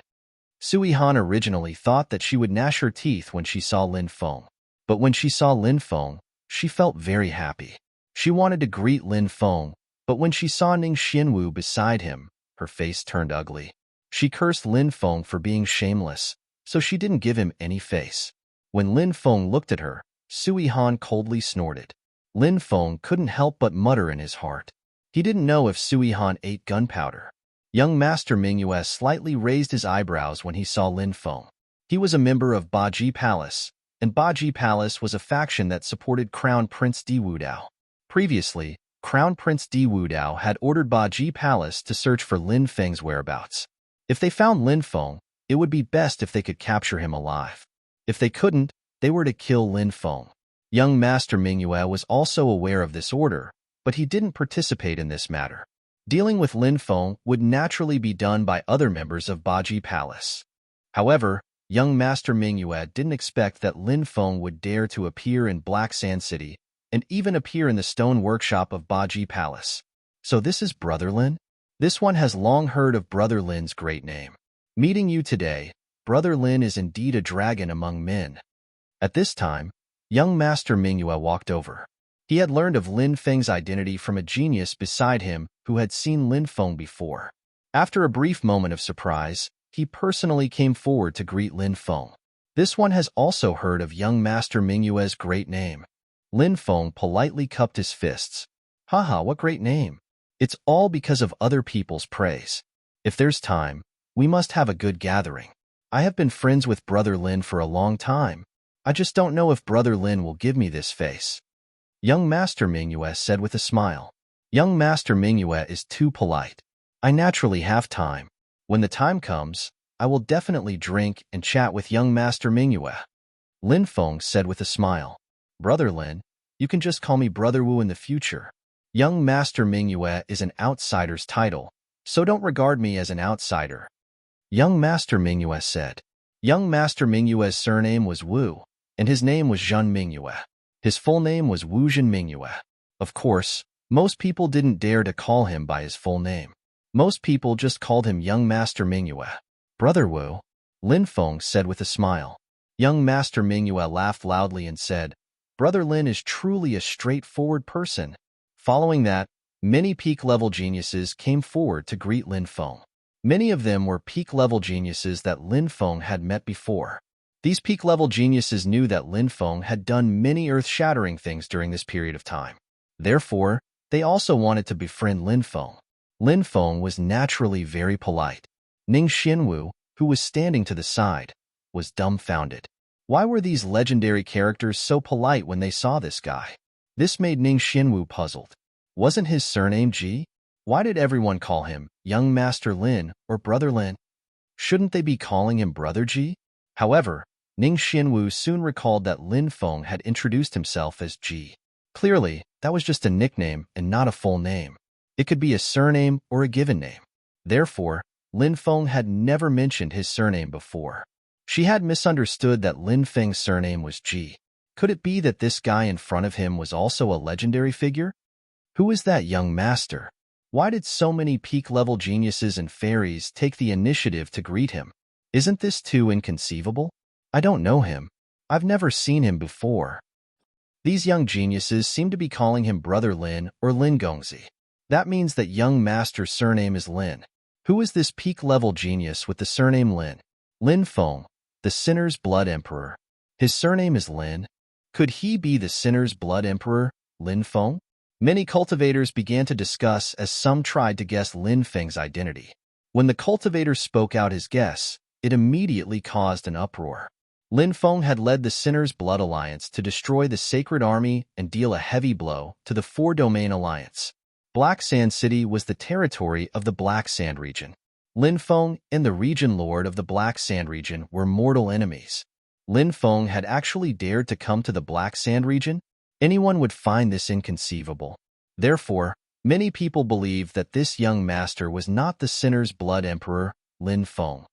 Sui Han originally thought that she would gnash her teeth when she saw Lin Feng, but when she saw Lin Feng, she felt very happy. She wanted to greet Lin Feng, but when she saw Ning Xianwu beside him, her face turned ugly. She cursed Lin Feng for being shameless, so she didn't give him any face. When Lin Feng looked at her, Sui Han coldly snorted. Lin Feng couldn't help but mutter in his heart. He didn't know if Sui Han ate gunpowder. Young Master Mingyue slightly raised his eyebrows when he saw Lin Feng. He was a member of Baji Palace, and Baji Palace was a faction that supported Crown Prince Di Wudao. Previously, Crown Prince Di Wudao had ordered Baji Palace to search for Lin Feng's whereabouts. If they found Lin Feng, it would be best if they could capture him alive. If they couldn't, they were to kill Lin Feng. Young Master Mingyue was also aware of this order, but he didn't participate in this matter. Dealing with Lin Feng would naturally be done by other members of Baji Palace. However, young Master Mingyue didn't expect that Lin Feng would dare to appear in Black Sand City and even appear in the stone workshop of Baji Palace. So this is Brother Lin? This one has long heard of Brother Lin's great name. Meeting you today, Brother Lin is indeed a dragon among men. At this time, young Master Mingyue walked over. He had learned of Lin Feng's identity from a genius beside him who had seen Lin Feng before. After a brief moment of surprise, he personally came forward to greet Lin Feng. This one has also heard of young Master Mingyue's great name. Lin Feng politely cupped his fists. Haha, what great name. It's all because of other people's praise. If there's time, we must have a good gathering. I have been friends with Brother Lin for a long time. I just don't know if Brother Lin will give me this face. Young Master Mingyue said with a smile. Young Master Mingyue is too polite. I naturally have time. When the time comes, I will definitely drink and chat with young Master Mingyue. Lin Feng said with a smile. Brother Lin, you can just call me Brother Wu in the future. Young Master Mingyue is an outsider's title, so don't regard me as an outsider. Young Master Mingyue said. Young Master Mingyue's surname was Wu, and his name was Zhen Mingyue. His full name was Wu Zhen Mingyue. Of course, most people didn't dare to call him by his full name. Most people just called him Young Master Mingyue. Brother Wu, Lin Feng said with a smile. Young Master Mingyue laughed loudly and said, Brother Lin is truly a straightforward person. Following that, many peak-level geniuses came forward to greet Lin Feng. Many of them were peak-level geniuses that Lin Feng had met before. These peak-level geniuses knew that Lin Feng had done many earth-shattering things during this period of time. Therefore, they also wanted to befriend Lin Feng. Lin Feng was naturally very polite. Ning Xinwu, who was standing to the side, was dumbfounded. Why were these legendary characters so polite when they saw this guy? This made Ning Xinwu puzzled. Wasn't his surname Ji? Why did everyone call him Young Master Lin or Brother Lin? Shouldn't they be calling him Brother Ji? However, Ning Xinwu soon recalled that Lin Feng had introduced himself as Ji. Clearly, that was just a nickname and not a full name. It could be a surname or a given name. Therefore, Lin Feng had never mentioned his surname before. She had misunderstood that Lin Feng's surname was Ji. Could it be that this guy in front of him was also a legendary figure? Who is that young master? Why did so many peak-level geniuses and fairies take the initiative to greet him? Isn't this too inconceivable? I don't know him. I've never seen him before. These young geniuses seem to be calling him Brother Lin or Lin Gongzi. That means that young master's surname is Lin. Who is this peak-level genius with the surname Lin? Lin Feng, the Sinner's Blood Emperor. His surname is Lin. Could he be the Sinner's Blood Emperor, Lin Feng? Many cultivators began to discuss as some tried to guess Lin Feng's identity. When the cultivator spoke out his guess, it immediately caused an uproar. Lin Feng had led the Sinner's Blood Alliance to destroy the Sacred Army and deal a heavy blow to the Four Domain Alliance. Black Sand City was the territory of the Black Sand region. Lin Feng and the Region Lord of the Black Sand region were mortal enemies. Lin Feng had actually dared to come to the Black Sand region? Anyone would find this inconceivable. Therefore, many people believed that this young master was not the Sinner's Blood Emperor, Lin Feng.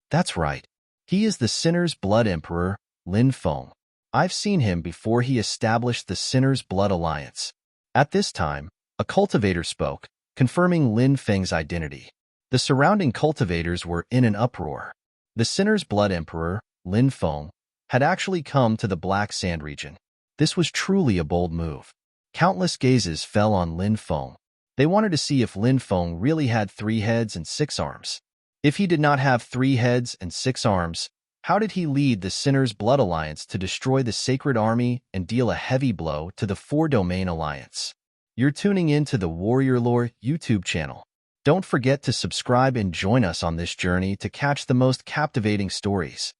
That's right. He is the Sinner's Blood Emperor, Lin Feng. I've seen him before he established the Sinner's Blood Alliance. At this time, a cultivator spoke, confirming Lin Feng's identity. The surrounding cultivators were in an uproar. The Sinner's Blood Emperor, Lin Feng, had actually come to the Black Sand region. This was truly a bold move. Countless gazes fell on Lin Feng. They wanted to see if Lin Feng really had 3 heads and 6 arms. If he did not have 3 heads and 6 arms, how did he lead the Sinner's Blood Alliance to destroy the Sacred Army and deal a heavy blow to the Four Domain Alliance? You're tuning in to the Warrior Lore YouTube channel. Don't forget to subscribe and join us on this journey to catch the most captivating stories.